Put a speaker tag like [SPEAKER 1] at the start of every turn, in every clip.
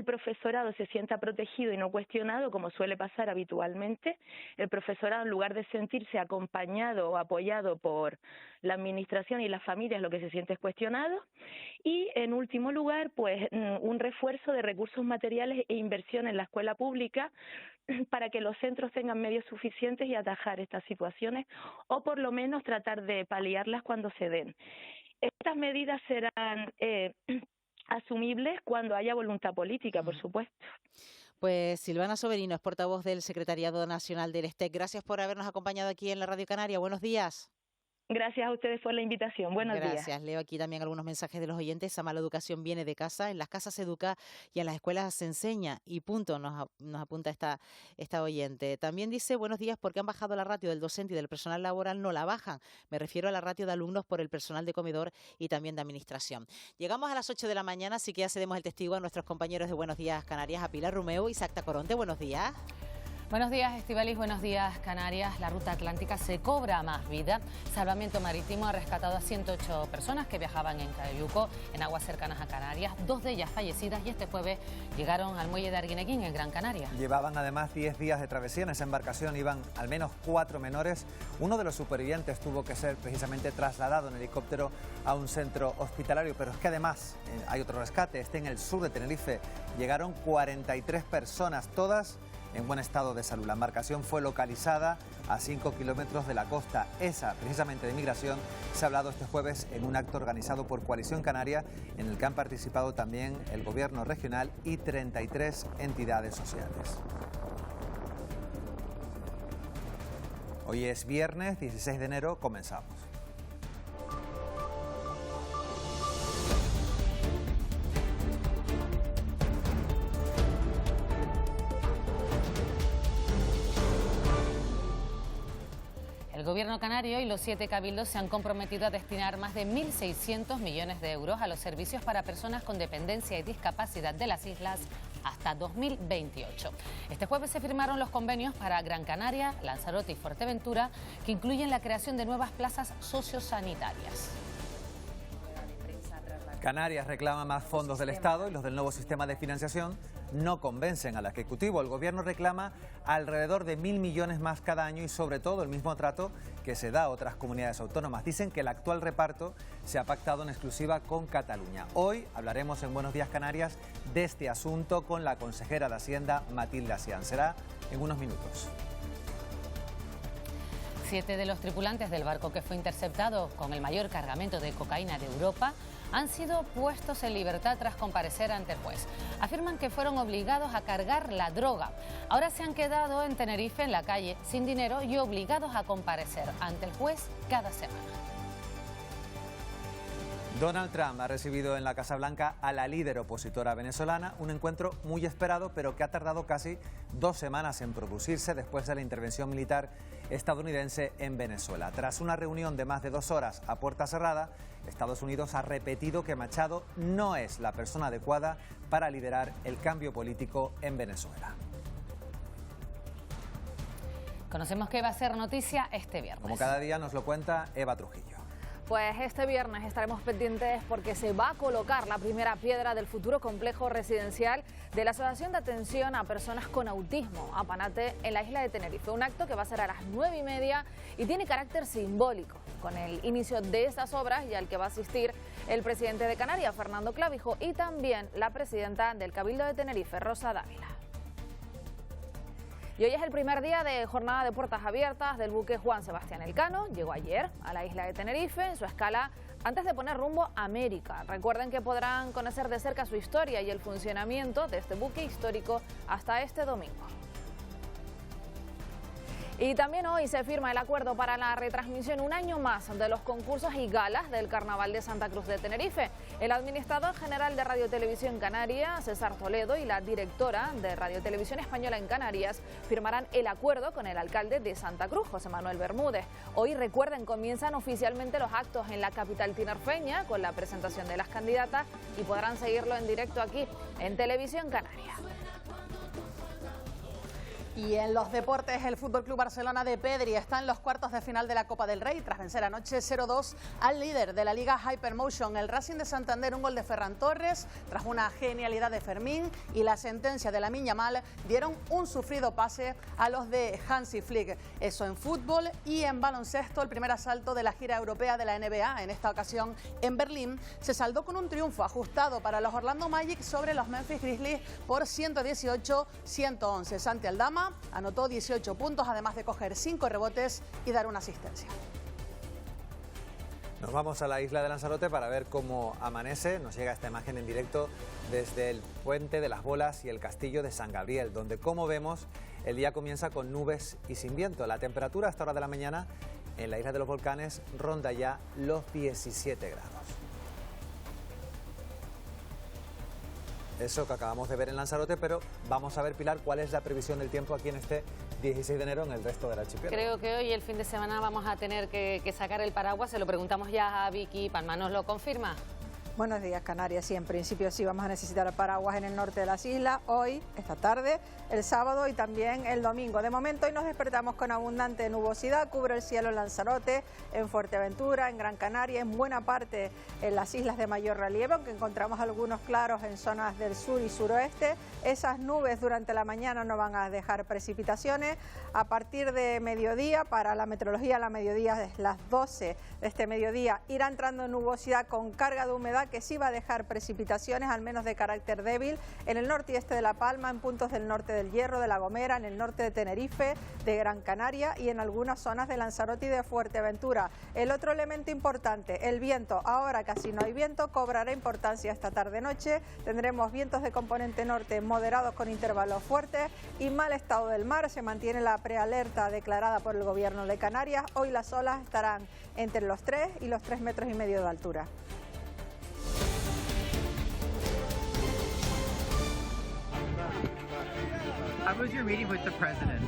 [SPEAKER 1] el profesorado se sienta protegido y no cuestionado, como suele pasar habitualmente. El profesorado, en lugar de sentirse acompañado o apoyado por la administración y las familias, lo que se siente es cuestionado. Y, en último lugar, pues un refuerzo de recursos materiales e inversión en la escuela pública para que los centros tengan medios suficientes y atajar estas situaciones, o por lo menos tratar de paliarlas cuando se den. Estas medidas serán asumibles cuando haya voluntad política, por supuesto.
[SPEAKER 2] Pues Silvana Soberino es portavoz del Secretariado Nacional del STEC. Gracias por habernos acompañado aquí en la Radio Canaria. Buenos días.
[SPEAKER 1] Gracias a ustedes por la invitación. Buenos días.
[SPEAKER 2] Gracias. Leo aquí también algunos mensajes de los oyentes. Esa mala educación viene de casa, en las casas se educa y en las escuelas se enseña. Y punto, nos apunta esta oyente. También dice, buenos días, ¿por qué han bajado la ratio del docente y del personal laboral? No la bajan. Me refiero a la ratio de alumnos por el personal de comedor y también de administración. Llegamos a las 8 de la mañana, así que ya cedemos el testigo a nuestros compañeros de Buenos Días Canarias, a Pilar Romeo y Sacta Coronte. Buenos días.
[SPEAKER 3] Buenos días, Estíbaliz. Buenos días, Canarias. La ruta atlántica se cobra más vida. Salvamento Marítimo ha rescatado a 108 personas que viajaban en Cayuco, en aguas cercanas a Canarias, 2 de ellas fallecidas, y este jueves llegaron al muelle de Arguineguín, en Gran Canaria.
[SPEAKER 4] Llevaban además 10 días de travesía. En esa embarcación iban al menos 4 menores. Uno de los supervivientes tuvo que ser precisamente trasladado en helicóptero a un centro hospitalario, pero es que además hay otro rescate. En el sur de Tenerife llegaron 43 personas, todas en buen estado de salud. La embarcación fue localizada a 5 kilómetros de la costa. Esa, precisamente de migración, se ha hablado este jueves en un acto organizado por Coalición Canaria, en el que han participado también el gobierno regional y 33 entidades sociales. Hoy es viernes 16 de enero, comenzamos.
[SPEAKER 3] El Gobierno canario y los 7 cabildos se han comprometido a destinar más de 1.600 millones de euros a los servicios para personas con dependencia y discapacidad de las islas hasta 2028. Este jueves se firmaron los convenios para Gran Canaria, Lanzarote y Fuerteventura, que incluyen la creación de nuevas plazas sociosanitarias.
[SPEAKER 4] Canarias reclama más fondos del Estado y los del nuevo sistema de financiación no convencen al Ejecutivo. El Gobierno reclama alrededor de 1.000 millones más cada año y sobre todo el mismo trato que se da a otras comunidades autónomas. Dicen que el actual reparto se ha pactado en exclusiva con Cataluña. Hoy hablaremos en Buenos Días Canarias de este asunto con la consejera de Hacienda, Matilde Asián. Será en unos minutos.
[SPEAKER 3] 7 de los tripulantes del barco que fue interceptado con el mayor cargamento de cocaína de Europa han sido puestos en libertad tras comparecer ante el juez. Afirman que fueron obligados a cargar la droga. Ahora se han quedado en Tenerife, en la calle, sin dinero y obligados a comparecer ante el juez cada semana.
[SPEAKER 4] Donald Trump ha recibido en la Casa Blanca a la líder opositora venezolana, un encuentro muy esperado, pero que ha tardado casi 2 semanas en producirse después de la intervención militar estadounidense en Venezuela. Tras una reunión de más de 2 horas a puerta cerrada, Estados Unidos ha repetido que Machado no es la persona adecuada para liderar el cambio político en Venezuela.
[SPEAKER 3] Conocemos que va a ser noticia este viernes.
[SPEAKER 4] Como cada día nos lo cuenta Eva Trujillo.
[SPEAKER 5] Pues este viernes estaremos pendientes porque se va a colocar la primera piedra del futuro complejo residencial de la Asociación de Atención a Personas con Autismo, Apanate, en la isla de Tenerife. Un acto que va a ser a las 9:30 y tiene carácter simbólico, con el inicio de estas obras y al que va a asistir el presidente de Canarias, Fernando Clavijo, y también la presidenta del Cabildo de Tenerife, Rosa Dávila. Y hoy es el primer día de jornada de puertas abiertas del buque Juan Sebastián Elcano. Llegó ayer a la isla de Tenerife en su escala antes de poner rumbo a América. Recuerden que podrán conocer de cerca su historia y el funcionamiento de este buque histórico hasta este domingo. Y también hoy se firma el acuerdo para la retransmisión un año más de los concursos y galas del Carnaval de Santa Cruz de Tenerife. El administrador general de Radio Televisión Canaria, César Toledo, y la directora de Radio Televisión Española en Canarias firmarán el acuerdo con el alcalde de Santa Cruz, José Manuel Bermúdez. Hoy, recuerden, comienzan oficialmente los actos en la capital tinerfeña con la presentación de las candidatas y podrán seguirlo en directo aquí en Televisión Canaria.
[SPEAKER 6] Y en los deportes, el Fútbol Club Barcelona de Pedri está en los cuartos de final de la Copa del Rey tras vencer anoche 0-2 al líder de la Liga Hypermotion, el Racing de Santander. Un gol de Ferran Torres tras una genialidad de Fermín y la sentencia de Lamine Yamal dieron un sufrido pase a los de Hansi Flick. Eso en fútbol. Y en baloncesto, el primer asalto de la gira europea de la NBA, en esta ocasión en Berlín, se saldó con un triunfo ajustado para los Orlando Magic sobre los Memphis Grizzlies por 118-111. Santi Aldama anotó 18 puntos, además de coger 5 rebotes y dar una asistencia.
[SPEAKER 4] Nos vamos a la isla de Lanzarote para ver cómo amanece. Nos llega esta imagen en directo desde el Puente de las Bolas y el Castillo de San Gabriel, donde, como vemos, el día comienza con nubes y sin viento. La temperatura a esta hora de la mañana en la isla de los Volcanes ronda ya los 17 grados. Eso que acabamos de ver en Lanzarote, pero vamos a ver, Pilar, cuál es la previsión del tiempo aquí en este 16 de enero en el resto del archipiélago.
[SPEAKER 3] Creo que hoy, el fin de semana, vamos a tener que sacar el paraguas. Se lo preguntamos ya a Vicky Palma. ¿Nos lo confirma?
[SPEAKER 7] Buenos días, Canarias. Sí, en principio sí vamos a necesitar paraguas en el norte de las islas, hoy, esta tarde, el sábado y también el domingo. De momento hoy nos despertamos con abundante nubosidad, cubre el cielo en Lanzarote, en Fuerteventura, en Gran Canaria, en buena parte en las islas de mayor relieve, aunque encontramos algunos claros en zonas del sur y suroeste. Esas nubes durante la mañana no van a dejar precipitaciones. A partir de mediodía, para la meteorología, la mediodía es las 12 de este mediodía, irá entrando nubosidad con carga de humedad que sí va a dejar precipitaciones, al menos de carácter débil, en el norte y este de La Palma, en puntos del norte del Hierro, de La Gomera, en el norte de Tenerife, de Gran Canaria y en algunas zonas de Lanzarote y de Fuerteventura. El otro elemento importante, el viento. Ahora casi no hay viento, cobrará importancia esta tarde-noche. Tendremos vientos de componente norte moderados con intervalos fuertes y mal estado del mar. Se mantiene la prealerta declarada por el Gobierno de Canarias. Hoy las olas estarán entre los 3 y los 3,5 metros de altura.
[SPEAKER 8] How was your meeting with the president?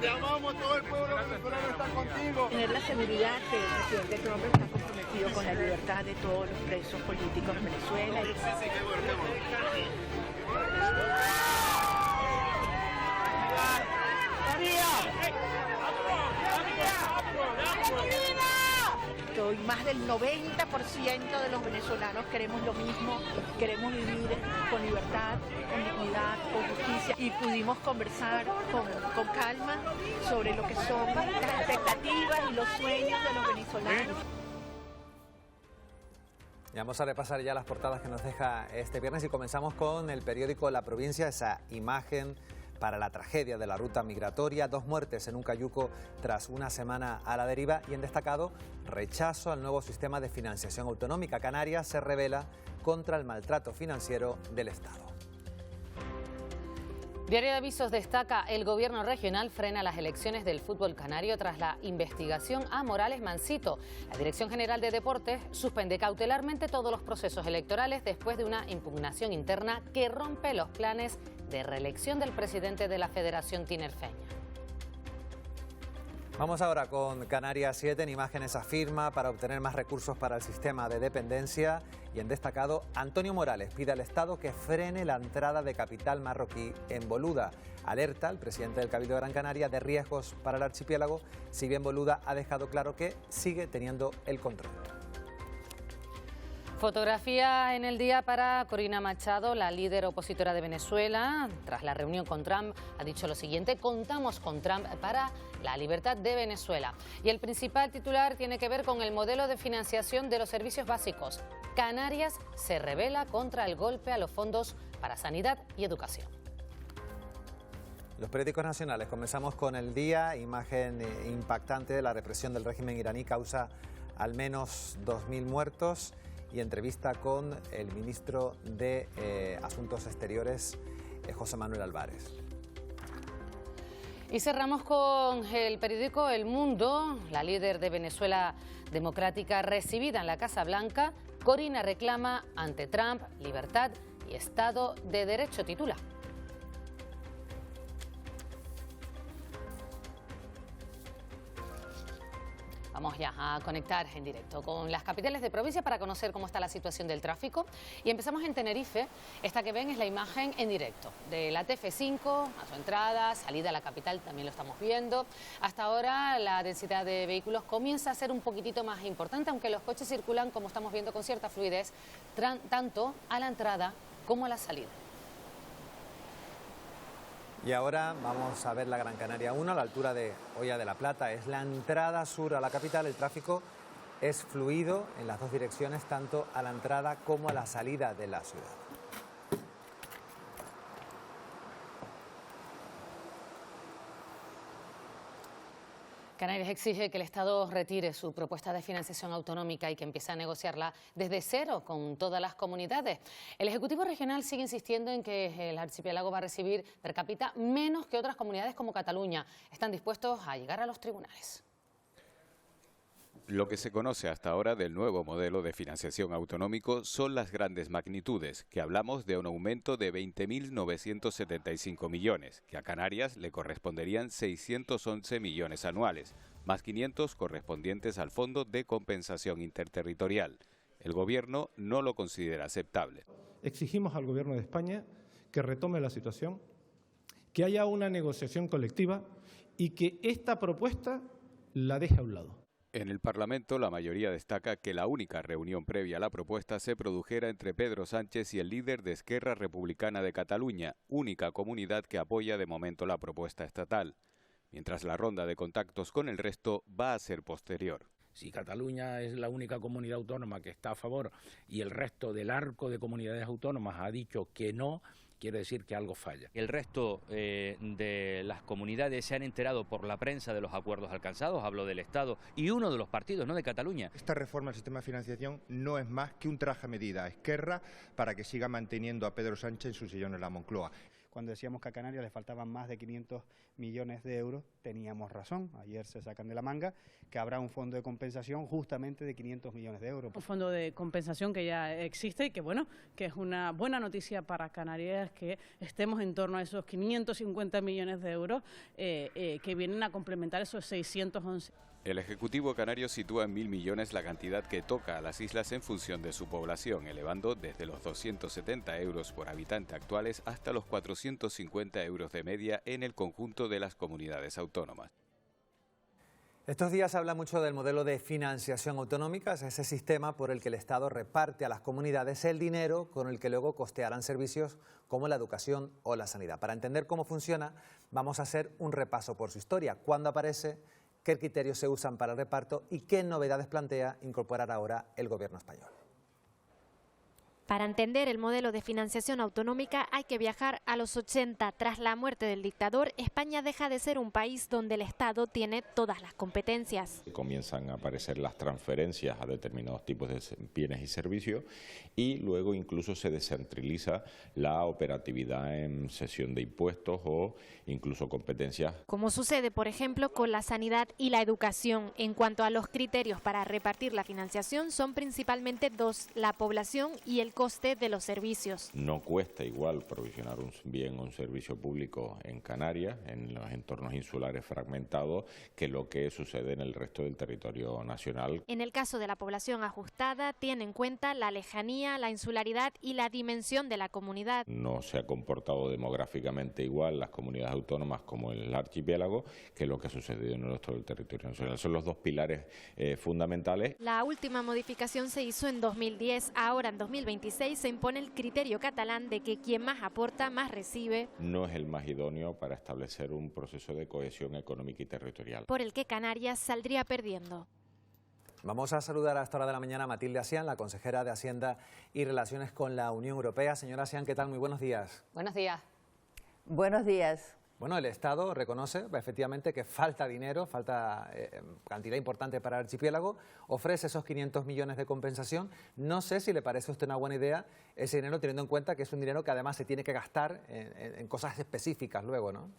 [SPEAKER 9] Te amamos, todo el pueblo venezolano está contigo.
[SPEAKER 10] Tener la seguridad que el presidente Trump está comprometido con la libertad de todos los presos políticos en Venezuela. Hoy más del 90% de los venezolanos queremos lo mismo, queremos vivir con libertad, con dignidad, con justicia, y pudimos conversar con calma sobre lo que son las expectativas y los sueños de los venezolanos.
[SPEAKER 4] Y vamos a repasar ya las portadas que nos deja este viernes y comenzamos con el periódico La Provincia, esa imagen para la tragedia de la ruta migratoria, 2 muertes en un cayuco tras una semana a la deriva y en destacado rechazo al nuevo sistema de financiación autonómica. Canarias se rebela contra el maltrato financiero del Estado.
[SPEAKER 3] Diario de Avisos destaca: el gobierno regional frena las elecciones del fútbol canario tras la investigación a Morales Mansito. La Dirección General de Deportes suspende cautelarmente todos los procesos electorales después de una impugnación interna que rompe los planes de reelección del presidente de la Federación Tinerfeña.
[SPEAKER 4] Vamos ahora con Canarias 7, en imágenes afirma para obtener más recursos para el sistema de dependencia y en destacado Antonio Morales pide al Estado que frene la entrada de capital marroquí en Boluda. Alerta al presidente del Cabildo de Gran Canaria de riesgos para el archipiélago, si bien Boluda ha dejado claro que sigue teniendo el control.
[SPEAKER 3] Fotografía en el día para Corina Machado, la líder opositora de Venezuela. Tras la reunión con Trump ha dicho lo siguiente: contamos con Trump para la libertad de Venezuela. Y el principal titular tiene que ver con el modelo de financiación de los servicios básicos. Canarias se rebela contra el golpe a los fondos para sanidad y educación.
[SPEAKER 4] Los periódicos nacionales, comenzamos con El Día, imagen impactante de la represión del régimen iraní, causa al menos 2.000 muertos. Y entrevista con el ministro de Asuntos Exteriores, José Manuel Álvarez.
[SPEAKER 3] Y cerramos con el periódico El Mundo. La líder de Venezuela Democrática recibida en la Casa Blanca, Corina reclama ante Trump libertad y Estado de Derecho, titula. Vamos ya a conectar en directo con las capitales de provincia para conocer cómo está la situación del tráfico. Y empezamos en Tenerife. Esta que ven es la imagen en directo de la TF5 a su entrada, salida a la capital, también lo estamos viendo. Hasta ahora la densidad de vehículos comienza a ser un poquitito más importante, aunque los coches circulan, como estamos viendo, con cierta fluidez, tanto a la entrada como a la salida.
[SPEAKER 4] Y ahora vamos a ver la Gran Canaria 1 a la altura de Hoya de la Plata. Es la entrada sur a la capital. El tráfico es fluido en las dos direcciones, tanto a la entrada como a la salida de la ciudad.
[SPEAKER 3] Canarias exige que el Estado retire su propuesta de financiación autonómica y que empiece a negociarla desde cero con todas las comunidades. El Ejecutivo Regional sigue insistiendo en que el archipiélago va a recibir per cápita menos que otras comunidades como Cataluña. Están dispuestos a llegar a los tribunales.
[SPEAKER 11] Lo que se conoce hasta ahora del nuevo modelo de financiación autonómico son las grandes magnitudes, que hablamos de un aumento de 20.975 millones, que a Canarias le corresponderían 611 millones anuales, más 500 correspondientes al Fondo de Compensación Interterritorial. El Gobierno no lo considera aceptable.
[SPEAKER 12] Exigimos al Gobierno de España que retome la situación, que haya una negociación colectiva y que esta propuesta la deje a un lado.
[SPEAKER 11] En el Parlamento, la mayoría destaca que la única reunión previa a la propuesta se produjera entre Pedro Sánchez y el líder de Esquerra Republicana de Cataluña, única comunidad que apoya de momento la propuesta estatal, mientras la ronda de contactos con el resto va a ser posterior.
[SPEAKER 13] Si Cataluña es la única comunidad autónoma que está a favor y el resto del arco de comunidades autónomas ha dicho que no, quiere decir que algo falla.
[SPEAKER 14] El resto de las comunidades se han enterado por la prensa de los acuerdos alcanzados, hablo del Estado y uno de los partidos, no de Cataluña.
[SPEAKER 15] Esta reforma del sistema de financiación no es más que un traje a medida a Esquerra para que siga manteniendo a Pedro Sánchez en su sillón en la Moncloa.
[SPEAKER 16] Cuando decíamos que a Canarias le faltaban más de 500 millones de euros, teníamos razón. Ayer se sacan de la manga que habrá un fondo de compensación justamente de 500 millones de euros.
[SPEAKER 17] Un fondo de compensación que ya existe y que, bueno, que es una buena noticia para Canarias que estemos en torno a esos 550 millones de euros que vienen a complementar esos 611.
[SPEAKER 11] El Ejecutivo canario sitúa en 1.000 millones la cantidad que toca a las islas en función de su población, elevando desde los 270 euros por habitante actuales hasta los 450 euros de media en el conjunto de las comunidades autónomas.
[SPEAKER 4] Estos días se habla mucho del modelo de financiación autonómica, es ese sistema por el que el Estado reparte a las comunidades el dinero con el que luego costearán servicios como la educación o la sanidad. Para entender cómo funciona, vamos a hacer un repaso por su historia, cuándo aparece, qué criterios se usan para el reparto y qué novedades plantea incorporar ahora el Gobierno español.
[SPEAKER 18] Para entender el modelo de financiación autonómica hay que viajar a los 80. Tras la muerte del dictador, España deja de ser un país donde el Estado tiene todas las competencias.
[SPEAKER 19] Comienzan a aparecer las transferencias a determinados tipos de bienes y servicios y luego incluso se descentraliza la operatividad en cesión de impuestos o incluso competencias.
[SPEAKER 18] Como sucede, por ejemplo, con la sanidad y la educación. En cuanto a los criterios para repartir la financiación, son principalmente dos: la población y el coste de los servicios.
[SPEAKER 19] No cuesta igual provisionar un bien o un servicio público en Canarias, en los entornos insulares fragmentados, que lo que sucede en el resto del territorio nacional.
[SPEAKER 18] En el caso de la población ajustada, tiene en cuenta la lejanía, la insularidad y la dimensión de la comunidad.
[SPEAKER 19] No se ha comportado demográficamente igual las comunidades autónomas como el archipiélago que lo que ha sucedido en el resto del territorio nacional. Son los dos pilares fundamentales.
[SPEAKER 18] La última modificación se hizo en 2010, ahora en 2026 se impone el criterio catalán de que quien más aporta, más recibe.
[SPEAKER 19] No es el más idóneo para establecer un proceso de cohesión económica y territorial,
[SPEAKER 18] por el que Canarias saldría perdiendo.
[SPEAKER 4] Vamos a saludar a esta hora de la mañana a Matilde Asián, la consejera de Hacienda y Relaciones con la Unión Europea. Señora Asián, ¿qué tal? Muy buenos días.
[SPEAKER 3] Buenos días.
[SPEAKER 20] Buenos días.
[SPEAKER 4] Bueno, el Estado reconoce efectivamente que falta dinero, falta cantidad importante para el archipiélago, ofrece esos 500 millones de compensación. No sé si le parece a usted una buena idea ese dinero, teniendo en cuenta que es un dinero que además se tiene que gastar en cosas específicas luego, ¿no?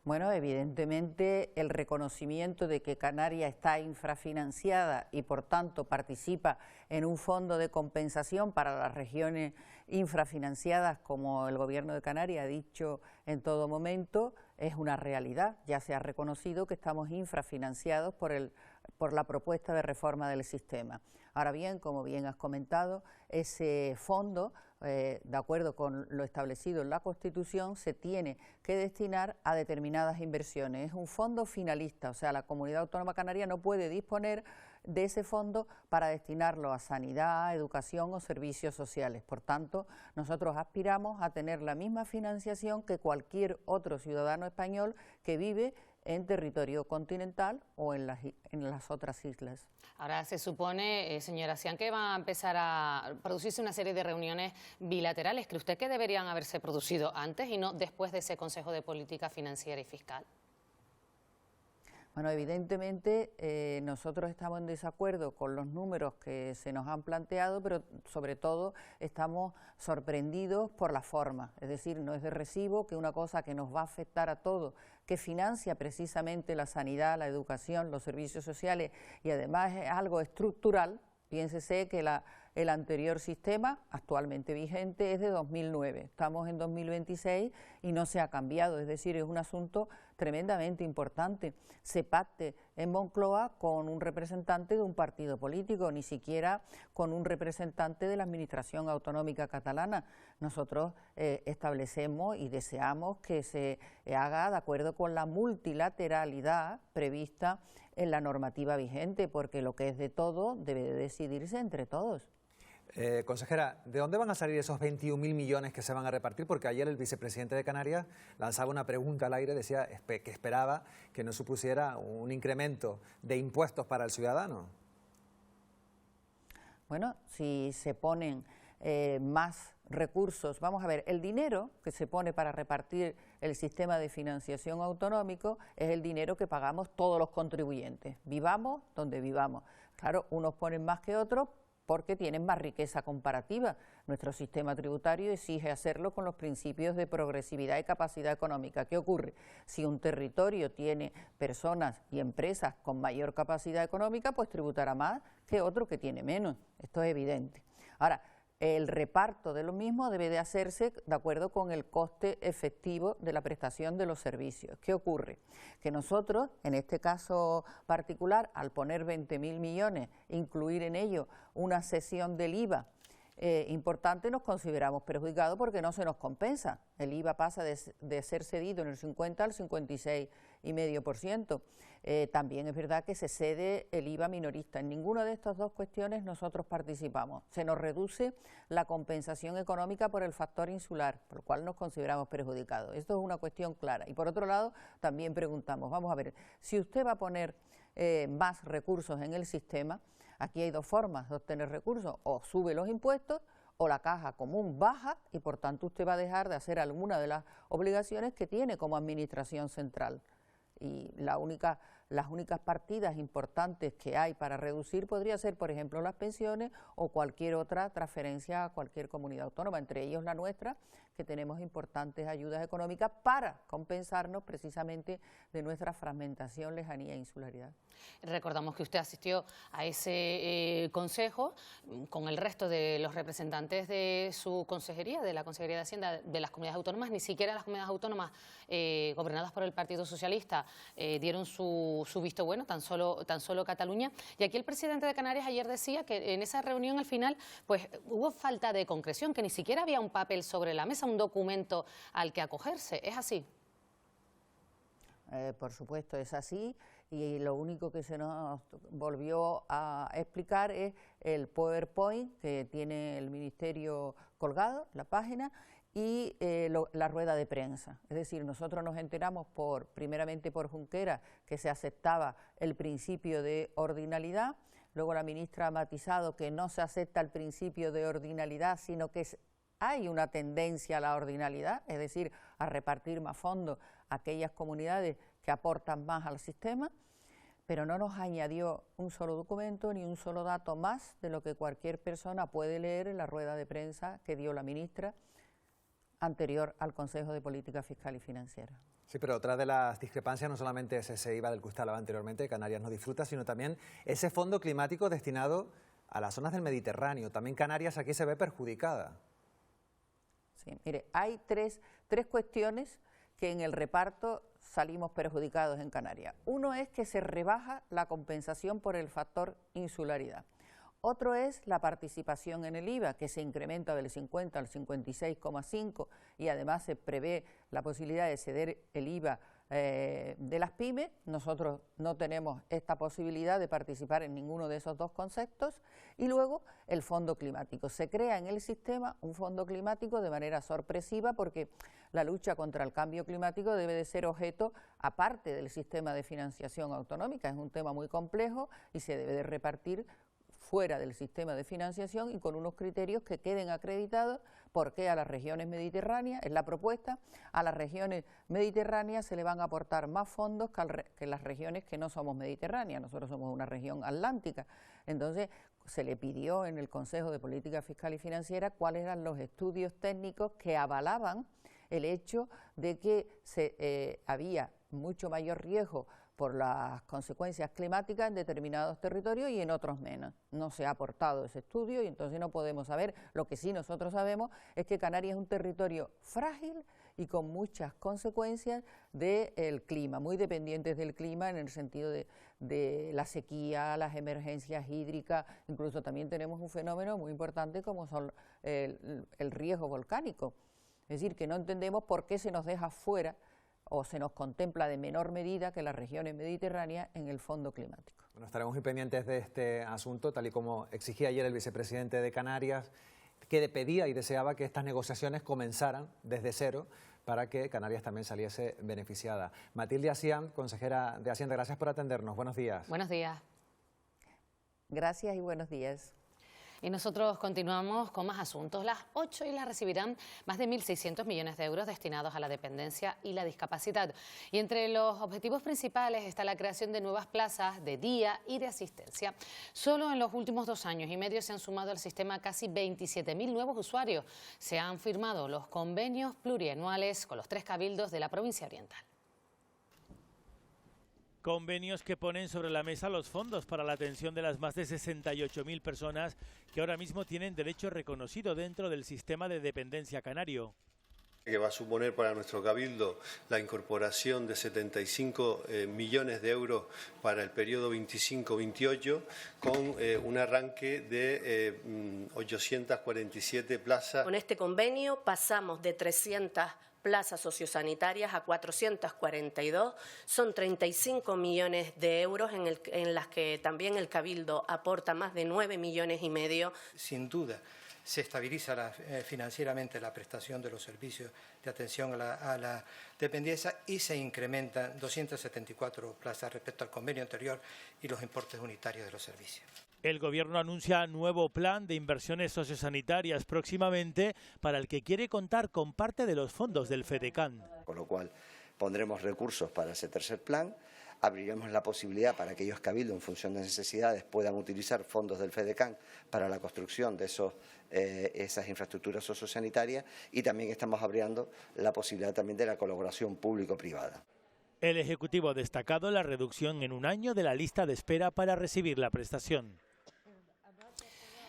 [SPEAKER 20] Bueno, evidentemente el reconocimiento de que Canarias está infrafinanciada y por tanto participa en un fondo de compensación para las regiones infrafinanciadas, como el Gobierno de Canarias ha dicho en todo momento, es una realidad. Ya se ha reconocido que estamos infrafinanciados por la propuesta de reforma del sistema. Ahora bien, como bien has comentado, ese fondo, de acuerdo con lo establecido en la Constitución, se tiene que destinar a determinadas inversiones. Es un fondo finalista, o sea, la Comunidad Autónoma Canaria no puede disponer de ese fondo para destinarlo a sanidad, educación o servicios sociales. Por tanto, nosotros aspiramos a tener la misma financiación que cualquier otro ciudadano español que vive en territorio continental o en las otras islas.
[SPEAKER 3] Ahora se supone, señora Cian, que va a empezar a producirse una serie de reuniones bilaterales. ¿Cree usted que deberían haberse producido antes y no después de ese Consejo de Política Financiera y Fiscal?
[SPEAKER 20] Bueno, evidentemente nosotros estamos en desacuerdo con los números que se nos han planteado, pero sobre todo estamos sorprendidos por la forma. Es decir, no es de recibo que una cosa que nos va a afectar a todos, que financia precisamente la sanidad, la educación, los servicios sociales y además es algo estructural. Piénsese que el anterior sistema, actualmente vigente, es de 2009. Estamos en 2026 y no se ha cambiado, es decir, es un asunto tremendamente importante. Se pacte en Moncloa con un representante de un partido político, ni siquiera con un representante de la Administración Autonómica Catalana. Nosotros establecemos y deseamos que se haga de acuerdo con la multilateralidad prevista en la normativa vigente, porque lo que es de todo debe de decidirse entre todos.
[SPEAKER 4] Consejera, ¿de dónde van a salir esos 21.000 millones que se van a repartir? Porque ayer el vicepresidente de Canarias lanzaba una pregunta al aire, decía que esperaba que no supusiera un incremento de impuestos para el ciudadano.
[SPEAKER 20] Bueno, si se ponen más recursos, vamos a ver, el dinero que se pone para repartir el sistema de financiación autonómico es el dinero que pagamos todos los contribuyentes, vivamos donde vivamos. Claro, unos ponen más que otros porque tienen más riqueza comparativa. Nuestro sistema tributario exige hacerlo con los principios de progresividad y capacidad económica. ¿Qué ocurre? Si un territorio tiene personas y empresas con mayor capacidad económica, pues tributará más que otro que tiene menos. Esto es evidente. Ahora, el reparto de lo mismo debe de hacerse de acuerdo con el coste efectivo de la prestación de los servicios. ¿Qué ocurre? Que nosotros, en este caso particular, al poner 20.000 millones, incluir en ello una cesión del IVA importante, nos consideramos perjudicados porque no se nos compensa. El IVA pasa de ser cedido en el 50 al 56,5%. También es verdad que se cede el IVA minorista. En ninguna de estas dos cuestiones nosotros participamos. Se nos reduce la compensación económica por el factor insular, por lo cual nos consideramos perjudicados. Esto es una cuestión clara. Y por otro lado, también preguntamos, vamos a ver, si usted va a poner más recursos en el sistema, aquí hay dos formas de obtener recursos, o sube los impuestos o la caja común baja y por tanto usted va a dejar de hacer alguna de las obligaciones que tiene como administración central. Y las únicas partidas importantes que hay para reducir podría ser, por ejemplo, las pensiones o cualquier otra transferencia a cualquier comunidad autónoma, entre ellos la nuestra, que tenemos importantes ayudas económicas para compensarnos precisamente de nuestra fragmentación, lejanía e insularidad.
[SPEAKER 3] Recordamos que usted asistió a ese consejo con el resto de los representantes de su consejería, de la Consejería de Hacienda de las comunidades autónomas. Ni siquiera las comunidades autónomas gobernadas por el Partido Socialista dieron su visto bueno, tan solo Cataluña. Y aquí el presidente de Canarias ayer decía que en esa reunión al final pues hubo falta de concreción, que ni siquiera había un papel sobre la mesa, un documento al que acogerse. ¿Es así?
[SPEAKER 20] Por supuesto, es así. Y lo único que se nos volvió a explicar es el PowerPoint que tiene el Ministerio colgado, la página, y la rueda de prensa. Es decir, nosotros nos enteramos primeramente por Junqueras que se aceptaba el principio de ordinalidad, luego la ministra ha matizado que no se acepta el principio de ordinalidad, sino que hay una tendencia a la ordinalidad, es decir, a repartir más fondos a aquellas comunidades que aportan más al sistema, pero no nos añadió un solo documento ni un solo dato más de lo que cualquier persona puede leer en la rueda de prensa que dio la ministra anterior al Consejo de Política Fiscal y Financiera.
[SPEAKER 4] Sí, pero otra de las discrepancias no solamente es ese IVA del que usted hablaba anteriormente, Canarias no disfruta, sino también ese fondo climático destinado a las zonas del Mediterráneo. También Canarias aquí se ve perjudicada.
[SPEAKER 20] Sí, mire, hay tres cuestiones que en el reparto salimos perjudicados en Canarias. Uno es que se rebaja la compensación por el factor insularidad. Otro es la participación en el IVA, que se incrementa del 50 al 56,5 y además se prevé la posibilidad de ceder el IVA de las pymes. Nosotros no tenemos esta posibilidad de participar en ninguno de esos dos conceptos. Y luego el fondo climático. Se crea en el sistema un fondo climático de manera sorpresiva porque la lucha contra el cambio climático debe de ser objeto aparte del sistema de financiación autonómica. Es un tema muy complejo y se debe de repartir fuera del sistema de financiación y con unos criterios que queden acreditados, porque a las regiones mediterráneas, es la propuesta, a las regiones mediterráneas se le van a aportar más fondos que las regiones que no somos mediterráneas. Nosotros somos una región atlántica. Entonces se le pidió en el Consejo de Política Fiscal y Financiera cuáles eran los estudios técnicos que avalaban el hecho de que había mucho mayor riesgo por las consecuencias climáticas en determinados territorios y en otros menos. No se ha aportado ese estudio y entonces no podemos saber. Lo que sí nosotros sabemos es que Canarias es un territorio frágil y con muchas consecuencias del clima, muy dependientes del clima en el sentido de la sequía, las emergencias hídricas. Incluso también tenemos un fenómeno muy importante como son el riesgo volcánico. Es decir, que no entendemos por qué se nos deja fuera o se nos contempla de menor medida que las regiones mediterráneas en el fondo climático.
[SPEAKER 4] Bueno, estaremos muy pendientes de este asunto, tal y como exigía ayer el vicepresidente de Canarias, que pedía y deseaba que estas negociaciones comenzaran desde cero para que Canarias también saliese beneficiada. Matilde Asián, consejera de Hacienda, gracias por atendernos. Buenos días.
[SPEAKER 3] Buenos días.
[SPEAKER 20] Gracias y buenos días.
[SPEAKER 3] Y nosotros continuamos con más asuntos. Las 8 islas recibirán más de 1.600 millones de euros destinados a la dependencia y la discapacidad. Y entre los objetivos principales está la creación de nuevas plazas de día y de asistencia. Solo en los últimos 2 años y medio se han sumado al sistema casi 27.000 nuevos usuarios. Se han firmado los convenios plurianuales con los 3 cabildos de la provincia oriental.
[SPEAKER 21] Convenios que ponen sobre la mesa los fondos para la atención de las más de 68.000 personas que ahora mismo tienen derecho reconocido dentro del sistema de dependencia canario.
[SPEAKER 22] Que va a suponer para nuestro cabildo la incorporación de 75 millones de euros para el periodo 25-28 con un arranque de 847 plazas.
[SPEAKER 23] Con este convenio pasamos de 300 plazas sociosanitarias a 442, son 35 millones de euros en las que también el Cabildo aporta más de 9,5 millones.
[SPEAKER 24] Sin duda se estabiliza financieramente la prestación de los servicios de atención a la dependencia y se incrementan 274 plazas respecto al convenio anterior y los importes unitarios de los servicios.
[SPEAKER 21] El Gobierno anuncia nuevo plan de inversiones sociosanitarias próximamente para el que quiere contar con parte de los fondos del FEDECAN.
[SPEAKER 25] Con lo cual pondremos recursos para ese tercer plan, abriremos la posibilidad para que aquellos cabildos en función de necesidades puedan utilizar fondos del FEDECAN para la construcción de esas infraestructuras sociosanitarias y también estamos abriendo la posibilidad también de la colaboración público-privada.
[SPEAKER 21] El Ejecutivo ha destacado la reducción en 1 año de la lista de espera para recibir la prestación.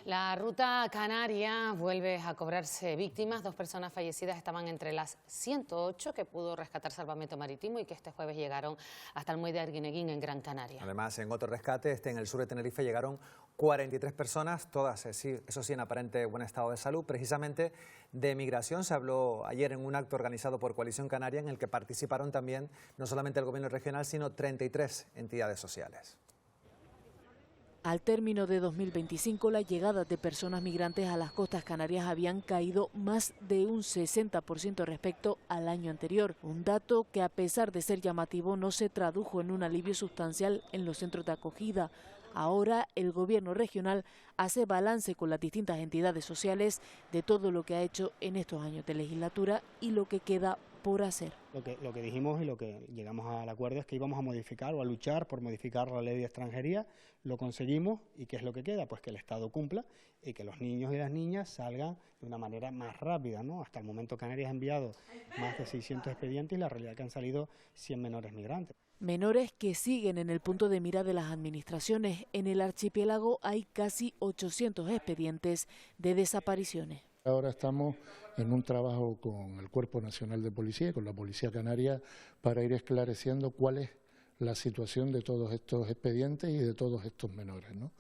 [SPEAKER 3] La ruta canaria vuelve a cobrarse víctimas. 2 personas fallecidas estaban entre las 108 que pudo rescatar Salvamento Marítimo y que este jueves llegaron hasta el muelle de Arguineguín en Gran Canaria.
[SPEAKER 4] Además, en otro rescate, en el sur de Tenerife, llegaron 43 personas, todas, eso sí, en aparente buen estado de salud. Precisamente de migración se habló ayer en un acto organizado por Coalición Canaria en el que participaron también no solamente el Gobierno regional, sino 33 entidades sociales.
[SPEAKER 26] Al término de 2025, la llegada de personas migrantes a las costas canarias habían caído más de un 60% respecto al año anterior. Un dato que, a pesar de ser llamativo, no se tradujo en un alivio sustancial en los centros de acogida. Ahora el gobierno regional hace balance con las distintas entidades sociales de todo lo que ha hecho en estos años de legislatura y lo que queda por hacer.
[SPEAKER 16] Lo que dijimos y lo que llegamos al acuerdo es que íbamos a modificar o a luchar por modificar la ley de extranjería. Lo conseguimos y ¿qué es lo que queda? Pues que el Estado cumpla y que los niños y las niñas salgan de una manera más rápida, ¿no? Hasta el momento Canarias ha enviado más de 600 expedientes y la realidad es que han salido 100 menores migrantes.
[SPEAKER 26] Menores que siguen en el punto de mira de las administraciones. En el archipiélago hay casi 800 expedientes de desapariciones.
[SPEAKER 1] Ahora estamos en un trabajo con el Cuerpo Nacional de Policía y con la Policía Canaria para ir esclareciendo cuál es la situación de todos estos expedientes y de todos estos menores, ¿no?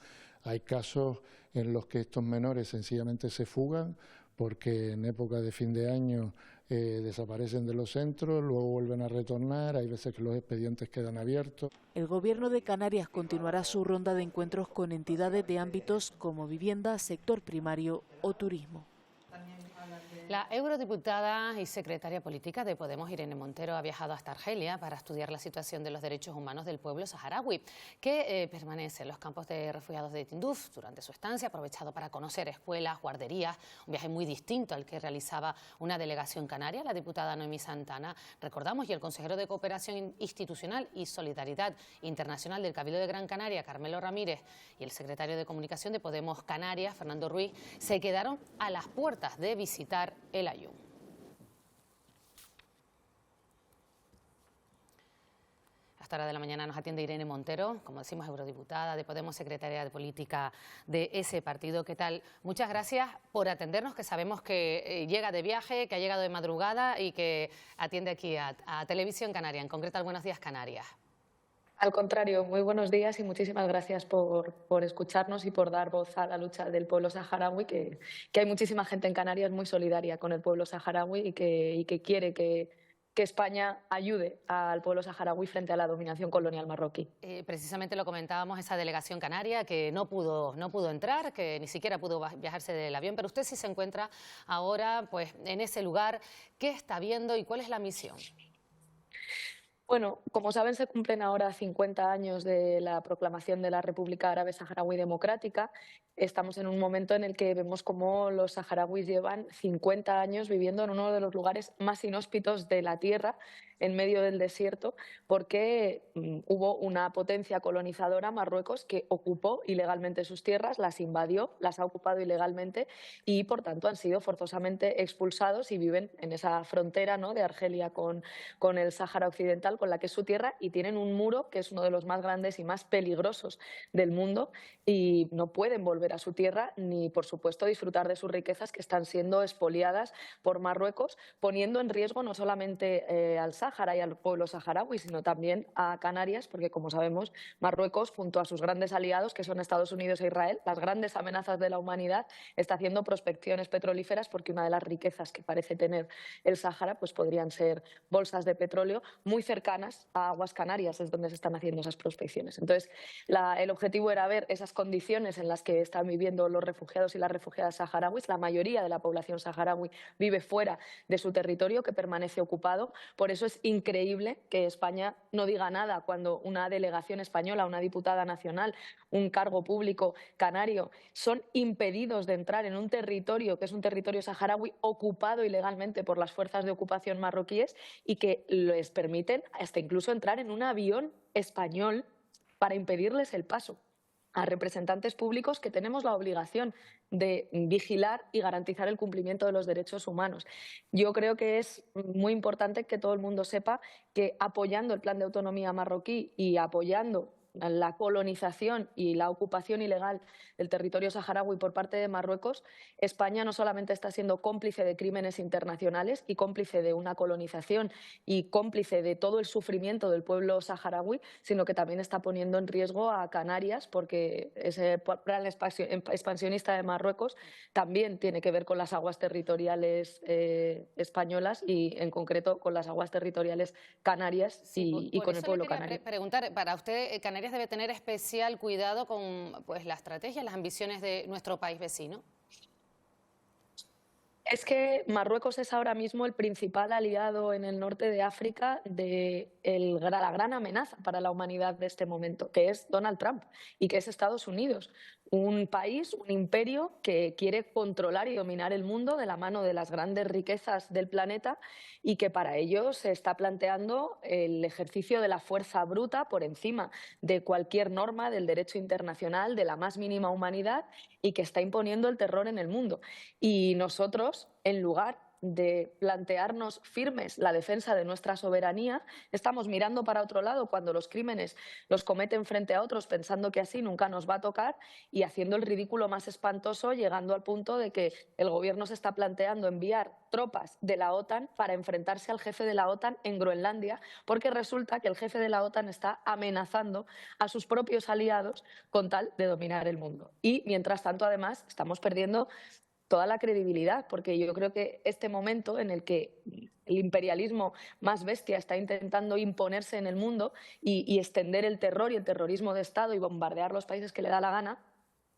[SPEAKER 1] Hay casos en los que estos menores sencillamente se fugan porque en época de fin de año desaparecen de los centros, luego vuelven a retornar, hay veces que los expedientes quedan abiertos.
[SPEAKER 26] El Gobierno de Canarias continuará su ronda de encuentros con entidades de ámbitos como vivienda, sector primario o turismo.
[SPEAKER 3] La eurodiputada y secretaria política de Podemos, Irene Montero, ha viajado hasta Argelia para estudiar la situación de los derechos humanos del pueblo saharaui, que permanece en los campos de refugiados de Tinduf. Durante su estancia ha aprovechado para conocer escuelas, guarderías, un viaje muy distinto al que realizaba una delegación canaria. La diputada Noemí Santana, recordamos, y el consejero de Cooperación Institucional y Solidaridad Internacional del Cabildo de Gran Canaria, Carmelo Ramírez, y el secretario de Comunicación de Podemos Canarias, Fernando Ruiz, se quedaron a las puertas de visitar el Aaiún. A esta hora de la mañana nos atiende Irene Montero, como decimos, eurodiputada de Podemos, secretaria de Política de ese partido. ¿Qué tal? Muchas gracias por atendernos, que sabemos que llega de viaje, que ha llegado de madrugada y que atiende aquí a Televisión Canaria, en concreto al Buenos Días Canarias.
[SPEAKER 2] Al contrario, muy buenos días y muchísimas gracias por escucharnos y por dar voz a la lucha del pueblo saharaui, que hay muchísima gente en Canarias muy solidaria con el pueblo saharaui y que quiere que España ayude al pueblo saharaui frente a la dominación colonial marroquí.
[SPEAKER 3] Precisamente lo comentábamos, esa delegación canaria que no pudo entrar, que ni siquiera pudo viajarse del avión, pero usted sí se encuentra ahora pues, en ese lugar. ¿Qué está viendo y cuál es la misión?
[SPEAKER 2] Bueno, como saben, se cumplen ahora 50 años de la proclamación de la República Árabe Saharaui Democrática. Estamos en un momento en el que vemos cómo los saharauis llevan 50 años viviendo en uno de los lugares más inhóspitos de la tierra, en medio del desierto, porque hubo una potencia colonizadora, Marruecos, que ocupó ilegalmente sus tierras, las invadió, las ha ocupado ilegalmente y, por tanto, han sido forzosamente expulsados y viven en esa frontera, ¿no?, de Argelia con el Sáhara Occidental, con la que es su tierra, y tienen un muro que es uno de los más grandes y más peligrosos del mundo y no pueden volver a su tierra ni, por supuesto, disfrutar de sus riquezas que están siendo expoliadas por Marruecos, poniendo en riesgo no solamente al Sáhara y al pueblo saharaui, sino también a Canarias, porque, como sabemos, Marruecos, junto a sus grandes aliados, que son Estados Unidos e Israel, las grandes amenazas de la humanidad, está haciendo prospecciones petrolíferas, porque una de las riquezas que parece tener el Sáhara pues podrían ser bolsas de petróleo muy cercanas a aguas canarias, es donde se están haciendo esas prospecciones. Entonces, el objetivo era ver esas condiciones en las que están viviendo los refugiados y las refugiadas saharauis. La mayoría de la población saharaui vive fuera de su territorio, que permanece ocupado. Por eso es increíble que España no diga nada cuando una delegación española, una diputada nacional, un cargo público canario son impedidos de entrar en un territorio que es un territorio saharaui ocupado ilegalmente por las fuerzas de ocupación marroquíes y que les permiten hasta incluso entrar en un avión español para impedirles el paso a representantes públicos que tenemos la obligación de vigilar y garantizar el cumplimiento de los derechos humanos. Yo creo que es muy importante que todo el mundo sepa que apoyando el plan de autonomía marroquí y apoyando la colonización y la ocupación ilegal del territorio saharaui por parte de Marruecos, España no solamente está siendo cómplice de crímenes internacionales y cómplice de una colonización y cómplice de todo el sufrimiento del pueblo saharaui, sino que también está poniendo en riesgo a Canarias, porque ese plan expansionista de Marruecos también tiene que ver con las aguas territoriales españolas y, en concreto, con las aguas territoriales canarias y con el pueblo canario.
[SPEAKER 3] Preguntar, para usted, Canarias debe tener especial cuidado con pues, la estrategia, las ambiciones de nuestro país vecino.
[SPEAKER 2] Es que Marruecos es ahora mismo el principal aliado en el norte de África de la gran amenaza para la humanidad de este momento, que es Donald Trump y que es Estados Unidos, un país, un imperio que quiere controlar y dominar el mundo de la mano de las grandes riquezas del planeta y que para ello se está planteando el ejercicio de la fuerza bruta por encima de cualquier norma del derecho internacional, de la más mínima humanidad, y que está imponiendo el terror en el mundo. Y nosotros, en lugar de plantearnos firmes la defensa de nuestra soberanía, estamos mirando para otro lado cuando los crímenes los cometen frente a otros, pensando que así nunca nos va a tocar y haciendo el ridículo más espantoso, llegando al punto de que el gobierno se está planteando enviar tropas de la OTAN para enfrentarse al jefe de la OTAN en Groenlandia, porque resulta que el jefe de la OTAN está amenazando a sus propios aliados con tal de dominar el mundo. Y, mientras tanto, además, estamos perdiendo toda la credibilidad, porque yo creo que este momento en el que el imperialismo más bestia está intentando imponerse en el mundo y extender el terror y el terrorismo de Estado y bombardear los países que le da la gana,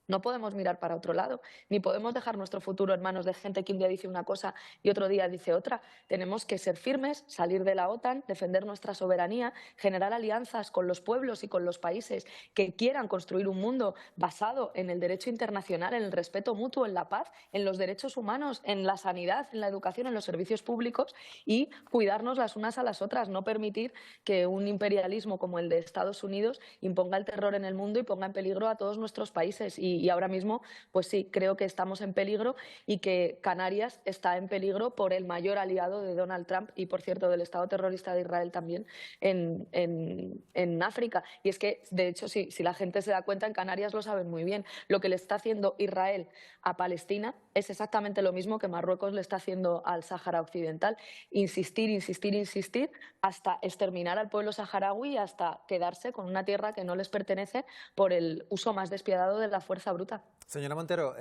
[SPEAKER 2] no podemos mirar para otro lado, ni podemos dejar nuestro futuro en manos de gente que un día dice una cosa y otro día dice otra. Tenemos que ser firmes, salir de la OTAN, defender nuestra soberanía, generar alianzas con los pueblos y con los países que quieran construir un mundo basado en el derecho internacional, en el respeto mutuo, en la paz, en los derechos humanos, en la sanidad, en la educación, en los servicios públicos y cuidarnos las unas a las otras, no permitir que un imperialismo como el de Estados Unidos imponga el terror en el mundo y ponga en peligro a todos nuestros países. Y ahora mismo, pues sí, creo que estamos en peligro y que Canarias está en peligro por el mayor aliado de Donald Trump y, por cierto, del Estado terrorista de Israel también en África. Y es que, de hecho, si la gente se da cuenta, en Canarias lo saben muy bien. Lo que le está haciendo Israel a Palestina es exactamente lo mismo que Marruecos le está haciendo al Sáhara Occidental. Insistir, insistir, insistir hasta exterminar al pueblo saharaui, hasta quedarse con una tierra que no les pertenece por el uso más despiadado de la fuerza bruta.
[SPEAKER 4] Señora Montero,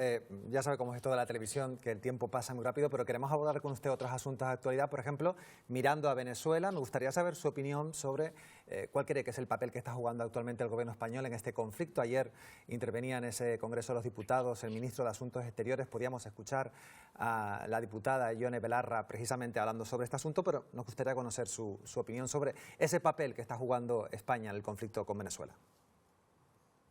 [SPEAKER 4] ya sabe cómo es esto de la televisión, que el tiempo pasa muy rápido, pero queremos abordar con usted otros asuntos de actualidad. Por ejemplo, mirando a Venezuela, me gustaría saber su opinión sobre cuál cree que es el papel que está jugando actualmente el gobierno español en este conflicto. Ayer intervenía en ese Congreso de los Diputados el ministro de Asuntos Exteriores. Podíamos escuchar a la diputada Ione Belarra precisamente hablando sobre este asunto, pero nos gustaría conocer su opinión sobre ese papel que está jugando España en el conflicto con Venezuela.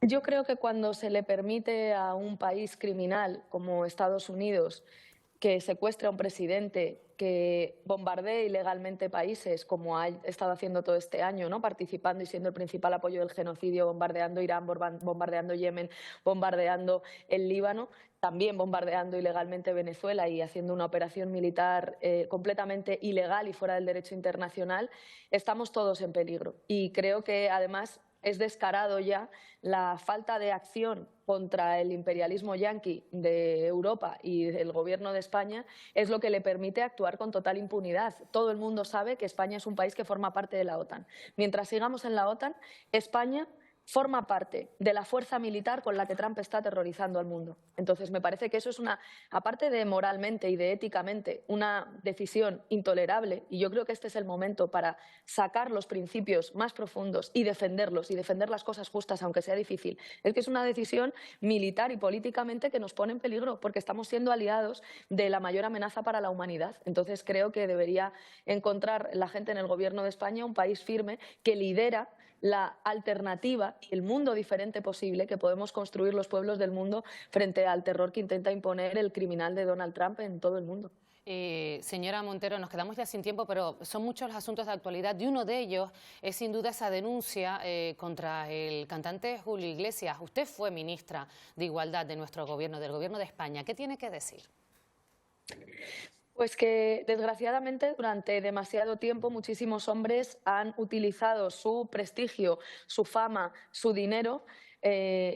[SPEAKER 2] Yo creo que cuando se le permite a un país criminal como Estados Unidos que secuestre a un presidente, que bombardee ilegalmente países, como ha estado haciendo todo este año, ¿no? Participando y siendo el principal apoyo del genocidio, bombardeando Irán, bombardeando Yemen, bombardeando el Líbano, también bombardeando ilegalmente Venezuela y haciendo una operación militar completamente ilegal y fuera del derecho internacional, estamos todos en peligro. Y creo que, además, es descarado ya la falta de acción contra el imperialismo yanqui de Europa y del Gobierno de España es lo que le permite actuar con total impunidad. Todo el mundo sabe que España es un país que forma parte de la OTAN. Mientras sigamos en la OTAN, España forma parte de la fuerza militar con la que Trump está aterrorizando al mundo. Entonces, me parece que eso es aparte de moralmente y de éticamente, una decisión intolerable, y yo creo que este es el momento para sacar los principios más profundos y defender las cosas justas, aunque sea difícil. Es que es una decisión militar y políticamente que nos pone en peligro, porque estamos siendo aliados de la mayor amenaza para la humanidad. Entonces, creo que debería encontrar la gente en el Gobierno de España un país firme que lidera la alternativa y el mundo diferente posible que podemos construir los pueblos del mundo frente al terror que intenta imponer el criminal de Donald Trump en todo el mundo.
[SPEAKER 3] Señora Montero, nos quedamos ya sin tiempo, pero son muchos los asuntos de actualidad y uno de ellos es sin duda esa denuncia contra el cantante Julio Iglesias. Usted fue ministra de Igualdad de nuestro gobierno, del Gobierno de España. ¿Qué tiene que decir?
[SPEAKER 2] Pues que, desgraciadamente, durante demasiado tiempo muchísimos hombres han utilizado su prestigio, su fama, su dinero,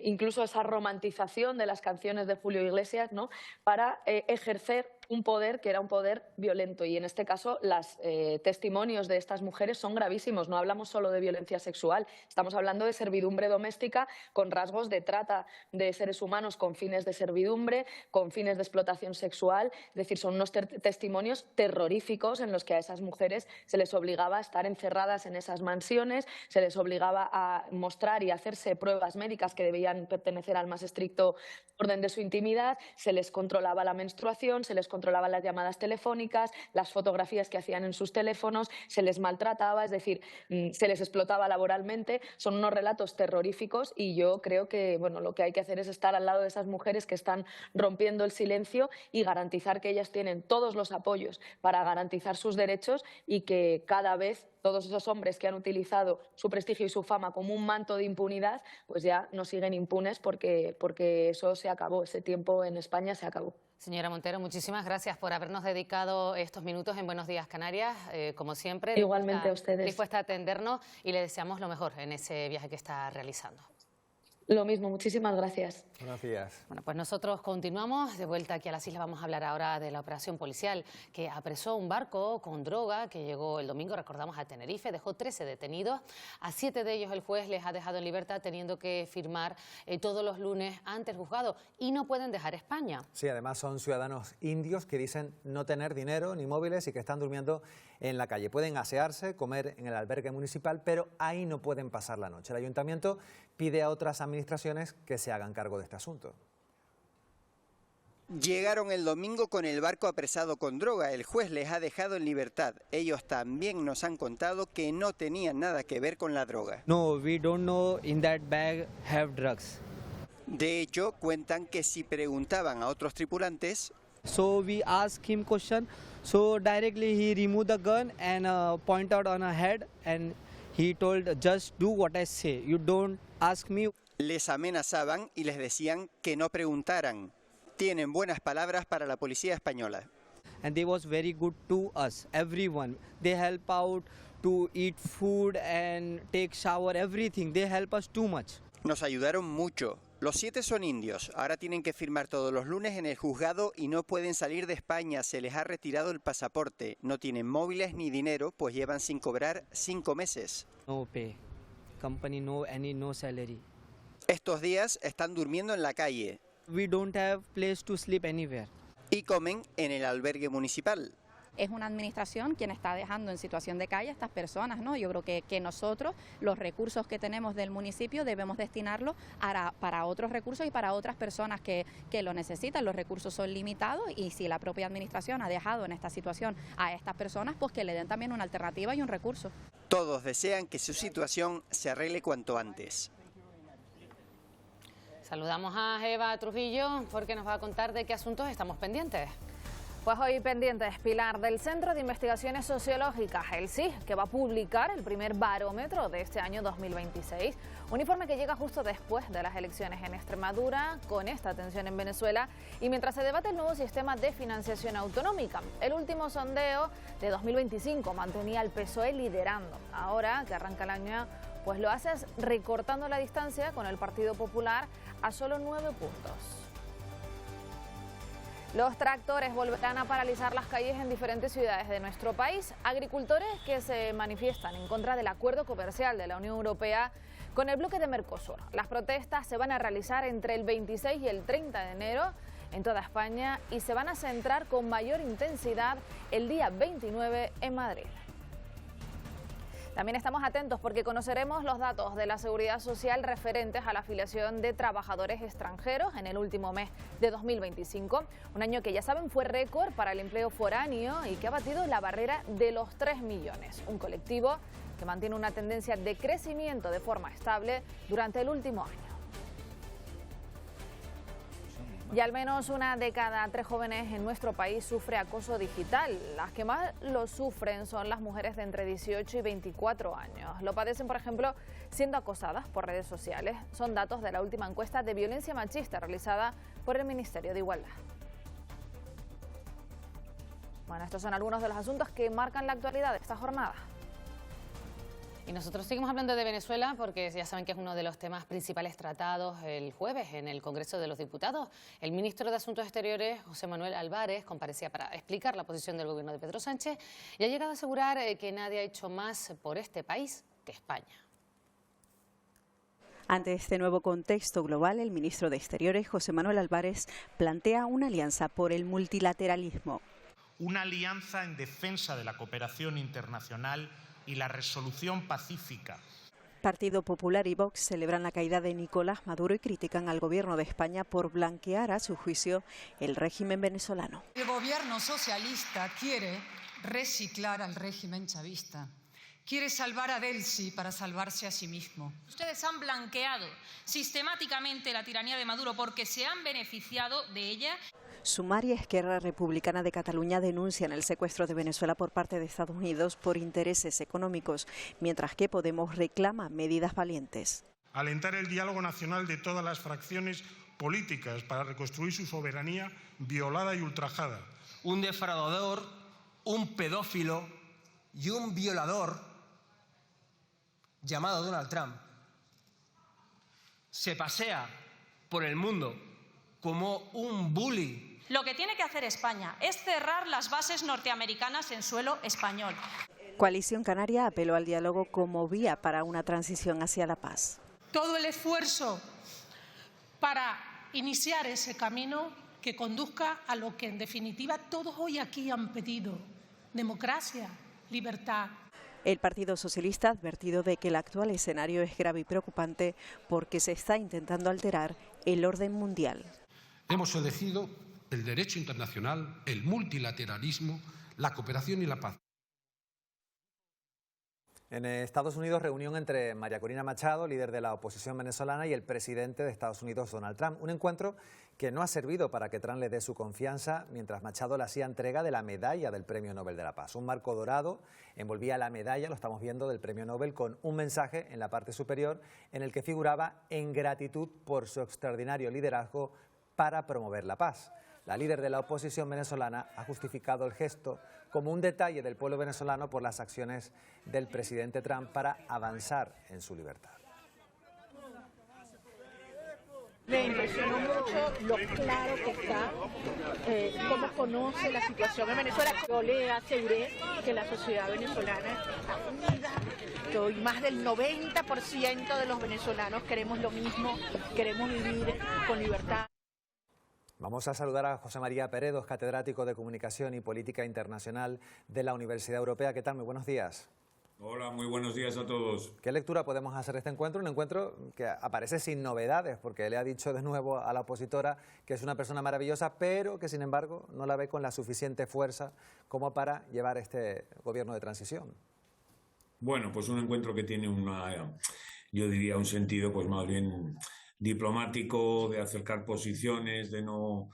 [SPEAKER 2] incluso esa romantización de las canciones de Julio Iglesias, ¿no?, para ejercer un poder que era un poder violento. Y en este caso los testimonios de estas mujeres son gravísimos. No hablamos solo de violencia sexual, estamos hablando de servidumbre doméstica con rasgos de trata de seres humanos con fines de servidumbre, con fines de explotación sexual. Es decir, son unos testimonios terroríficos en los que a esas mujeres se les obligaba a estar encerradas en esas mansiones, se les obligaba a mostrar y hacerse pruebas médicas que debían pertenecer al más estricto orden de su intimidad, se les controlaba la menstruación, se les controlaban las llamadas telefónicas, las fotografías que hacían en sus teléfonos, se les maltrataba, es decir, se les explotaba laboralmente. Son unos relatos terroríficos y yo creo que lo que hay que hacer es estar al lado de esas mujeres que están rompiendo el silencio y garantizar que ellas tienen todos los apoyos para garantizar sus derechos y que cada vez todos esos hombres que han utilizado su prestigio y su fama como un manto de impunidad, pues ya no siguen impunes porque eso se acabó, ese tiempo en España se acabó.
[SPEAKER 3] Señora Montero, muchísimas gracias por habernos dedicado estos minutos en Buenos Días Canarias, como siempre.
[SPEAKER 2] Igualmente a ustedes.
[SPEAKER 3] Dispuesta a atendernos y le deseamos lo mejor en ese viaje que está realizando.
[SPEAKER 2] Lo mismo, muchísimas gracias.
[SPEAKER 4] Buenos días.
[SPEAKER 3] Bueno, pues nosotros continuamos de vuelta aquí a las islas. Vamos a hablar ahora de la operación policial que apresó un barco con droga que llegó el domingo, recordamos, a Tenerife. Dejó 13 detenidos. A 7 de ellos el juez les ha dejado en libertad teniendo que firmar todos los lunes ante el juzgado y no pueden dejar España.
[SPEAKER 4] Sí, además son ciudadanos indios que dicen no tener dinero ni móviles y que están durmiendo en la calle. Pueden asearse, comer en el albergue municipal, pero ahí no pueden pasar la noche. El ayuntamiento pide a otras administraciones que se hagan cargo de este asunto.
[SPEAKER 5] Llegaron el domingo con el barco apresado con droga. El juez les ha dejado en libertad. Ellos también nos han contado que no tenían nada que ver con la droga.
[SPEAKER 6] No, we don't know in that bag have drugs.
[SPEAKER 5] De hecho, cuentan que si preguntaban a otros tripulantes,
[SPEAKER 6] So we asked him question. So directly he removed the gun and point out on her head and he told, just do what I say. You don't ask me.
[SPEAKER 5] Les amenazaban y les decían que no preguntaran. Tienen buenas palabras para la policía española.
[SPEAKER 6] And they was very good to us, everyone. They help out to eat food and take shower, everything. They help us too much.
[SPEAKER 5] Nos ayudaron mucho. Los 7 son indios. Ahora tienen que firmar todos los lunes en el juzgado y no pueden salir de España. Se les ha retirado el pasaporte. No tienen móviles ni dinero, pues llevan sin cobrar 5 meses.
[SPEAKER 6] No pay. Company no salary.
[SPEAKER 5] Estos días están durmiendo en la calle.
[SPEAKER 6] We don't have place to sleep anywhere.
[SPEAKER 5] Y comen en el albergue municipal.
[SPEAKER 7] Es una administración quien está dejando en situación de calle a estas personas, ¿no? Yo creo que nosotros, los recursos que tenemos del municipio, debemos destinarlos para otros recursos y para otras personas que lo necesitan. Los recursos son limitados y si la propia administración ha dejado en esta situación a estas personas, pues que le den también una alternativa y un recurso.
[SPEAKER 5] Todos desean que su situación se arregle cuanto antes.
[SPEAKER 3] Saludamos a Eva Trujillo porque nos va a contar de qué asuntos estamos pendientes.
[SPEAKER 8] Pues hoy pendientes, Pilar, del Centro de Investigaciones Sociológicas, el CIS, que va a publicar el primer barómetro de este año 2026. Un informe que llega justo después de las elecciones en Extremadura, con esta tensión en Venezuela y mientras se debate el nuevo sistema de financiación autonómica. El último sondeo de 2025 mantenía al PSOE liderando. Ahora que arranca el año, pues lo hace recortando la distancia con el Partido Popular a solo 9 puntos. Los tractores volverán a paralizar las calles en diferentes ciudades de nuestro país. Agricultores que se manifiestan en contra del acuerdo comercial de la Unión Europea con el bloque de Mercosur. Las protestas se van a realizar entre el 26 y el 30 de enero en toda España y se van a centrar con mayor intensidad el día 29 en Madrid. También estamos atentos porque conoceremos los datos de la Seguridad Social referentes a la afiliación de trabajadores extranjeros en el último mes de 2025. Un año que ya saben fue récord para el empleo foráneo y que ha batido la barrera de los 3 millones. Un colectivo que mantiene una tendencia de crecimiento de forma estable durante el último año. Y al menos una de cada 3 jóvenes en nuestro país sufre acoso digital. Las que más lo sufren son las mujeres de entre 18 y 24 años. Lo padecen, por ejemplo, siendo acosadas por redes sociales. Son datos de la última encuesta de violencia machista realizada por el Ministerio de Igualdad. Bueno, estos son algunos de los asuntos que marcan la actualidad de esta jornada.
[SPEAKER 3] Y nosotros seguimos hablando de Venezuela porque ya saben que es uno de los temas principales tratados el jueves en el Congreso de los Diputados. El ministro de Asuntos Exteriores, José Manuel Álvarez, comparecía para explicar la posición del gobierno de Pedro Sánchez y ha llegado a asegurar que nadie ha hecho más por este país que España.
[SPEAKER 9] Ante este nuevo contexto global, el ministro de Exteriores, José Manuel Álvarez, plantea una alianza por el multilateralismo.
[SPEAKER 10] Una alianza en defensa de la cooperación internacional y la resolución pacífica.
[SPEAKER 9] Partido Popular y Vox celebran la caída de Nicolás Maduro y critican al gobierno de España por blanquear, a su juicio, el régimen venezolano.
[SPEAKER 10] El gobierno socialista quiere reciclar al régimen chavista. Quiere salvar a Delcy para salvarse a sí mismo.
[SPEAKER 12] Ustedes han blanqueado sistemáticamente la tiranía de Maduro porque se han beneficiado de ella.
[SPEAKER 9] Sumar y Esquerra Republicana de Cataluña denuncian el secuestro de Venezuela por parte de Estados Unidos por intereses económicos, mientras que Podemos reclama medidas valientes.
[SPEAKER 13] Alentar el diálogo nacional de todas las fracciones políticas para reconstruir su soberanía violada y ultrajada.
[SPEAKER 14] Un defraudador, un pedófilo y un violador llamado Donald Trump se pasea por el mundo como un bully.
[SPEAKER 12] Lo que tiene que hacer España es cerrar las bases norteamericanas en suelo español.
[SPEAKER 9] Coalición Canaria apeló al diálogo como vía para una transición hacia la paz.
[SPEAKER 10] Todo el esfuerzo para iniciar ese camino que conduzca a lo que en definitiva todos hoy aquí han pedido: democracia, libertad.
[SPEAKER 9] El Partido Socialista ha advertido de que el actual escenario es grave y preocupante porque se está intentando alterar el orden mundial.
[SPEAKER 15] Hemos elegido el derecho internacional, el multilateralismo, la cooperación y la paz.
[SPEAKER 4] En Estados Unidos, reunión entre María Corina Machado, líder de la oposición venezolana, y el presidente de Estados Unidos, Donald Trump. Un encuentro que no ha servido para que Trump le dé su confianza, mientras Machado le hacía entrega de la medalla del Premio Nobel de la Paz. Un marco dorado envolvía la medalla, lo estamos viendo, del Premio Nobel, con un mensaje en la parte superior en el que figuraba en gratitud por su extraordinario liderazgo para promover la paz. La líder de la oposición venezolana ha justificado el gesto como un detalle del pueblo venezolano por las acciones del presidente Trump para avanzar en su libertad.
[SPEAKER 17] Me impresionó mucho lo claro que está, cómo conoce la situación en Venezuela. Yo le aseguré que la sociedad venezolana está unida, que hoy más del 90% de los venezolanos queremos lo mismo, queremos vivir con libertad.
[SPEAKER 4] Vamos a saludar a José María Peredos, catedrático de Comunicación y Política Internacional de la Universidad Europea. ¿Qué tal? Muy buenos días.
[SPEAKER 27] Hola, muy buenos días a todos.
[SPEAKER 4] ¿Qué lectura podemos hacer de este encuentro? Un encuentro que aparece sin novedades, porque le ha dicho de nuevo a la opositora que es una persona maravillosa, pero que sin embargo no la ve con la suficiente fuerza como para llevar este gobierno de transición.
[SPEAKER 27] Bueno, pues un encuentro que tiene yo diría un sentido pues más bien diplomático, de acercar posiciones, de no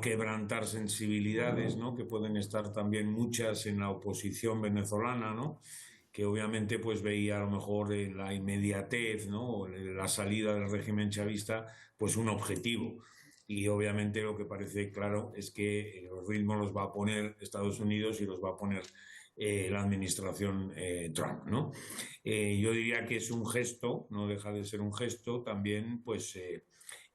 [SPEAKER 27] quebrantar sensibilidades, ¿no?, que pueden estar también muchas en la oposición venezolana, ¿no?, que obviamente pues veía a lo mejor en la inmediatez, ¿no?, la salida del régimen chavista, pues un objetivo. Y obviamente lo que parece claro es que los ritmos los va a poner Estados Unidos y los va a poner la administración Trump, ¿no? Yo diría que es un gesto, no deja de ser un gesto también pues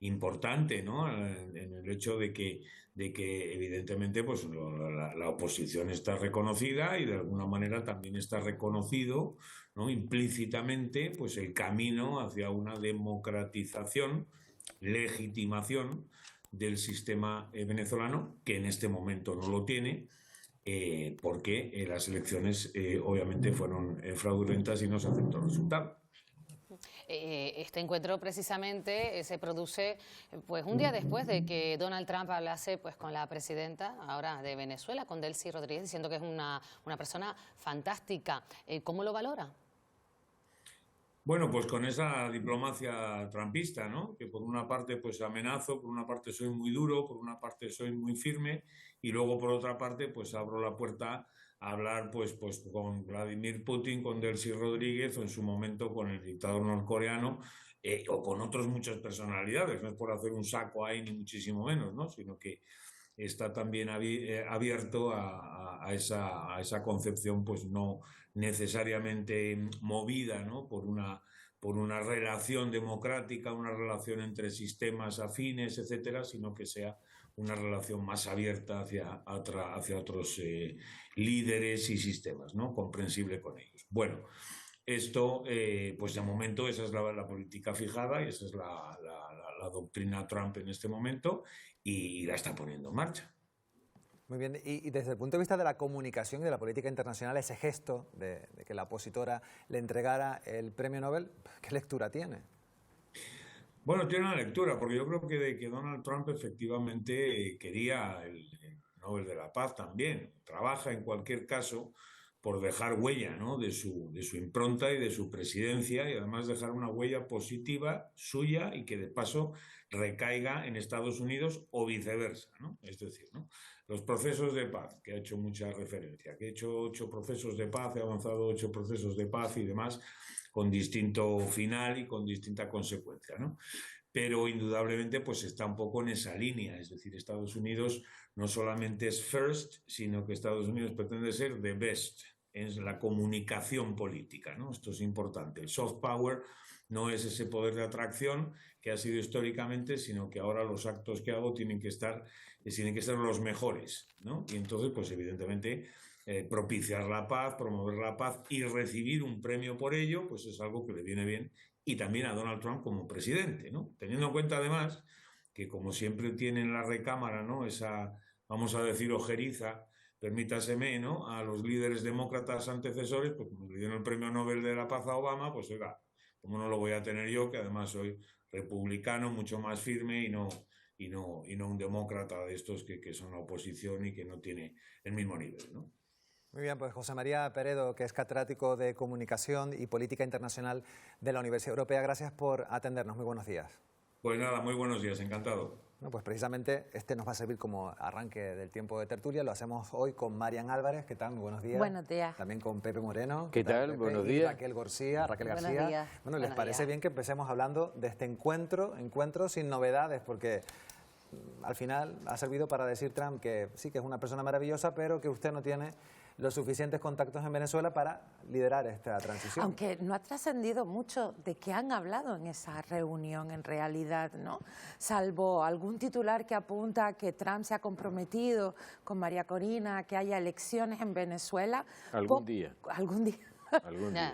[SPEAKER 27] importante, ¿no?, en el hecho de que evidentemente pues la oposición está reconocida y de alguna manera también está reconocido, ¿no?, implícitamente pues el camino hacia una democratización, legitimación del sistema venezolano, que en este momento no lo tiene, porque las elecciones obviamente fueron fraudulentas y no se aceptó el resultado.
[SPEAKER 3] Este encuentro precisamente se produce pues un día después de que Donald Trump hablase pues con la presidenta ahora de Venezuela, con Delcy Rodríguez, diciendo que es una persona fantástica. ¿Cómo lo valora?
[SPEAKER 27] Bueno, pues con esa diplomacia trumpista, ¿no?, que por una parte pues amenazo, por una parte soy muy duro, por una parte soy muy firme y luego por otra parte pues abro la puerta a hablar pues con Vladimir Putin, con Delcy Rodríguez o en su momento con el dictador norcoreano o con otras muchas personalidades. No es por hacer un saco ahí ni muchísimo menos, ¿no?, sino que está también abierto a esa concepción pues no necesariamente movida, ¿no?, por una relación democrática, una relación entre sistemas afines, etcétera, sino que sea una relación más abierta hacia otros líderes y sistemas, ¿no?, comprensible con ellos. Bueno, esto, pues de momento esa es la política fijada y esa es la doctrina Trump en este momento y la está poniendo en marcha.
[SPEAKER 4] Muy bien, y desde el punto de vista de la comunicación y de la política internacional, ese gesto de que la opositora le entregara el premio Nobel, ¿qué lectura tiene?
[SPEAKER 27] Bueno, tiene una lectura, porque yo creo que Donald Trump efectivamente quería el Nobel de la Paz también. Trabaja en cualquier caso por dejar huella, ¿no?, de su impronta y de su presidencia, y además dejar una huella positiva suya y que de paso recaiga en Estados Unidos o viceversa, ¿no? Es decir, ¿no?, los procesos de paz, que ha hecho mucha referencia, que he hecho 8 procesos de paz, he avanzado 8 procesos de paz y demás, con distinto final y con distinta consecuencia, ¿no? Pero indudablemente pues está un poco en esa línea, es decir, Estados Unidos no solamente es first, sino que Estados Unidos pretende ser the best en la comunicación política, ¿no? Esto es importante. El soft power no es ese poder de atracción que ha sido históricamente, sino que ahora los actos que hago tienen que ser los mejores, ¿no? Y entonces, pues evidentemente, propiciar la paz, promover la paz y recibir un premio por ello, pues es algo que le viene bien, y también a Donald Trump como presidente, ¿no? Teniendo en cuenta además que, como siempre tiene en la recámara, ¿no?, esa, vamos a decir, ojeriza, permítaseme, ¿no?, a los líderes demócratas antecesores, pues como le dieron el premio Nobel de la Paz a Obama, pues oiga, ¿cómo no lo voy a tener yo, que además soy republicano, mucho más firme y no un demócrata de estos que son la oposición y que no tiene el mismo nivel, ¿no?
[SPEAKER 4] Muy bien, pues José María Peredo, que es catedrático de Comunicación y Política Internacional de la Universidad Europea, gracias por atendernos. Muy buenos días.
[SPEAKER 27] Pues nada, muy buenos días, encantado.
[SPEAKER 4] Bueno, pues precisamente este nos va a servir como arranque del tiempo de tertulia. Lo hacemos hoy con Marian Álvarez. ¿Qué tal? Muy buenos días.
[SPEAKER 11] Buenos días.
[SPEAKER 4] También con Pepe Moreno.
[SPEAKER 18] ¿Qué tal?
[SPEAKER 4] Pepe?
[SPEAKER 18] Buenos
[SPEAKER 4] y
[SPEAKER 18] días.
[SPEAKER 4] Raquel García.
[SPEAKER 11] Buenos días.
[SPEAKER 4] Bueno, ¿les parece bien que empecemos hablando de este encuentro sin novedades? Porque al final ha servido para decir Trump que sí, que es una persona maravillosa, pero que usted no tiene los suficientes contactos en Venezuela para liderar esta transición.
[SPEAKER 11] Aunque no ha trascendido mucho de qué han hablado en esa reunión en realidad, ¿no? Salvo algún titular que apunta que Trump se ha comprometido con María Corina a que haya elecciones en Venezuela.
[SPEAKER 18] Algún día.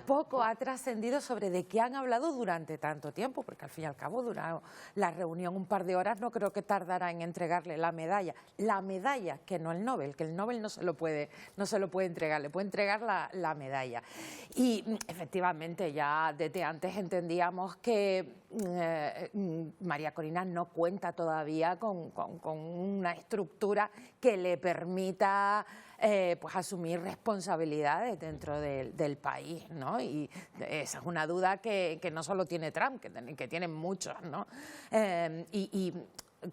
[SPEAKER 11] Poco ha trascendido sobre de qué han hablado durante tanto tiempo, porque al fin y al cabo durado la reunión un par de horas, no creo que tardará en entregarle la medalla que no el Nobel, que el Nobel no se lo puede entregar, le puede entregar la medalla. Y efectivamente ya desde antes entendíamos que María Corina no cuenta todavía con una estructura que le permita pues asumir responsabilidades dentro del país, ¿no? Y esa es una duda que no solo tiene Trump, que tienen muchos, ¿no? Y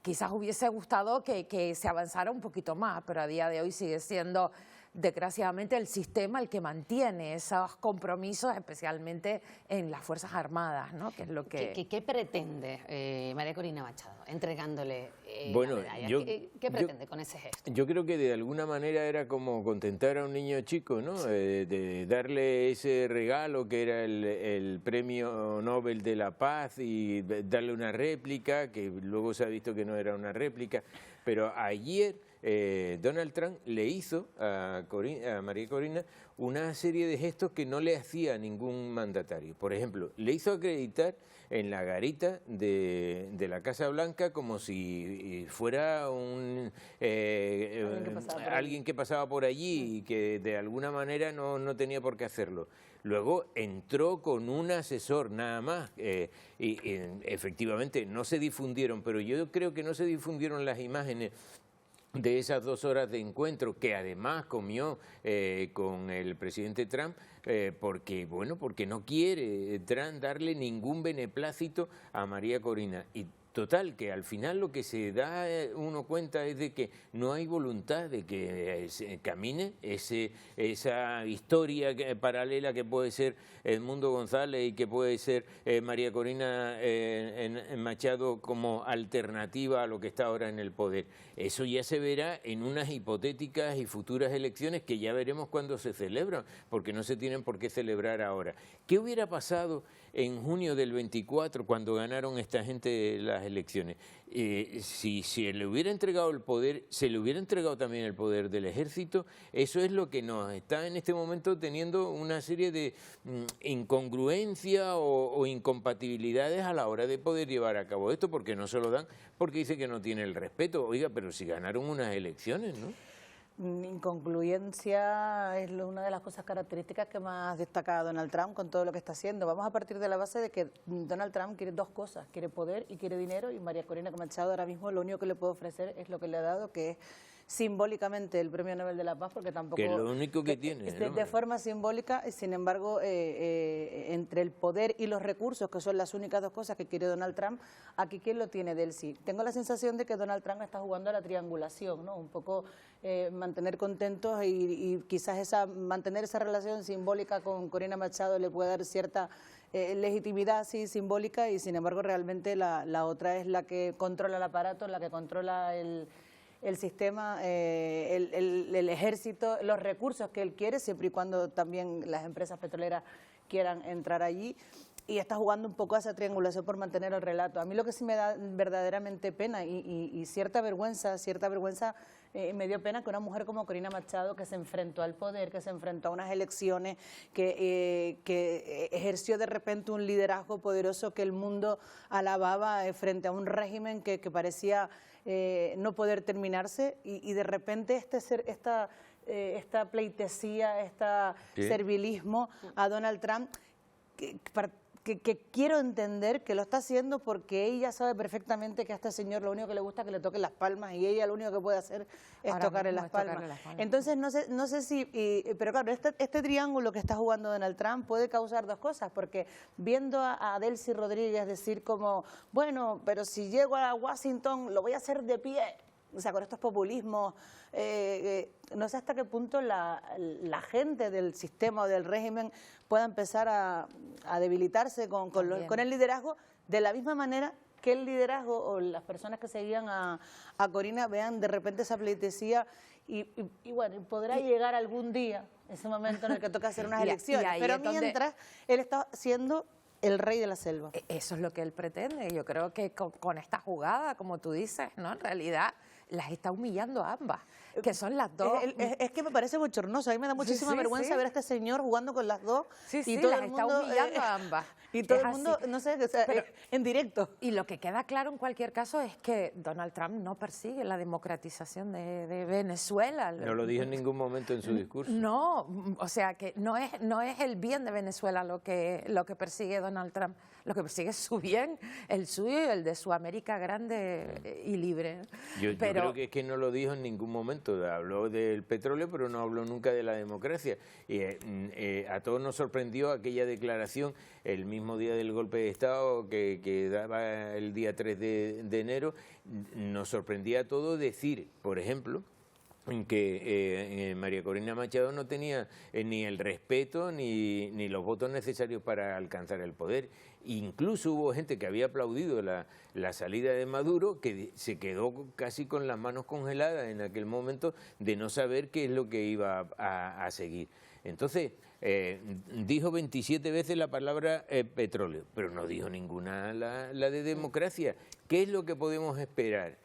[SPEAKER 11] quizás hubiese gustado que se avanzara un poquito más, pero a día de hoy sigue siendo, desgraciadamente, el sistema el que mantiene esos compromisos, especialmente en las Fuerzas Armadas, ¿no? Que es lo que...
[SPEAKER 3] ¿Qué pretende María Corina Machado entregándole
[SPEAKER 18] bueno,
[SPEAKER 3] la medalla? ¿Qué pretende con ese gesto?
[SPEAKER 18] Yo creo que de alguna manera era como contentar a un niño chico, ¿no? Sí. De darle ese regalo que era el premio Nobel de la Paz y darle una réplica, que luego se ha visto que no era una réplica, pero ayer Donald Trump le hizo a María Corina una serie de gestos que no le hacía ningún mandatario. Por ejemplo, le hizo acreditar en la garita de la Casa Blanca como si fuera alguien que pasaba por allí y que de alguna manera no tenía por qué hacerlo. Luego entró con un asesor nada más y efectivamente no se difundieron, pero yo creo que no se difundieron las imágenes de esas 2 horas de encuentro, que además comió con el presidente Trump, porque no quiere Trump darle ningún beneplácito a María Corina. Y total, que al final lo que se da uno cuenta es de que no hay voluntad de que se camine esa historia paralela que puede ser Edmundo González y que puede ser María Corina Machado como alternativa a lo que está ahora en el poder. Eso ya se verá en unas hipotéticas y futuras elecciones que ya veremos cuándo se celebran, porque no se tienen por qué celebrar ahora. ¿Qué hubiera pasado en junio del 24 cuando ganaron esta gente las elecciones? Si se le hubiera entregado el poder, se le hubiera entregado también el poder del ejército. Eso es lo que nos está en este momento teniendo una serie de incongruencias o incompatibilidades a la hora de poder llevar a cabo esto, porque no se lo dan, porque dice que no tiene el respeto. Oiga, pero si ganaron unas elecciones, ¿no?
[SPEAKER 19] Incongruencia es una de las cosas características que más destaca Donald Trump con todo lo que está haciendo. Vamos a partir de la base de que Donald Trump quiere dos cosas, quiere poder y quiere dinero, y María Corina Machado ahora mismo lo único que le puede ofrecer es lo que le ha dado, que es simbólicamente el Premio Nobel de la Paz, porque tampoco...
[SPEAKER 18] Que es lo único que tiene, ¿no?
[SPEAKER 19] De forma simbólica, sin embargo, entre el poder y los recursos, que son las únicas dos cosas que quiere Donald Trump, aquí ¿quién lo tiene de él? Sí. Tengo la sensación de que Donald Trump está jugando a la triangulación, ¿no? Un poco mantener contentos y quizás mantener esa relación simbólica con Corina Machado le puede dar cierta legitimidad sí, simbólica, y sin embargo realmente la otra es la que controla el aparato, la que controla el sistema, el ejército, los recursos que él quiere, siempre y cuando también las empresas petroleras quieran entrar allí, y está jugando un poco a esa triangulación por mantener el relato. A mí lo que sí me da verdaderamente pena y cierta vergüenza me dio pena que una mujer como Corina Machado, que se enfrentó al poder, que se enfrentó a unas elecciones, que ejerció de repente un liderazgo poderoso que el mundo alababa frente a un régimen que parecía no poder terminarse, y de repente esta pleitesía, servilismo a Donald Trump, que quiero entender que lo está haciendo porque ella sabe perfectamente que a este señor lo único que le gusta es que le toquen las palmas, y ella lo único que puede hacer es tocarle las palmas. Entonces no sé si, pero claro, este triángulo que está jugando Donald Trump puede causar dos cosas, porque viendo a Delcy Rodríguez decir como, bueno, pero si llego a Washington lo voy a hacer de pie, o sea, con estos populismos, no sé hasta qué punto la gente del sistema o del régimen pueda empezar a debilitarse con el liderazgo, de la misma manera que el liderazgo o las personas que seguían a Corina vean de repente esa pleitesía y bueno, podrá llegar algún día ese momento en el que toca hacer unas elecciones, pero mientras él está siendo el rey de la selva.
[SPEAKER 11] Eso es lo que él pretende. Yo creo que con esta jugada, como tú dices, ¿no? En realidad las está humillando a ambas, que son las dos.
[SPEAKER 19] Es que me parece bochornoso, a mí me da muchísima vergüenza ver a este señor jugando con las dos, y todo el mundo
[SPEAKER 11] está humillando a ambas.
[SPEAKER 19] Y todo el mundo, no sé, o sea, en directo.
[SPEAKER 11] Y lo que queda claro en cualquier caso es que Donald Trump no persigue la democratización de Venezuela.
[SPEAKER 18] No lo dijo en ningún momento en su discurso.
[SPEAKER 11] No, o sea que no es el bien de Venezuela lo que persigue Donald Trump. Lo que persigue es su bien, el suyo y el de su América grande y libre.
[SPEAKER 18] Yo creo que es que no lo dijo en ningún momento. Habló del petróleo, pero no habló nunca de la democracia. Y a todos nos sorprendió aquella declaración el mismo día del golpe de Estado que daba el día 3 de enero. Nos sorprendía a todos decir, por ejemplo, que María Corina Machado no tenía ni el respeto ni los votos necesarios para alcanzar el poder. Incluso hubo gente que había aplaudido la salida de Maduro, que se quedó casi con las manos congeladas en aquel momento de no saber qué es lo que iba a seguir. Entonces, dijo 27 veces la palabra petróleo, pero no dijo ninguna la de democracia. ¿Qué es lo que podemos esperar?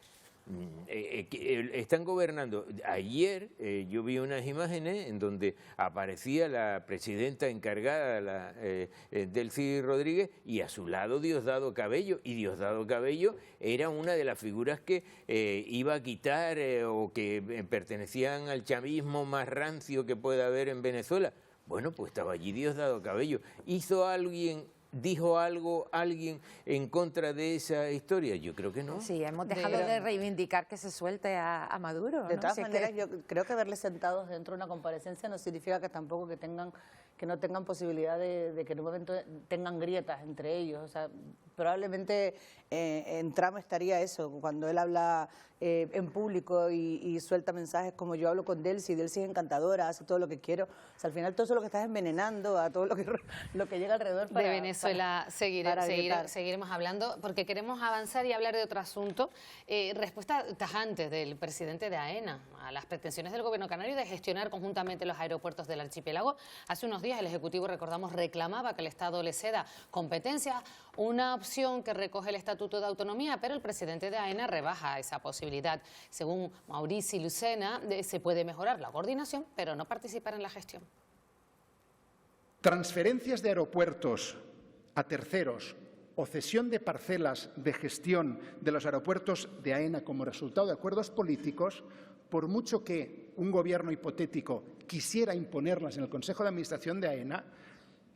[SPEAKER 18] Están gobernando. Ayer yo vi unas imágenes en donde aparecía la presidenta encargada, Delcy Rodríguez, y a su lado Diosdado Cabello, y Diosdado Cabello era una de las figuras que iba a quitar o que pertenecían al chavismo más rancio que pueda haber en Venezuela. Bueno, pues estaba allí Diosdado Cabello. ¿Dijo algo alguien en contra de esa historia? Yo creo que no.
[SPEAKER 11] Sí, hemos dejado de reivindicar que se suelte a Maduro.
[SPEAKER 19] De todas maneras, yo creo que verles sentados dentro de una comparecencia no significa que tampoco que no tengan posibilidad de que en un momento tengan grietas entre ellos. O sea, probablemente en Trump estaría eso, cuando él habla en público y suelta mensajes como yo hablo con Delcy es encantadora, hace todo lo que quiero. O sea, al final todo eso es lo que estás envenenando a todo lo que llega alrededor.
[SPEAKER 3] De Venezuela seguiremos hablando, porque queremos avanzar y hablar de otro asunto. Respuesta tajante del presidente de AENA a las pretensiones del gobierno canario de gestionar conjuntamente los aeropuertos del archipiélago. Hace unos días el Ejecutivo, recordamos, reclamaba que el Estado le ceda competencias, una opción que recoge el Estatuto de Autonomía, pero el presidente de AENA rebaja esa posibilidad. Según Maurici Lucena, se puede mejorar la coordinación, pero no participar en la gestión.
[SPEAKER 20] Transferencias de aeropuertos a terceros o cesión de parcelas de gestión de los aeropuertos de AENA como resultado de acuerdos políticos por mucho que un gobierno hipotético quisiera imponerlas en el Consejo de Administración de AENA,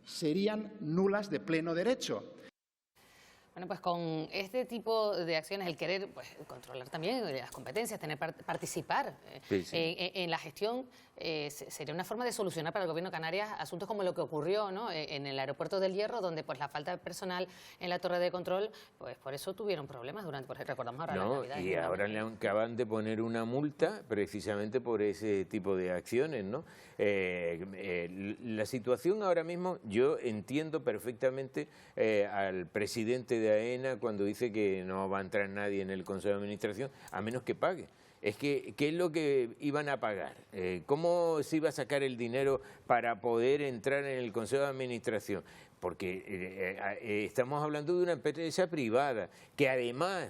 [SPEAKER 20] serían nulas de pleno derecho.
[SPEAKER 3] Bueno, pues con este tipo de acciones, el querer controlar también las competencias, participar en la gestión, sería una forma de solucionar para el Gobierno de Canarias asuntos como lo que ocurrió, ¿no?, en el aeropuerto del Hierro, donde pues la falta de personal en la torre de control, pues por eso tuvieron problemas durante, pues, recordamos ahora la Navidad.
[SPEAKER 18] Y ahora le acaban de poner una multa precisamente por ese tipo de acciones, ¿no? La situación ahora mismo, yo entiendo perfectamente al presidente de AENA cuando dice que no va a entrar nadie en el Consejo de Administración a menos que pague. Es que, ¿qué es lo que iban a pagar? ¿Cómo se iba a sacar el dinero para poder entrar en el Consejo de Administración? Porque estamos hablando de una empresa privada que además,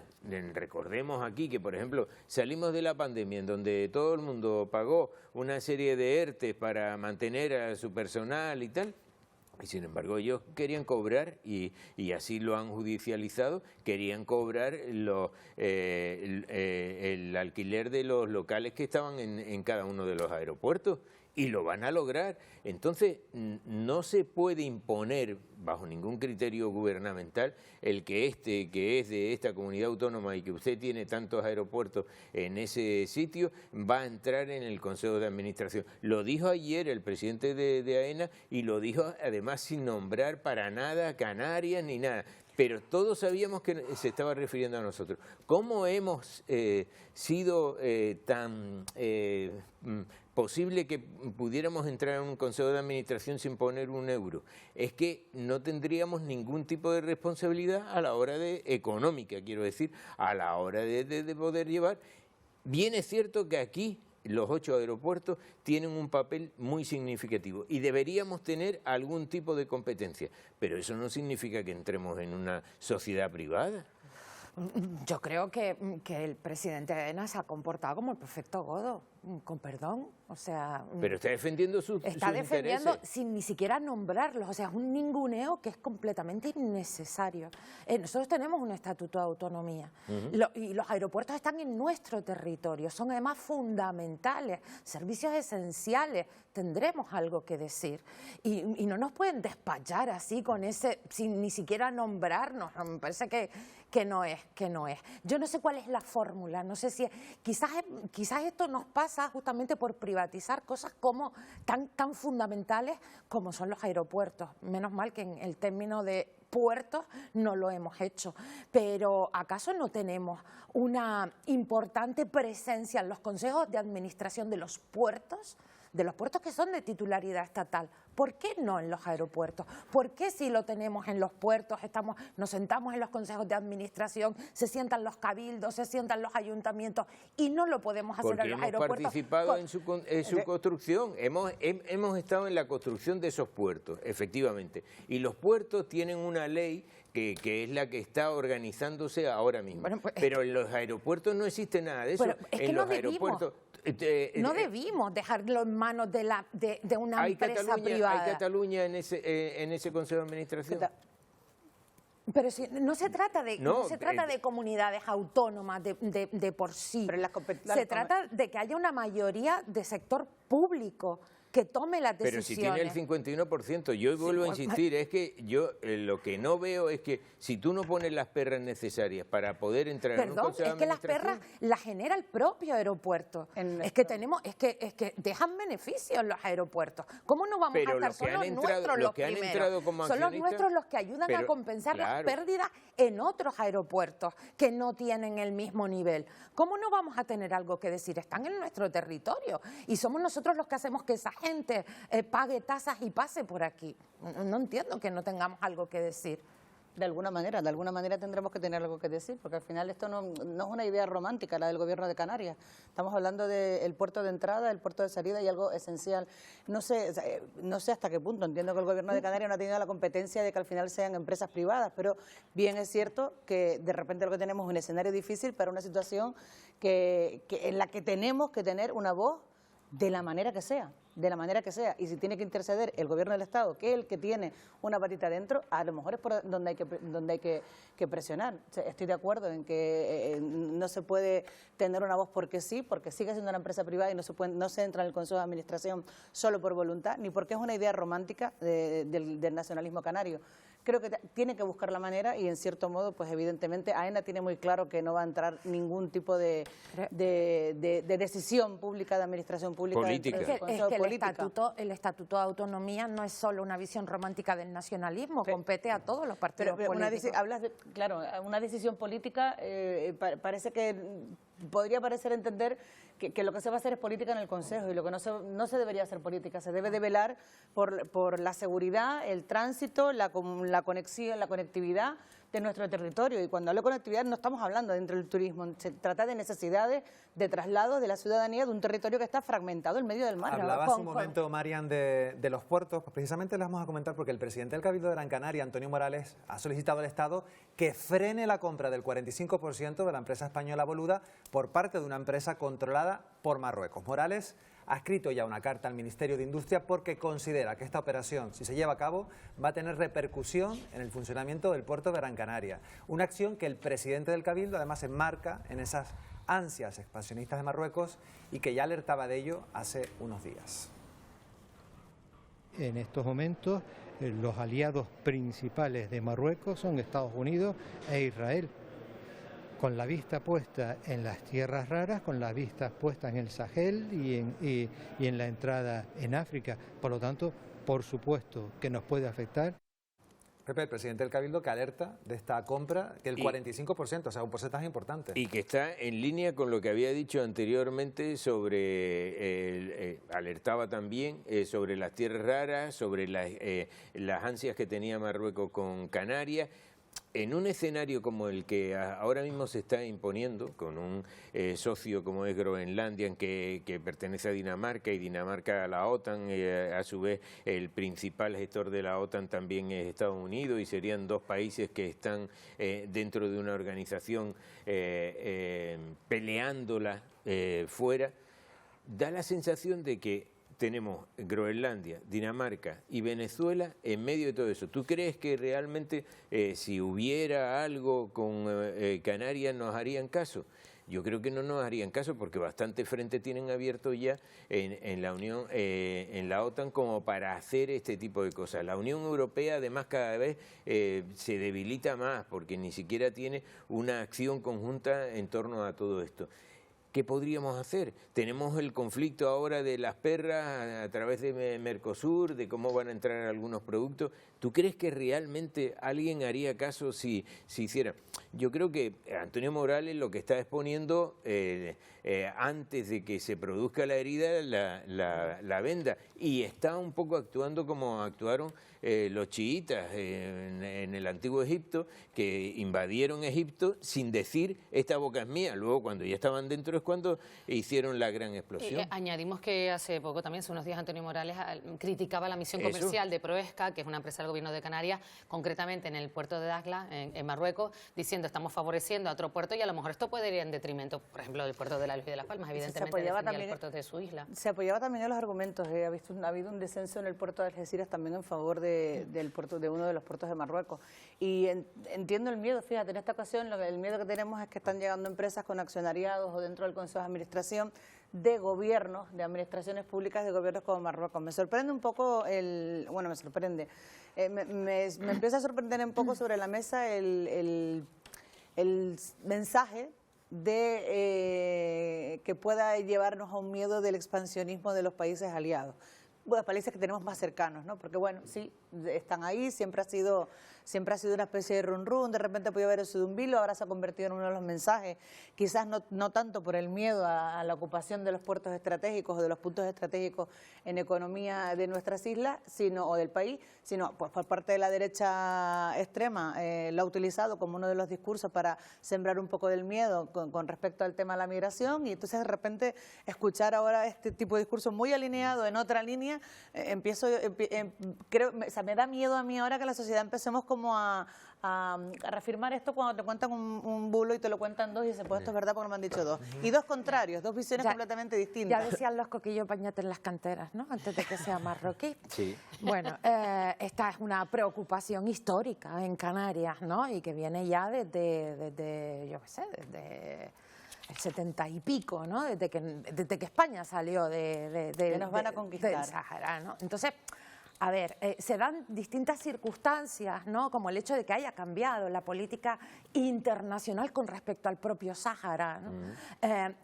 [SPEAKER 18] recordemos aquí que, por ejemplo, salimos de la pandemia en donde todo el mundo pagó una serie de ERTEs para mantener a su personal y tal. Y sin embargo ellos querían cobrar, y así lo han judicializado, querían cobrar el alquiler de los locales que estaban en cada uno de los aeropuertos, y lo van a lograr. Entonces no se puede imponer bajo ningún criterio gubernamental el que es de esta comunidad autónoma y que usted tiene tantos aeropuertos en ese sitio, va a entrar en el Consejo de Administración. Lo dijo ayer el presidente de AENA, y lo dijo además sin nombrar para nada a Canarias ni nada. Pero todos sabíamos que se estaba refiriendo a nosotros. ¿Cómo hemos sido tan posible que pudiéramos entrar en un Consejo de Administración sin poner un euro? Es que no tendríamos ningún tipo de responsabilidad a la hora económica, quiero decir, a la hora de poder llevar. Bien es cierto que aquí los 8 aeropuertos tienen un papel muy significativo y deberíamos tener algún tipo de competencia, pero eso no significa que entremos en una sociedad privada.
[SPEAKER 11] Yo creo que el presidente de AENA se ha comportado como el perfecto godo, con perdón, o sea...
[SPEAKER 18] Pero está defendiendo sus
[SPEAKER 11] defendiendo
[SPEAKER 18] intereses.
[SPEAKER 11] sin ni siquiera nombrarlos, o sea, es un ninguneo que es completamente innecesario. Nosotros tenemos un estatuto de autonomía y los aeropuertos están en nuestro territorio, son además fundamentales, servicios esenciales, tendremos algo que decir. Y no nos pueden despachar así con ese, sin ni siquiera nombrarnos, me parece que no es. Yo no sé cuál es la fórmula, no sé si quizás esto nos pasa justamente por privatizar cosas como tan fundamentales como son los aeropuertos. Menos mal que en el término de puertos no lo hemos hecho, pero ¿acaso no tenemos una importante presencia en los consejos de administración de los puertos que son de titularidad estatal? ¿Por qué no en los aeropuertos? ¿Por qué si lo tenemos en los puertos, nos sentamos en los consejos de administración, se sientan los cabildos, se sientan los ayuntamientos y no lo podemos hacer en los aeropuertos?
[SPEAKER 18] Porque hemos participado en su construcción, hemos estado en la construcción de esos puertos, efectivamente. Y los puertos tienen una ley que es la que está organizándose ahora mismo. Bueno, pues, pero en los aeropuertos no existe nada de eso.
[SPEAKER 11] Es que no debimos dejarlo en manos de una empresa privada.
[SPEAKER 18] ¿Hay Cataluña en ese Consejo de Administración?
[SPEAKER 11] Pero si, no se trata de comunidades autónomas de por sí. Se trata de que haya una mayoría de sector público que tome las decisiones.
[SPEAKER 18] Pero si tiene el 51%, yo vuelvo a insistir, es que yo lo que no veo es que si tú no pones las perras necesarias para poder entrar en un consejo de administración...
[SPEAKER 11] es que las perras las genera el propio aeropuerto. Es que dejan beneficios los aeropuertos. ¿Cómo no vamos a estar? Son los nuestros los primeros. Son los nuestros los que ayudan a compensar las pérdidas en otros aeropuertos que no tienen el mismo nivel. ¿Cómo no vamos a tener algo que decir? Están en nuestro territorio y somos nosotros los que hacemos que esa gente pague tasas y pase por aquí. No entiendo que no tengamos algo que decir.
[SPEAKER 19] De alguna manera tendremos que tener algo que decir, porque al final esto no es una idea romántica, la del Gobierno de Canarias. Estamos hablando del puerto de entrada, el puerto de salida y algo esencial. No sé hasta qué punto, entiendo que el Gobierno de Canarias no ha tenido la competencia de que al final sean empresas privadas, pero bien es cierto que de repente lo que tenemos es un escenario difícil para una situación en la que tenemos que tener una voz de la manera que sea. de la manera que sea, y si tiene que interceder el gobierno del Estado, que es el que tiene una patita dentro, a lo mejor es por donde hay que presionar. O sea, estoy de acuerdo en que no se puede tener una voz porque sí, porque sigue siendo una empresa privada y no se entra en el Consejo de Administración solo por voluntad, ni porque es una idea romántica del nacionalismo canario. Creo que tiene que buscar la manera y, en cierto modo, pues evidentemente AENA tiene muy claro que no va a entrar ningún tipo de decisión pública, de administración pública.
[SPEAKER 18] Política.
[SPEAKER 11] Es que el Estatuto de Autonomía no es solo una visión romántica del nacionalismo, compete a todos los partidos políticos.
[SPEAKER 19] Claro, una decisión política parece que podría parecer entender que lo que se va a hacer es política en el Consejo, y lo que no se debería hacer política. Se debe de velar por la seguridad, el tránsito, la conexión, la conectividad de nuestro territorio. Y cuando hablo de conectividad no estamos hablando dentro del turismo, se trata de necesidades de traslado de la ciudadanía de un territorio que está fragmentado en medio del mar.
[SPEAKER 4] Hablaba hace un momento, Marian, de los puertos. Pues precisamente les vamos a comentar porque el presidente del Cabildo de Gran Canaria, Antonio Morales, ha solicitado al Estado que frene la compra del 45% de la empresa española Boluda por parte de una empresa controlada por Marruecos. Morales ha escrito ya una carta al Ministerio de Industria porque considera que esta operación, si se lleva a cabo, va a tener repercusión en el funcionamiento del puerto de Gran Canaria. Una acción que el presidente del Cabildo además enmarca en esas ansias expansionistas de Marruecos y que ya alertaba de ello hace unos días.
[SPEAKER 1] En estos momentos los aliados principales de Marruecos son Estados Unidos e Israel, con la vista puesta en las tierras raras, con la vista puesta en el Sahel y en la entrada en África. Por lo tanto, por supuesto que nos puede afectar.
[SPEAKER 4] Pepe, el presidente del Cabildo, que alerta de esta compra, que el 45%, o sea, un porcentaje importante.
[SPEAKER 18] Y que está en línea con lo que había dicho anteriormente sobre, alertaba también sobre las tierras raras, sobre las ansias que tenía Marruecos con Canarias. En un escenario como el que ahora mismo se está imponiendo, con un socio como es Groenlandia, que pertenece a Dinamarca, y Dinamarca a la OTAN, a su vez el principal gestor de la OTAN también es Estados Unidos, y serían dos países que están dentro de una organización peleándola fuera, da la sensación de que tenemos Groenlandia, Dinamarca y Venezuela en medio de todo eso. ¿Tú crees que realmente si hubiera algo con Canarias nos harían caso? Yo creo que no nos harían caso porque bastante frente tienen abierto ya en la Unión, en la OTAN, como para hacer este tipo de cosas. La Unión Europea además cada vez se debilita más porque ni siquiera tiene una acción conjunta en torno a todo esto. ¿Qué podríamos hacer? Tenemos el conflicto ahora de las perras a través de Mercosur, de cómo van a entrar algunos productos. ¿Tú crees que realmente alguien haría caso si hiciera? Yo creo que Antonio Morales lo que está exponiendo antes de que se produzca la herida, la venda, y está un poco actuando como actuaron los chiitas en el antiguo Egipto, que invadieron Egipto sin decir esta boca es mía. Luego, cuando ya estaban dentro, es cuando hicieron la gran explosión.
[SPEAKER 3] Añadimos que hace poco, también hace unos días, Antonio Morales criticaba la misión comercial de Proesca, que es una empresa del gobierno de Canarias, concretamente en el puerto de Dakhla, en Marruecos, diciendo estamos favoreciendo a otro puerto y a lo mejor esto puede ir en detrimento, por ejemplo, del puerto de La Luz y de Las Palmas, evidentemente defendía el puerto de su isla.
[SPEAKER 19] Se apoyaba también en los argumentos, ha habido un descenso en el puerto de Algeciras también en favor del puerto, de uno de los puertos de Marruecos. Y entiendo el miedo, fíjate, en esta ocasión el miedo que tenemos es que están llegando empresas con accionariados o dentro del Consejo de Administración de gobiernos, de administraciones públicas de gobiernos como Marruecos. Me sorprende un poco me empieza a sorprender un poco sobre la mesa el mensaje de que pueda llevarnos a un miedo del expansionismo de los países aliados. Bueno, países que tenemos más cercanos, ¿no? Porque bueno, sí, están ahí, siempre ha sido una especie de run-run, de repente podía haber sido un vilo, ahora se ha convertido en uno de los mensajes, quizás no tanto por el miedo a la ocupación de los puertos estratégicos o de los puntos estratégicos en economía de nuestras islas, o del país, sino pues por parte de la derecha extrema, lo ha utilizado como uno de los discursos para sembrar un poco del miedo con respecto al tema de la migración, y entonces de repente escuchar ahora este tipo de discurso muy alineado en otra línea, línea, me da miedo a mí ahora que la sociedad empecemos como a reafirmar esto cuando te cuentan un bulo y te lo cuentan dos y dices, pues esto es verdad porque no me han dicho dos. Y dos contrarios, dos visiones completamente distintas.
[SPEAKER 11] Ya decían los coquillos pañate en las canteras, ¿no? Antes de que sea marroquí.
[SPEAKER 18] Sí.
[SPEAKER 11] Bueno, esta es una preocupación histórica en Canarias, ¿no? Y que viene ya desde yo qué sé, desde el 70 y pico, ¿no? Desde que España salió
[SPEAKER 19] que nos van a conquistar.
[SPEAKER 11] del Sahara, ¿no? Entonces, a ver, se dan distintas circunstancias, ¿no? Como el hecho de que haya cambiado la política internacional con respecto al propio Sáhara, ¿no?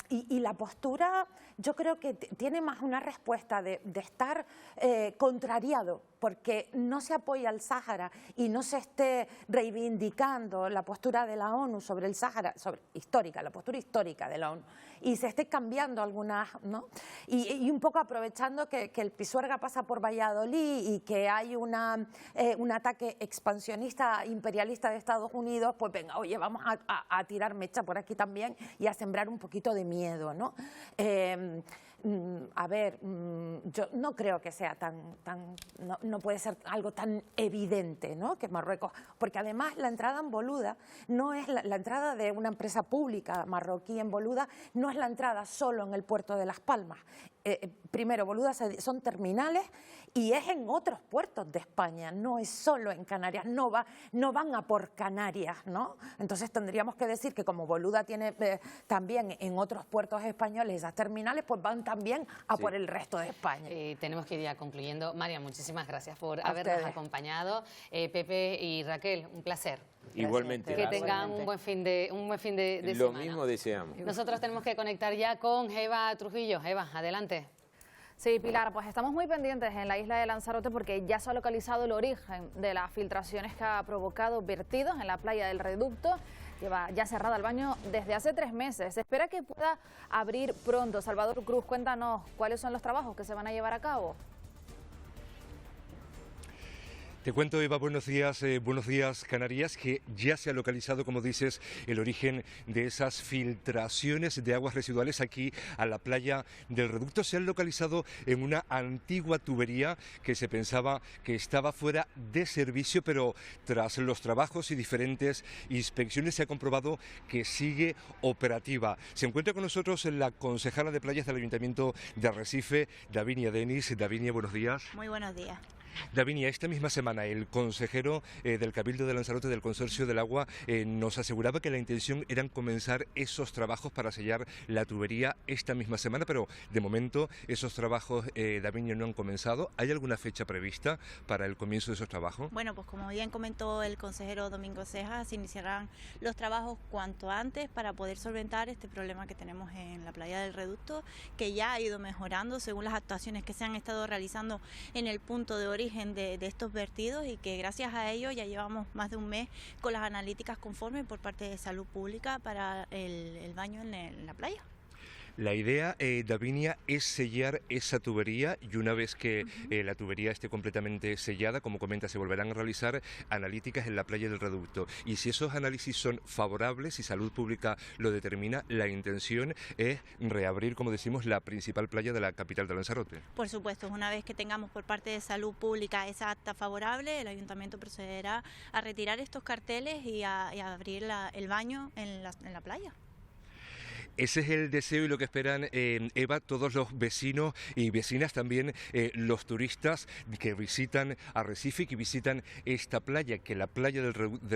[SPEAKER 11] Y la postura, yo creo que tiene más una respuesta de estar contrariado, porque no se apoya al Sáhara y no se esté reivindicando la postura de la ONU sobre el Sáhara, la postura histórica de la ONU, y se esté cambiando algunas, ¿no? Y un poco aprovechando que el Pisuerga pasa por Valladolid y que hay un ataque expansionista, imperialista de Estados Unidos, pues venga, oye, vamos a tirar mecha por aquí también y a sembrar un poquito de miedo, ¿no? A ver, yo no creo que sea no puede ser algo tan evidente, ¿no? Que Marruecos, porque además la entrada en Boluda no es la entrada de una empresa pública marroquí en Boluda, no es la entrada solo en el puerto de Las Palmas. Primero, Boluda son terminales y es en otros puertos de España, no es solo en Canarias, no van a por Canarias, ¿no? Entonces tendríamos que decir que como Boluda tiene también en otros puertos españoles esas terminales, pues van también a por el resto de España.
[SPEAKER 3] Tenemos que ir ya concluyendo. María, muchísimas gracias por habernos acompañado. Pepe y Raquel, un placer.
[SPEAKER 18] Igualmente.
[SPEAKER 3] Que tengan un buen fin de semana.
[SPEAKER 18] Lo mismo deseamos.
[SPEAKER 3] Nosotros tenemos que conectar ya con Eva Trujillo. Eva, adelante.
[SPEAKER 8] Sí, Pilar, pues estamos muy pendientes en la isla de Lanzarote porque ya se ha localizado el origen de las filtraciones que ha provocado vertidos en la playa del Reducto. Lleva ya cerrada el baño desde hace 3 meses. Se espera que pueda abrir pronto. Salvador Cruz, cuéntanos cuáles son los trabajos que se van a llevar a cabo.
[SPEAKER 16] Te cuento, Eva, buenos días Canarias, que ya se ha localizado, como dices, el origen de esas filtraciones de aguas residuales aquí a la playa del Reducto. Se han localizado en una antigua tubería que se pensaba que estaba fuera de servicio, pero tras los trabajos y diferentes inspecciones se ha comprobado que sigue operativa. Se encuentra con nosotros la concejala de playas del Ayuntamiento de Arrecife, Davinia Denis. Davinia, buenos días.
[SPEAKER 21] Muy buenos días.
[SPEAKER 16] Davinia, esta misma semana el consejero del Cabildo de Lanzarote del Consorcio del Agua nos aseguraba que la intención era comenzar esos trabajos para sellar la tubería esta misma semana, pero de momento esos trabajos, Davinia, no han comenzado. ¿Hay alguna fecha prevista para el comienzo de esos trabajos?
[SPEAKER 21] Bueno, pues como bien comentó el consejero Domingo Cejas, se iniciarán los trabajos cuanto antes para poder solventar este problema que tenemos en la playa del Reducto, que ya ha ido mejorando según las actuaciones que se han estado realizando en el punto de origen de estos vertidos, y que gracias a ello ya llevamos más de un mes con las analíticas conformes por parte de Salud Pública para el baño en la playa.
[SPEAKER 16] La idea, Davinia, es sellar esa tubería y una vez que la tubería esté completamente sellada, como comenta, se volverán a realizar analíticas en la playa del Reducto. Y si esos análisis son favorables y Salud Pública lo determina, la intención es reabrir, como decimos, la principal playa de la capital de Lanzarote.
[SPEAKER 21] Por supuesto, una vez que tengamos por parte de Salud Pública esa acta favorable, el Ayuntamiento procederá a retirar estos carteles y a abrir el baño en la playa.
[SPEAKER 16] Ese es el deseo y lo que esperan, Eva, todos los vecinos y vecinas, también los turistas que visitan Arrecife y que visitan esta playa, que la playa del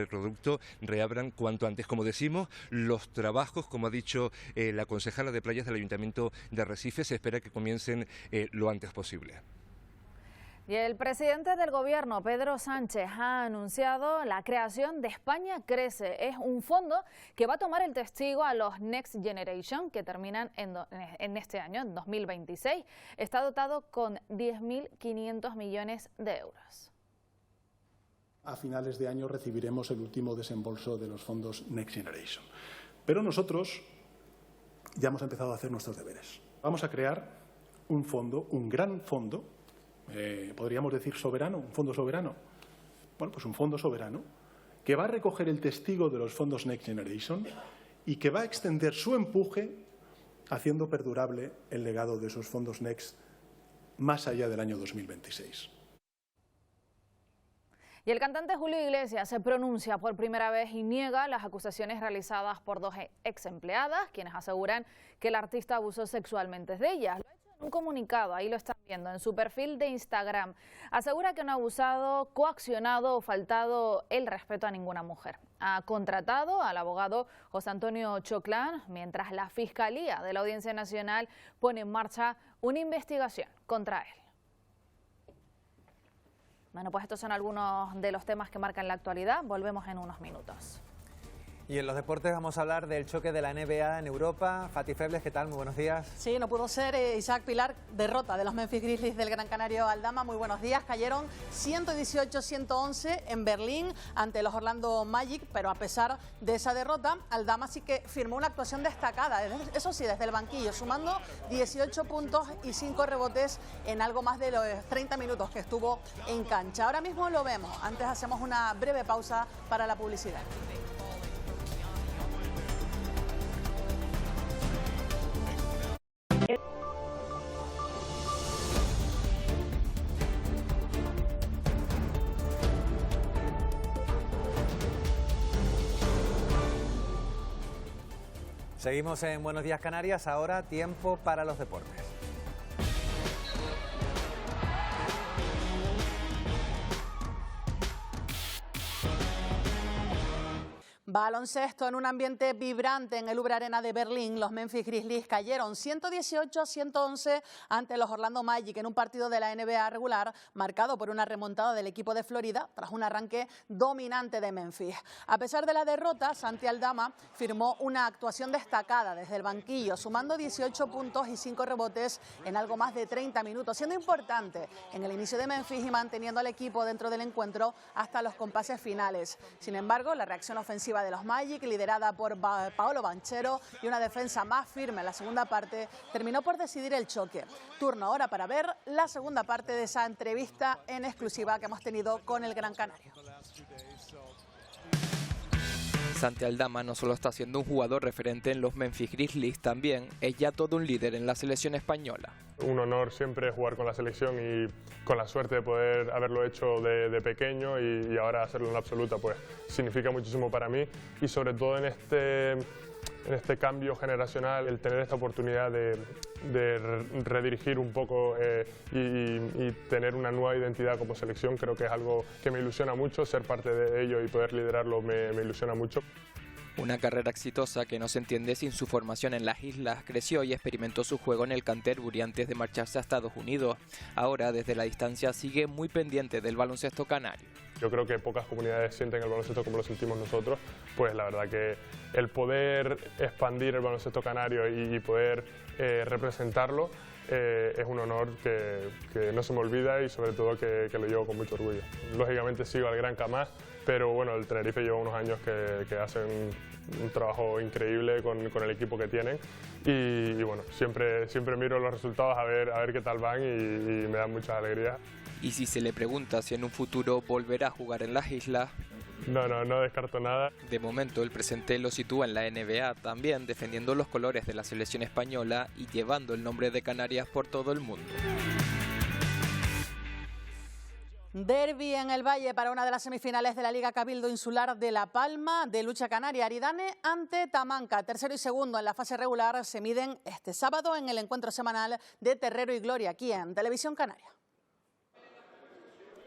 [SPEAKER 16] Reducto reabran cuanto antes. Como decimos, los trabajos, como ha dicho la concejala de playas del Ayuntamiento de Arrecife, se espera que comiencen lo antes posible.
[SPEAKER 8] Y el presidente del Gobierno, Pedro Sánchez, ha anunciado la creación de España Crece. Es un fondo que va a tomar el testigo a los Next Generation, que terminan en este año, en 2026. Está dotado con 10.500 millones de euros.
[SPEAKER 22] A finales de año recibiremos el último desembolso de los fondos Next Generation. Pero nosotros ya hemos empezado a hacer nuestros deberes. Vamos a crear un fondo, un gran fondo, podríamos decir soberano, un fondo soberano. Bueno, pues un fondo soberano que va a recoger el testigo de los fondos Next Generation y que va a extender su empuje haciendo perdurable el legado de esos fondos Next más allá del año 2026.
[SPEAKER 8] Y el cantante Julio Iglesias se pronuncia por primera vez y niega las acusaciones realizadas por dos ex empleadas, quienes aseguran que el artista abusó sexualmente de ellas. Lo ha hecho en un comunicado, ahí lo están viendo, en su perfil de Instagram. Asegura que no ha abusado, coaccionado o faltado el respeto a ninguna mujer. Ha contratado al abogado José Antonio Choclán, mientras la Fiscalía de la Audiencia Nacional pone en marcha una investigación contra él. Bueno, pues estos son algunos de los temas que marcan la actualidad. Volvemos en unos minutos.
[SPEAKER 4] Y en los deportes vamos a hablar del choque de la NBA en Europa. Fati Febles, ¿qué tal? Muy buenos días.
[SPEAKER 2] Sí, no pudo ser, Isaac Pilar, derrota de los Memphis Grizzlies del Gran Canario Aldama. Muy buenos días. Cayeron 118-111 en Berlín ante los Orlando Magic, pero a pesar de esa derrota, Aldama sí que firmó una actuación destacada, eso sí, desde el banquillo, sumando 18 puntos y 5 rebotes en algo más de los 30 minutos que estuvo en cancha. Ahora mismo lo vemos. Antes hacemos una breve pausa para la publicidad.
[SPEAKER 4] Seguimos en Buenos Días Canarias, ahora tiempo para los deportes.
[SPEAKER 2] Baloncesto en un ambiente vibrante en el Uber Arena de Berlín. Los Memphis Grizzlies cayeron 118-111 ante los Orlando Magic en un partido de la NBA regular marcado por una remontada del equipo de Florida tras un arranque dominante de Memphis. A pesar de la derrota, Santi Aldama firmó una actuación destacada desde el banquillo, sumando 18 puntos y 5 rebotes en algo más de 30 minutos, siendo importante en el inicio de Memphis y manteniendo al equipo dentro del encuentro hasta los compases finales. Sin embargo, la reacción ofensiva de los Magic, liderada por Paolo Banchero, y una defensa más firme en la segunda parte, terminó por decidir el choque. Turno ahora para ver la segunda parte de esa entrevista en exclusiva que hemos tenido con el Gran Canario.
[SPEAKER 6] Santi Aldama no solo está siendo un jugador referente en los Memphis Grizzlies, también es ya todo un líder en la selección española.
[SPEAKER 7] Un honor siempre jugar con la selección y con la suerte de poder haberlo hecho de pequeño y ahora hacerlo en la absoluta, pues significa muchísimo para mí y sobre todo en este cambio generacional, el tener esta oportunidad de redirigir un poco y tener una nueva identidad como selección, creo que es algo que me ilusiona mucho, ser parte de ello y poder liderarlo me ilusiona mucho.
[SPEAKER 6] Una carrera exitosa que no se entiende sin su formación en las islas. Creció y experimentó su juego en el Canterbury antes de marcharse a Estados Unidos. Ahora, desde la distancia, sigue muy pendiente del baloncesto canario.
[SPEAKER 7] Yo creo que pocas comunidades sienten el baloncesto como lo sentimos nosotros, pues la verdad que el poder expandir el baloncesto canario y poder representarlo es un honor que no se me olvida y sobre todo que lo llevo con mucho orgullo. Lógicamente sigo al Gran Camás, pero bueno, el Tenerife lleva unos años que hacen un trabajo increíble con el equipo que tienen y bueno, siempre miro los resultados a ver qué tal van y me dan muchas alegrías.
[SPEAKER 6] Y si se le pregunta si en un futuro volverá a jugar en las islas,
[SPEAKER 7] no descarto nada.
[SPEAKER 6] De momento el presente lo sitúa en la NBA, también defendiendo los colores de la selección española y llevando el nombre de Canarias por todo el mundo.
[SPEAKER 2] Derbi en el Valle para una de las semifinales de la Liga Cabildo Insular de La Palma de lucha canaria. Aridane ante Tamanca, tercero y segundo en la fase regular, se miden este sábado en el encuentro semanal de Terrero y Gloria aquí en Televisión Canaria.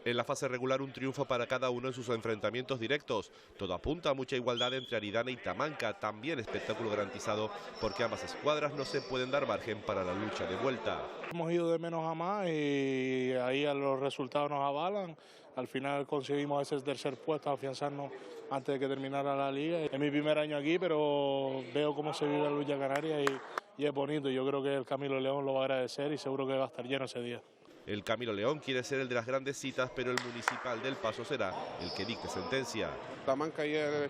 [SPEAKER 23] En la fase regular un triunfo para cada uno en sus enfrentamientos directos. Todo apunta a mucha igualdad entre Aridane y Tamanca, también espectáculo garantizado porque ambas escuadras no se pueden dar margen para la lucha de vuelta.
[SPEAKER 24] Hemos ido de menos a más y ahí los resultados nos avalan. Al final conseguimos ese tercer puesto, afianzarnos antes de que terminara la liga. Es mi primer año aquí, pero veo cómo se vive la lucha canaria y es bonito. Yo creo que el Camilo León lo va a agradecer y seguro que va a estar lleno ese día.
[SPEAKER 23] El Camilo León quiere ser el de las grandes citas, pero el Municipal del Paso será el que dicte sentencia.
[SPEAKER 25] Tamanca y el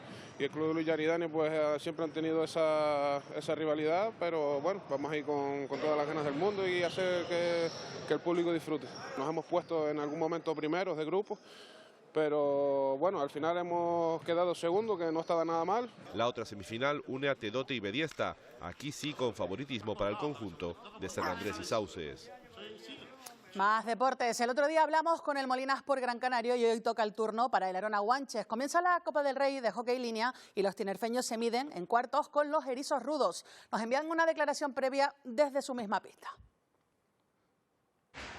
[SPEAKER 25] Club de Lucha Aridane pues siempre han tenido esa rivalidad, pero bueno, vamos a ir con todas las ganas del mundo y hacer que el público disfrute. Nos hemos puesto en algún momento primeros de grupo, pero bueno, al final hemos quedado segundos, que no estaba nada mal.
[SPEAKER 23] La otra semifinal une a Tedote y Bediesta, aquí sí con favoritismo para el conjunto de San Andrés y Sauces.
[SPEAKER 2] Más deportes. El otro día hablamos con el Molinas por Gran Canario y hoy toca el turno para el Arona Guanches. Comienza la Copa del Rey de hockey línea y los tinerfeños se miden en cuartos con los erizos rudos. Nos envían una declaración previa desde su misma pista.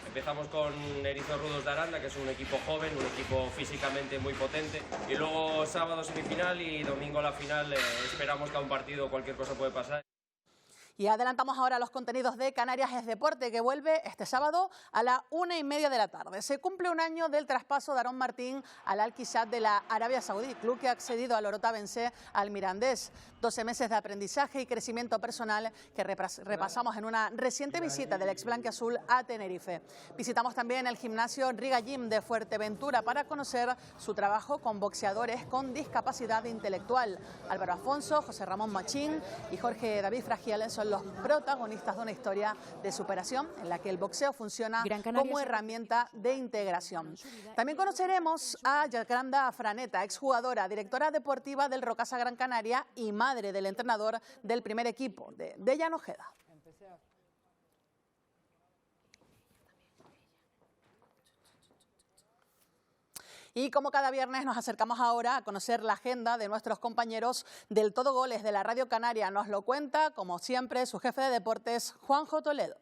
[SPEAKER 5] Empezamos con Erizos Rudos de Aranda, que es un equipo joven, un equipo físicamente muy potente. Y luego sábado semifinal y domingo la final. Esperamos que a un partido cualquier cosa puede pasar.
[SPEAKER 2] Y adelantamos ahora los contenidos de Canarias es Deporte, que vuelve este sábado a la 1:30 de la tarde. Se cumple un año del traspaso de Aarón Martín al Al-Qisad de la Arabia Saudí, club que ha accedido al Orotabense al Mirandés. 12 meses de aprendizaje y crecimiento personal que repasamos en una reciente visita del ex blanquiazul a Tenerife. Visitamos también el gimnasio Riga Gym de Fuerteventura para conocer su trabajo con boxeadores con discapacidad intelectual. Álvaro Afonso, José Ramón Machín y Jorge David Fragiel son los protagonistas de una historia de superación en la que el boxeo funciona como herramienta de integración. También conoceremos a Yagranda Franeta, exjugadora, directora deportiva del Rocasa Gran Canaria y madre del entrenador del primer equipo de Dejan Ojeda. Y como cada viernes nos acercamos ahora a conocer la agenda de nuestros compañeros del Todo Goles de la Radio Canaria. Nos lo cuenta, como siempre, su jefe de deportes, Juanjo Toledo.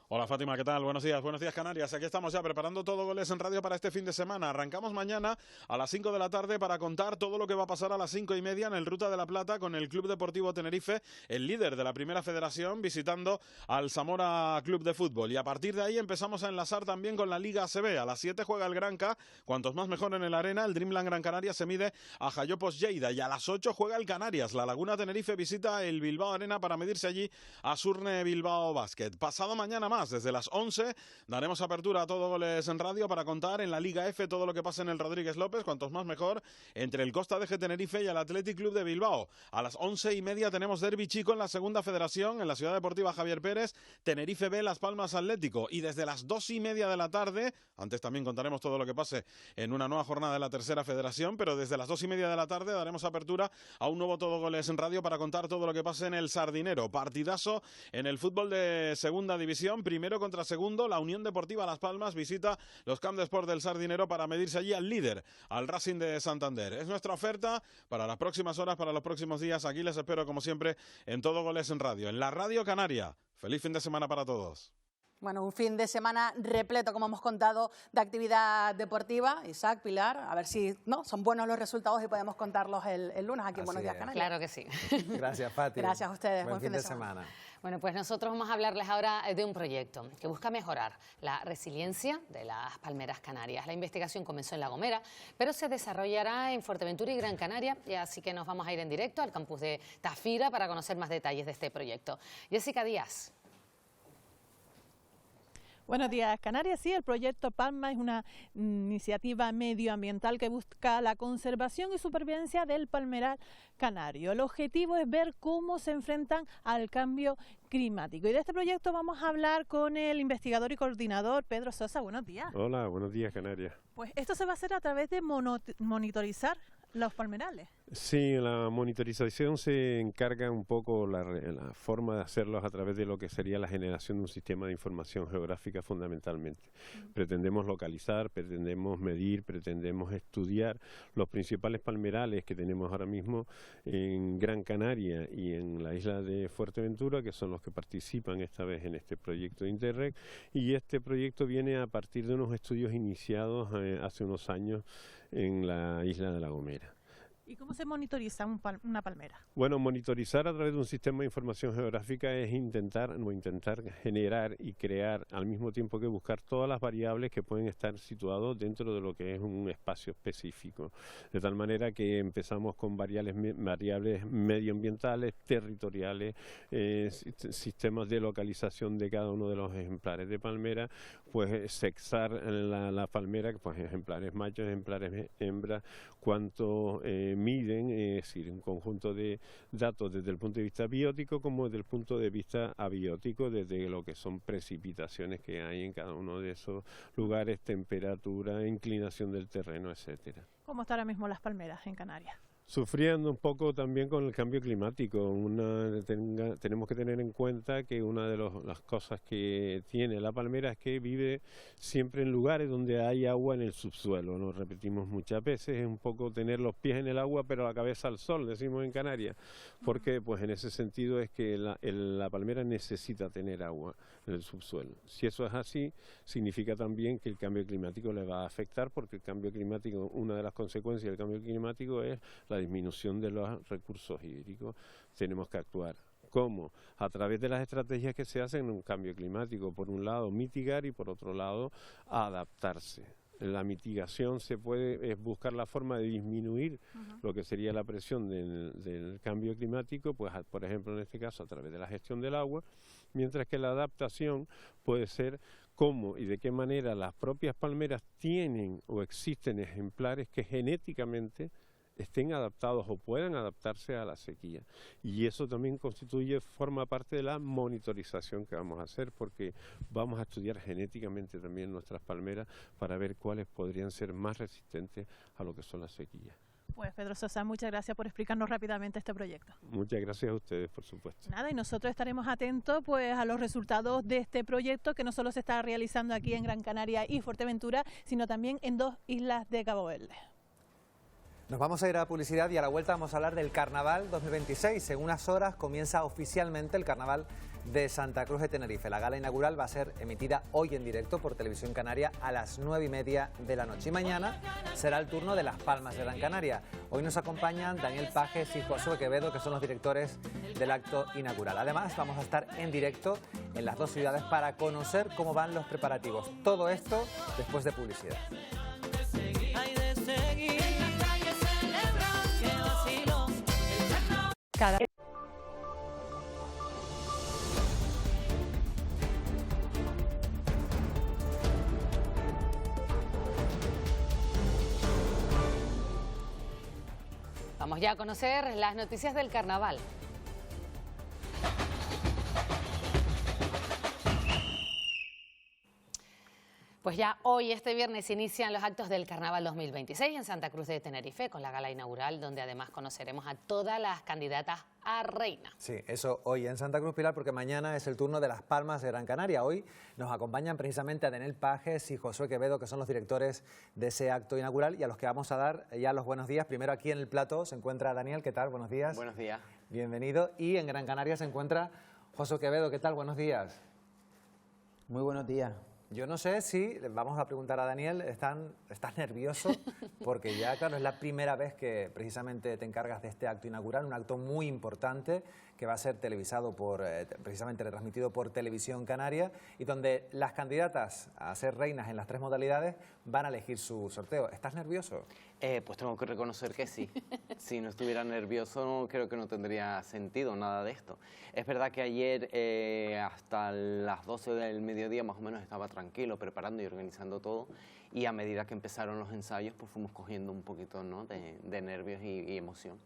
[SPEAKER 9] Hola Fátima, ¿qué tal? Buenos días Canarias. Aquí estamos ya preparando Todo Goles en Radio para este fin de semana. Arrancamos mañana a las 5 de la tarde para contar todo lo que va a pasar a las 5:30 en el Ruta de la Plata con el Club Deportivo Tenerife, el líder de la Primera Federación, visitando al Zamora Club de Fútbol. Y a partir de ahí empezamos a enlazar también con la Liga ACB. A las 7 juega el Granca, cuantos más mejor en el Arena. El Dreamland Gran Canaria se mide a Jayopos Lleida. Y a las 8 juega el Canarias. La Laguna Tenerife visita el Bilbao Arena para medirse allí a Surne Bilbao Basket. Pasado mañana más, desde las 11, daremos apertura a Todo Goles en Radio para contar en la Liga F todo lo que pasa en el Rodríguez López, cuantos más mejor, entre el Costa de Tenerife y el Athletic Club de Bilbao. A las 11:30 tenemos derbi chico en la Segunda Federación, en la Ciudad Deportiva Javier Pérez, Tenerife B, Las Palmas Atlético. Y desde las 2:30 de la tarde, antes también contaremos todo lo que pase en una nueva jornada de la Tercera Federación, pero desde las 2:30 de la tarde daremos apertura a un nuevo Todo Goles en Radio para contar todo lo que pase en el Sardinero. Partidazo en el fútbol de Segunda División, primero contra segundo. La Unión Deportiva Las Palmas visita los Camp de Sport del Sardinero para medirse allí al líder, al Racing de Santander. Es nuestra oferta para las próximas horas, para los próximos días. Aquí les espero, como siempre, en Todo Goles en Radio, en la Radio Canaria. Feliz fin de semana para todos.
[SPEAKER 2] Bueno, un fin de semana repleto, como hemos contado, de actividad deportiva. Isaac, Pilar, a ver si son buenos los resultados y podemos contarlos el lunes aquí en Buenos Días Canarias.
[SPEAKER 3] Claro que sí.
[SPEAKER 4] Gracias, Fati.
[SPEAKER 2] Gracias a ustedes.
[SPEAKER 4] Buen fin de semana.
[SPEAKER 3] Bueno, pues nosotros vamos a hablarles ahora de un proyecto que busca mejorar la resiliencia de las palmeras canarias. La investigación comenzó en La Gomera, pero se desarrollará en Fuerteventura y Gran Canaria, y así que nos vamos a ir en directo al campus de Tafira para conocer más detalles de este proyecto. Jessica Díaz.
[SPEAKER 10] Buenos días, Canarias. Sí, el proyecto Palma es una iniciativa medioambiental que busca la conservación y supervivencia del palmeral canario. El objetivo es ver cómo se enfrentan al cambio climático. Y de este proyecto vamos a hablar con el investigador y coordinador Pedro Sosa. Buenos días.
[SPEAKER 12] Hola, buenos días, Canarias.
[SPEAKER 10] Pues esto se va a hacer a través de monitorizar los palmerales.
[SPEAKER 12] Sí, la monitorización se encarga un poco la forma de hacerlos a través de lo que sería la generación de un sistema de información geográfica fundamentalmente. Pretendemos localizar, pretendemos medir, pretendemos estudiar los principales palmerales que tenemos ahora mismo en Gran Canaria y en la isla de Fuerteventura, que son los que participan esta vez en este proyecto de Interreg, y este proyecto viene a partir de unos estudios iniciados hace unos años en la isla de La Gomera.
[SPEAKER 10] ¿Y cómo se monitoriza una palmera?
[SPEAKER 12] Bueno, monitorizar a través de un sistema de información geográfica es intentar generar y crear al mismo tiempo que buscar todas las variables que pueden estar situadas dentro de lo que es un espacio específico. De tal manera que empezamos con variables medioambientales, territoriales, sistemas de localización de cada uno de los ejemplares de palmera, pues sexar la palmera, pues ejemplares machos, ejemplares hembras, cuánto miden, es decir, un conjunto de datos desde el punto de vista biótico como desde el punto de vista abiótico, desde lo que son precipitaciones que hay en cada uno de esos lugares, temperatura, inclinación del terreno, etcétera.
[SPEAKER 10] ¿Cómo están ahora mismo las palmeras en Canarias?
[SPEAKER 12] Sufriendo un poco también con el cambio climático. Tenemos que tener en cuenta que una de las cosas que tiene la palmera es que vive siempre en lugares donde hay agua en el subsuelo. Lo repetimos muchas veces, es un poco tener los pies en el agua pero la cabeza al sol, decimos en Canarias. Porque pues en ese sentido es que la palmera necesita tener agua en el subsuelo. Si eso es así, significa también que el cambio climático le va a afectar, porque el cambio climático, una de las consecuencias del cambio climático es la disminución de los recursos hídricos. Tenemos que actuar. ¿Cómo? A través de las estrategias que se hacen en un cambio climático. Por un lado, mitigar y por otro lado, adaptarse. La mitigación es buscar la forma de disminuir lo que sería la presión del cambio climático, pues por ejemplo en este caso a través de la gestión del agua, mientras que la adaptación puede ser cómo y de qué manera las propias palmeras tienen o existen ejemplares que genéticamente estén adaptados o puedan adaptarse a la sequía. Y eso también forma parte de la monitorización que vamos a hacer, porque vamos a estudiar genéticamente también nuestras palmeras para ver cuáles podrían ser más resistentes a lo que son las sequías.
[SPEAKER 10] Pues Pedro Sosa, muchas gracias por explicarnos rápidamente este proyecto.
[SPEAKER 12] Muchas gracias a ustedes, por supuesto.
[SPEAKER 10] Nada, y nosotros estaremos atentos pues a los resultados de este proyecto, que no solo se está realizando aquí en Gran Canaria y Fuerteventura, sino también en 2 islas de Cabo Verde.
[SPEAKER 4] Nos vamos a ir a publicidad y a la vuelta vamos a hablar del Carnaval 2026. En unas horas comienza oficialmente el Carnaval de Santa Cruz de Tenerife. La gala inaugural va a ser emitida hoy en directo por Televisión Canaria a las 9:30 de la noche. Y mañana será el turno de Las Palmas de Gran Canaria. Hoy nos acompañan Daniel Pajes y Josué Quevedo, que son los directores del acto inaugural. Además, vamos a estar en directo en las dos ciudades para conocer cómo van los preparativos. Todo esto después de publicidad.
[SPEAKER 3] Vamos ya a conocer las noticias del carnaval. Pues ya hoy, este viernes, inician los actos del Carnaval 2026 en Santa Cruz de Tenerife, con la gala inaugural, donde además conoceremos a todas las candidatas a reina.
[SPEAKER 4] Sí, eso hoy en Santa Cruz, Pilar, porque mañana es el turno de Las Palmas de Gran Canaria. Hoy nos acompañan precisamente a Daniel Pajes y Josué Quevedo, que son los directores de ese acto inaugural, y a los que vamos a dar ya los buenos días. Primero aquí en el plató se encuentra Daniel, ¿qué tal? Buenos días.
[SPEAKER 13] Buenos días.
[SPEAKER 4] Bienvenido. Y en Gran Canaria se encuentra Josué Quevedo, ¿qué tal? Buenos días.
[SPEAKER 14] Muy buenos días.
[SPEAKER 4] Yo no sé si, vamos a preguntar a Daniel, ¿estás nervioso? Porque ya, claro, es la primera vez que precisamente te encargas de este acto inaugural, un acto muy importante que va a ser televisado precisamente retransmitido por Televisión Canaria, y donde las candidatas a ser reinas en las 3 modalidades van a elegir su sorteo. ¿Estás nervioso?
[SPEAKER 13] Pues tengo que reconocer que sí. Si no estuviera nervioso, creo que no tendría sentido nada de esto. Es verdad que ayer hasta las 12 del mediodía más o menos estaba tranquilo, preparando y organizando todo, y a medida que empezaron los ensayos, pues fuimos cogiendo un poquito, ¿no?, de nervios y emoción.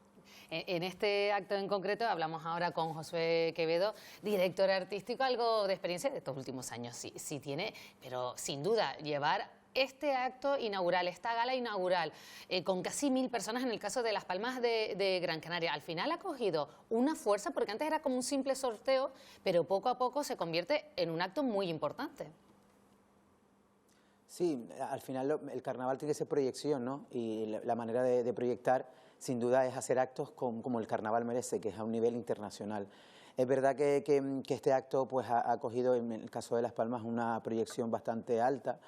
[SPEAKER 3] En este acto en concreto hablamos ahora con Josué Quevedo, director artístico. Algo de experiencia de estos últimos años sí tiene, pero sin duda llevar este acto inaugural, esta gala inaugural, con casi 1000 personas en el caso de Las Palmas de Gran Canaria, al final ha cogido una fuerza, porque antes era como un simple sorteo, pero poco a poco se convierte en un acto muy importante.
[SPEAKER 14] Sí, al final el carnaval tiene que ser proyección, ¿no? Y la manera de proyectar, sin duda, es hacer actos como el carnaval merece, que es a un nivel internacional. Es verdad que este acto pues, ha cogido, en el caso de Las Palmas, una proyección bastante alta,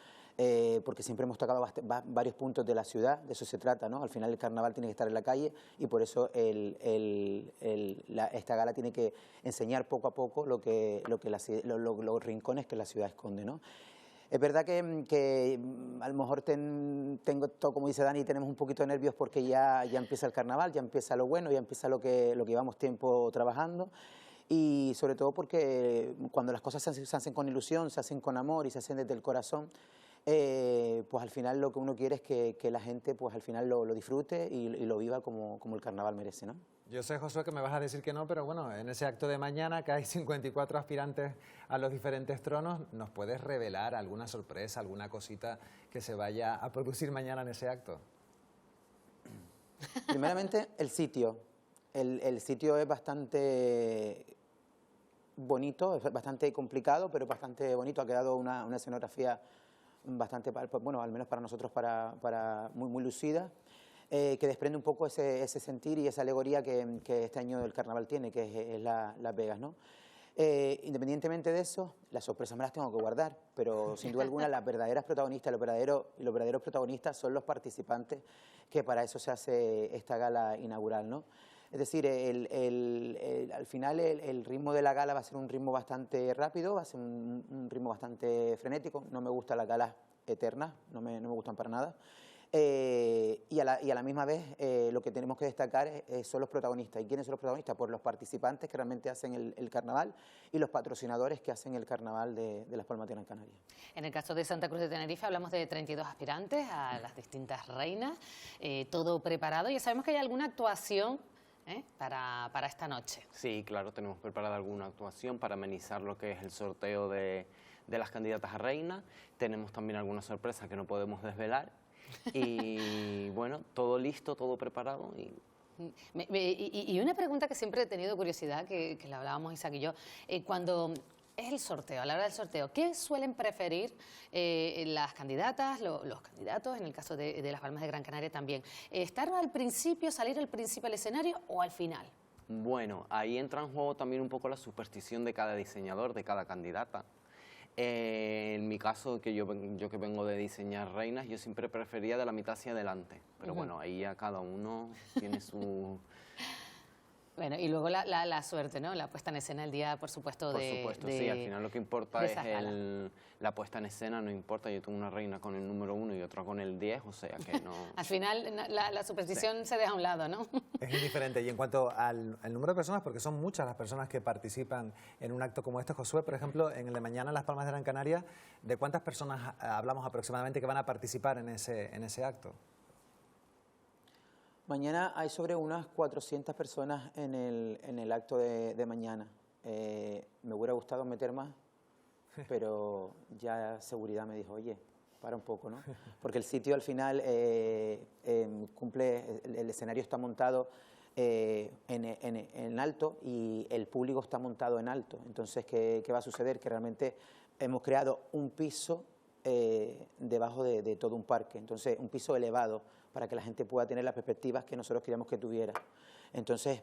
[SPEAKER 14] porque siempre hemos tocado varios puntos de la ciudad, de eso se trata, ¿no? Al final el carnaval tiene que estar en la calle, y por eso esta gala tiene que enseñar poco a poco los rincones que la ciudad esconde, ¿no? Es verdad que a lo mejor tengo todo, como dice Dani, tenemos un poquito de nervios porque ya empieza el carnaval, ya empieza lo bueno, ya empieza lo que llevamos tiempo trabajando, y sobre todo porque cuando las cosas se hacen con ilusión, se hacen con amor y se hacen desde el corazón, pues al final lo que uno quiere es que la gente pues al final lo disfrute y lo viva como el carnaval merece, ¿no?
[SPEAKER 4] Yo sé, Josué, que me vas a decir que no, pero bueno, en ese acto de mañana, que hay 54 aspirantes a los diferentes tronos, ¿nos puedes revelar alguna sorpresa, alguna cosita que se vaya a producir mañana en ese acto?
[SPEAKER 14] Primeramente, el sitio. El sitio es bastante bonito, es bastante complicado, pero bastante bonito. Ha quedado una escenografía bastante, bueno, al menos para nosotros, muy lucida, que desprende un poco ese sentir y esa alegoría que este año el carnaval tiene, que es Las Vegas, ¿no? Independientemente de eso, las sorpresas me las tengo que guardar, pero sin duda alguna las verdaderas protagonistas, los verdaderos protagonistas son los participantes, que para eso se hace esta gala inaugural, ¿no? Es decir, al final el ritmo de la gala va a ser un ritmo bastante rápido, va a ser un ritmo bastante frenético. No me gustan las galas eternas, no me gustan para nada. Y a la misma vez lo que tenemos que destacar son los protagonistas. ¿Y quiénes son los protagonistas? Pues los participantes que realmente hacen el carnaval y los patrocinadores que hacen el carnaval de Las Palmas de Gran Canaria.
[SPEAKER 3] En el caso de Santa Cruz de Tenerife hablamos de 32 aspirantes a las distintas reinas, todo preparado. Ya sabemos que hay alguna actuación para esta noche.
[SPEAKER 13] Sí, claro, tenemos preparada alguna actuación para amenizar lo que es el sorteo de las candidatas a reina. Tenemos también alguna sorpresa que no podemos desvelar. Y bueno, todo listo, todo preparado.
[SPEAKER 3] Y una pregunta que siempre he tenido curiosidad, que la hablábamos Isaac y yo, cuando es el sorteo, a la hora del sorteo, ¿qué suelen preferir las candidatas, los candidatos, en el caso de Las Palmas de Gran Canaria también? ¿Estar al principio, salir al principio al escenario o al final?
[SPEAKER 13] Bueno, ahí entra en juego también un poco la superstición de cada diseñador, de cada candidata. En mi caso, que yo que vengo de diseñar reinas, yo siempre prefería de la mitad hacia adelante. Pero bueno, ahí ya cada uno tiene su...
[SPEAKER 3] Bueno, y luego la suerte, ¿no? La puesta en escena el día, por supuesto,
[SPEAKER 13] Por supuesto, sí. Al final lo que importa es la puesta en escena, no importa. Yo tengo una reina con el número 1 y otra con el 10, o sea que no...
[SPEAKER 3] Al final la superstición se deja a un lado, ¿no?
[SPEAKER 4] Es indiferente. Y en cuanto al número de personas, porque son muchas las personas que participan en un acto como este, Josué, por ejemplo, en el de mañana en Las Palmas de Gran Canaria, ¿de cuántas personas hablamos aproximadamente que van a participar en ese acto?
[SPEAKER 14] Mañana hay sobre unas 400 personas en el acto de mañana. Me hubiera gustado meter más, pero ya seguridad me dijo, oye, para un poco, ¿no? Porque el sitio al final cumple, el escenario está montado en alto y el público está montado en alto. Entonces, ¿qué va a suceder? Que realmente hemos creado un piso debajo de todo un parque, entonces un piso elevado para que la gente pueda tener las perspectivas que nosotros queríamos que tuviera. Entonces,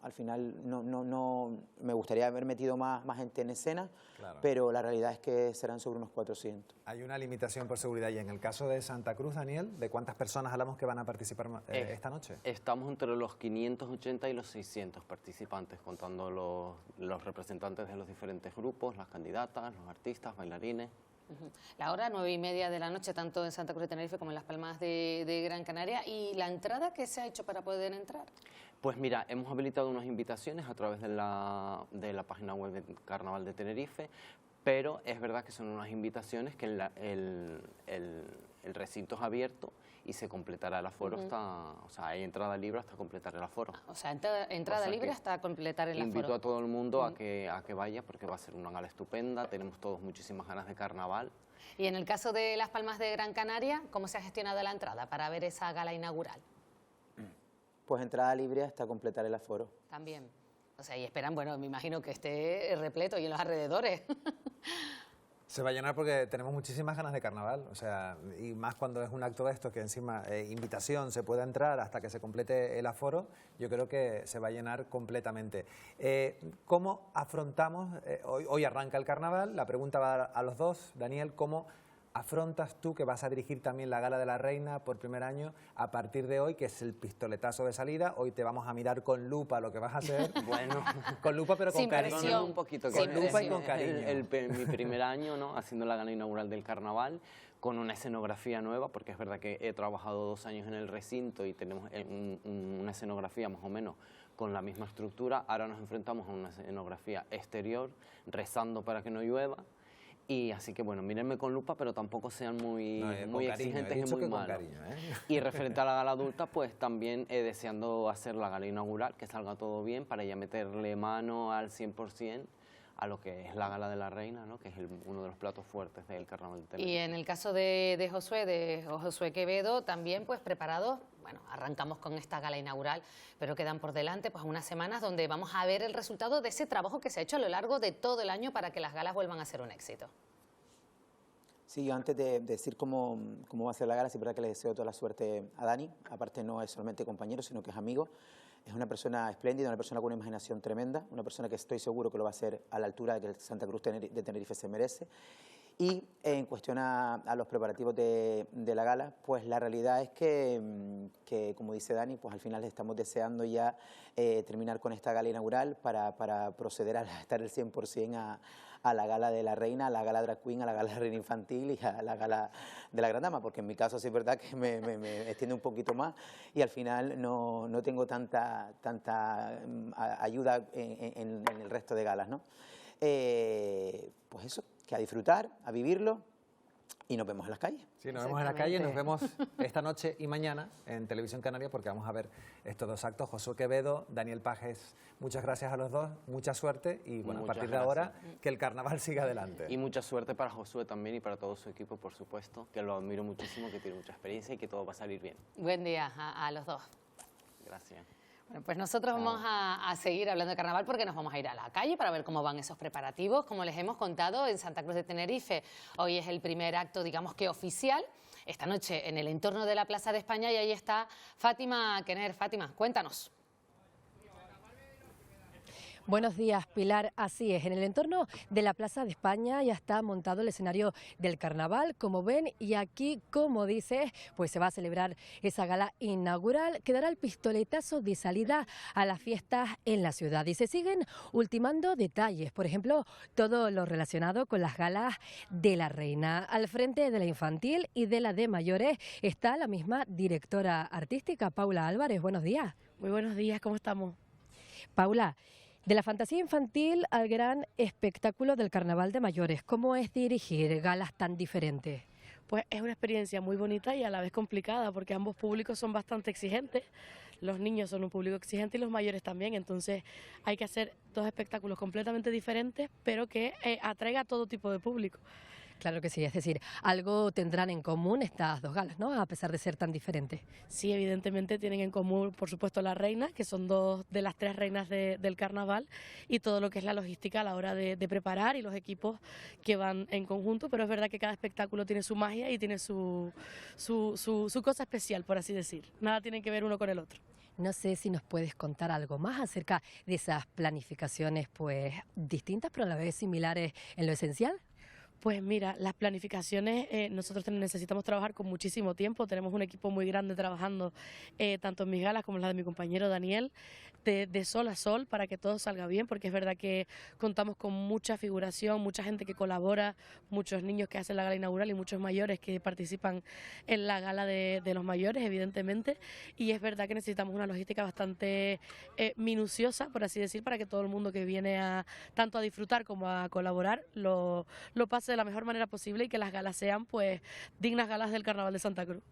[SPEAKER 14] al final no me gustaría haber metido más gente en escena, claro, pero la realidad es que serán sobre unos 400.
[SPEAKER 4] Hay una limitación por seguridad y en el caso de Santa Cruz, Daniel, ¿de cuántas personas hablamos que van a participar esta noche?
[SPEAKER 13] Estamos entre los 580 y los 600 participantes, contando los representantes de los diferentes grupos, las candidatas, los artistas, bailarines.
[SPEAKER 3] La hora 9:30 de la noche, tanto en Santa Cruz de Tenerife como en Las Palmas de Gran Canaria. ¿Y la entrada qué se ha hecho para poder entrar?
[SPEAKER 13] Pues mira, hemos habilitado unas invitaciones a través de la página web de Carnaval de Tenerife, pero es verdad que son unas invitaciones que el recinto es abierto y se completará el aforo o sea, hay entrada libre hasta completar el aforo.
[SPEAKER 3] O sea, entrada libre hasta completar el aforo.
[SPEAKER 13] Invito a todo el mundo a que vaya porque va a ser una gala estupenda, tenemos todos muchísimas ganas de carnaval.
[SPEAKER 3] Y en el caso de Las Palmas de Gran Canaria, ¿cómo se ha gestionado la entrada para ver esa gala inaugural?
[SPEAKER 14] Pues entrada libre hasta completar el aforo.
[SPEAKER 3] También. O sea, y esperan, bueno, me imagino que esté repleto y en los alrededores.
[SPEAKER 4] Se va a llenar porque tenemos muchísimas ganas de carnaval, o sea, y más cuando es un acto de esto que encima invitación se pueda entrar hasta que se complete el aforo, yo creo que se va a llenar completamente. ¿Cómo afrontamos, hoy arranca el carnaval, la pregunta va a los dos, Daniel, ¿cómo afrontas tú, que vas a dirigir también la Gala de la Reina por primer año, a partir de hoy, que es el pistoletazo de salida? Hoy te vamos a mirar con lupa lo que vas a hacer.
[SPEAKER 13] Bueno,
[SPEAKER 4] con lupa pero con cariño.
[SPEAKER 13] Un poquito,
[SPEAKER 4] con lupa y con cariño.
[SPEAKER 13] Mi primer año, ¿no?, haciendo la Gala inaugural del carnaval, con una escenografía nueva, porque es verdad que he trabajado 2 años en el recinto y tenemos una escenografía más o menos con la misma estructura. Ahora nos enfrentamos a una escenografía exterior, rezando para que no llueva. Y así que bueno, mírenme con lupa, pero tampoco sean muy exigentes y muy malos. Y referente a la gala adulta, pues también deseando hacer la gala inaugural, que salga todo bien, para ya meterle mano al 100% a lo que es la Gala de la Reina, ¿no? Que es uno de los platos fuertes del Carnaval de Tenerife.
[SPEAKER 3] Y en el caso de Josué Quevedo, también pues preparados. Bueno, arrancamos con esta gala inaugural, pero quedan por delante pues unas semanas donde vamos a ver el resultado de ese trabajo que se ha hecho a lo largo de todo el año para que las galas vuelvan a ser un éxito.
[SPEAKER 14] Sí, yo antes de decir cómo va a ser la gala, sí es verdad que le deseo toda la suerte a Dani. Aparte no es solamente compañero, sino que es amigo. Es una persona espléndida, una persona con una imaginación tremenda, una persona que estoy seguro que lo va a hacer a la altura de que el Santa Cruz de Tenerife se merece. Y en cuestión a los preparativos de la gala, pues la realidad es que, como dice Dani, pues al final estamos deseando ya terminar con esta gala inaugural para proceder a estar el 100% a la gala de la reina, a la gala drag queen, a la gala de la reina infantil y a la gala de la gran dama, porque en mi caso sí es verdad que me extiende un poquito más y al final no tengo tanta ayuda en el resto de galas, ¿no? Pues eso, que a disfrutar, a vivirlo y nos vemos en las calles.
[SPEAKER 4] Sí, nos vemos en la calle, nos vemos esta noche y mañana en Televisión Canaria porque vamos a ver estos dos actos. Josué Quevedo, Daniel Pajes, muchas gracias a los dos, mucha suerte y bueno, a partir de ahora que el carnaval siga adelante.
[SPEAKER 13] Y mucha suerte para Josué también y para todo su equipo, por supuesto, que lo admiro muchísimo, que tiene mucha experiencia y que todo va a salir bien.
[SPEAKER 3] Buen día a los dos.
[SPEAKER 13] Gracias.
[SPEAKER 3] Bueno, pues nosotros vamos a seguir hablando de carnaval porque nos vamos a ir a la calle para ver cómo van esos preparativos. Como les hemos contado, en Santa Cruz de Tenerife hoy es el primer acto, digamos que oficial, esta noche en el entorno de la Plaza de España y ahí está Fátima Kenner. Fátima, cuéntanos.
[SPEAKER 1] Buenos días, Pilar. Así es, en el entorno de la Plaza de España ya está montado el escenario del carnaval, como ven, y aquí, como dices, pues se va a celebrar esa gala inaugural que dará el pistoletazo de salida a las fiestas en la ciudad. Y se siguen ultimando detalles, por ejemplo, todo lo relacionado con las galas de la reina. Al frente de la infantil y de la de mayores está la misma directora artística, Paula Álvarez. Buenos días.
[SPEAKER 15] Muy buenos días, ¿cómo estamos?
[SPEAKER 1] Paula, de la fantasía infantil al gran espectáculo del carnaval de mayores, ¿cómo es dirigir galas tan diferentes?
[SPEAKER 15] Pues es una experiencia muy bonita y a la vez complicada porque ambos públicos son bastante exigentes. Los niños son un público exigente y los mayores también, entonces hay que hacer dos espectáculos completamente diferentes pero que atraiga a todo tipo de público.
[SPEAKER 1] Claro que sí, es decir, algo tendrán en común estas dos galas, ¿no? A pesar de ser tan diferentes.
[SPEAKER 15] Sí, evidentemente tienen en común, por supuesto, la reina, que son dos de las tres reinas del carnaval, y todo lo que es la logística a la hora de preparar y los equipos que van en conjunto, pero es verdad que cada espectáculo tiene su magia y tiene su cosa especial, por así decir. Nada tiene que ver uno con el otro.
[SPEAKER 1] No sé si nos puedes contar algo más acerca de esas planificaciones, pues distintas pero a la vez similares en lo esencial.
[SPEAKER 15] Pues mira, las planificaciones, nosotros necesitamos trabajar con muchísimo tiempo, tenemos un equipo muy grande trabajando tanto en mis galas como en la de mi compañero Daniel, de sol a sol para que todo salga bien, porque es verdad que contamos con mucha figuración, mucha gente que colabora, muchos niños que hacen la gala inaugural y muchos mayores que participan en la gala de los mayores, evidentemente, y es verdad que necesitamos una logística bastante minuciosa, por así decir, para que todo el mundo que viene tanto a disfrutar como a colaborar lo pase de la mejor manera posible y que las galas sean pues dignas galas del Carnaval de Santa Cruz.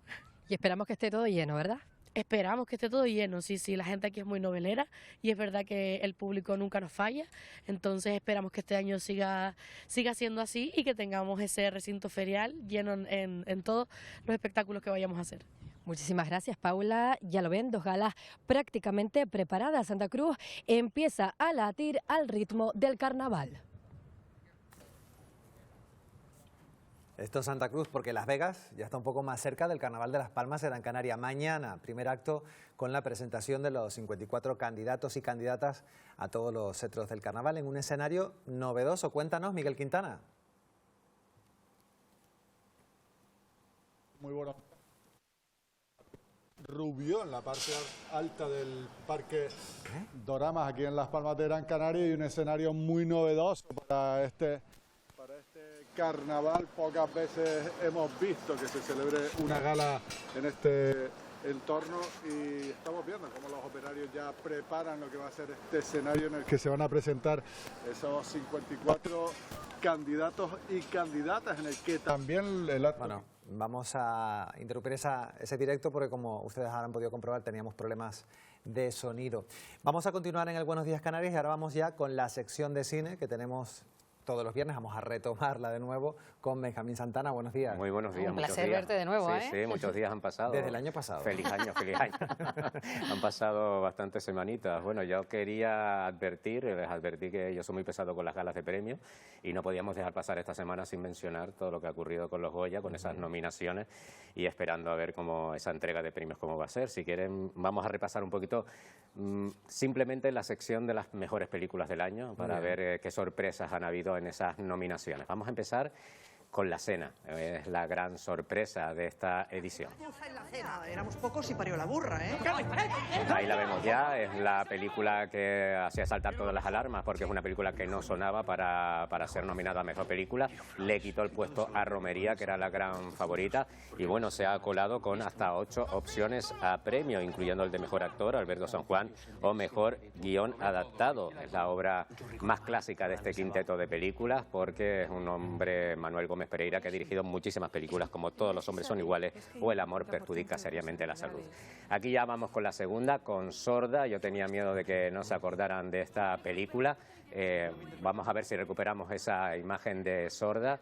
[SPEAKER 1] Y esperamos que esté todo lleno, ¿verdad?
[SPEAKER 15] Esperamos que esté todo lleno, sí, la gente aquí es muy novelera y es verdad que el público nunca nos falla, entonces esperamos que este año siga siendo así y que tengamos ese recinto ferial lleno en todos los espectáculos que vayamos a hacer.
[SPEAKER 1] Muchísimas gracias, Paula. Ya lo ven, dos galas prácticamente preparadas. Santa Cruz empieza a latir al ritmo del carnaval.
[SPEAKER 4] Esto es Santa Cruz porque Las Vegas ya está un poco más cerca del Carnaval de Las Palmas de Gran Canaria. Mañana, primer acto con la presentación de los 54 candidatos y candidatas a todos los cetros del Carnaval en un escenario novedoso. Cuéntanos, Miguel Quintana.
[SPEAKER 17] Muy bueno. Rubió en la parte alta del Parque Doramas aquí en Las Palmas de Gran Canaria y un escenario muy novedoso para este carnaval. Pocas veces hemos visto que se celebre una gala en este entorno y estamos viendo cómo los operarios ya preparan lo que va a ser este escenario en el que se van a presentar esos 54 candidatos y candidatas, en el que también el acto...
[SPEAKER 4] Bueno, vamos a interrumpir ese directo porque, como ustedes habrán podido comprobar, teníamos problemas de sonido. Vamos a continuar en el Buenos Días Canarias y ahora vamos ya con la sección de cine que tenemos todos los viernes. Vamos a retomarla de nuevo con Benjamín Santana. Buenos días.
[SPEAKER 11] Muy buenos días.
[SPEAKER 3] Un placer verte de nuevo,
[SPEAKER 11] Sí, sí, muchos días han pasado.
[SPEAKER 4] Desde el año pasado.
[SPEAKER 11] Feliz año, feliz año. Han pasado bastantes semanitas. Bueno, yo quería les advertí que yo soy muy pesado con las galas de premios y no podíamos dejar pasar esta semana sin mencionar todo lo que ha ocurrido con los Goya, con esas nominaciones y esperando a ver cómo esa entrega de premios cómo va a ser. Si quieren, vamos a repasar un poquito simplemente la sección de las mejores películas del año para ver qué sorpresas han habido en esas nominaciones. Vamos a empezar con La Cena, es la gran sorpresa de esta edición.
[SPEAKER 18] Éramos pocos y parió la burra, ¿eh?
[SPEAKER 11] Ahí la vemos ya, es la película que hacía saltar todas las alarmas porque es una película que no sonaba para ser nominada a Mejor Película. Le quitó el puesto a Romería, que era la gran favorita, y bueno, se ha colado con hasta 8 opciones a premio, incluyendo el de Mejor Actor, Alberto San Juan, o Mejor Guión Adaptado. Es la obra más clásica de este quinteto de películas porque es un hombre, Manuel Gómez Pereira, que ha dirigido muchísimas películas como Todos los hombres son iguales o El amor perjudica seriamente la salud. Aquí ya vamos con la segunda, con Sorda. Yo tenía miedo de que no se acordaran de esta película. Vamos a ver si recuperamos esa imagen de Sorda.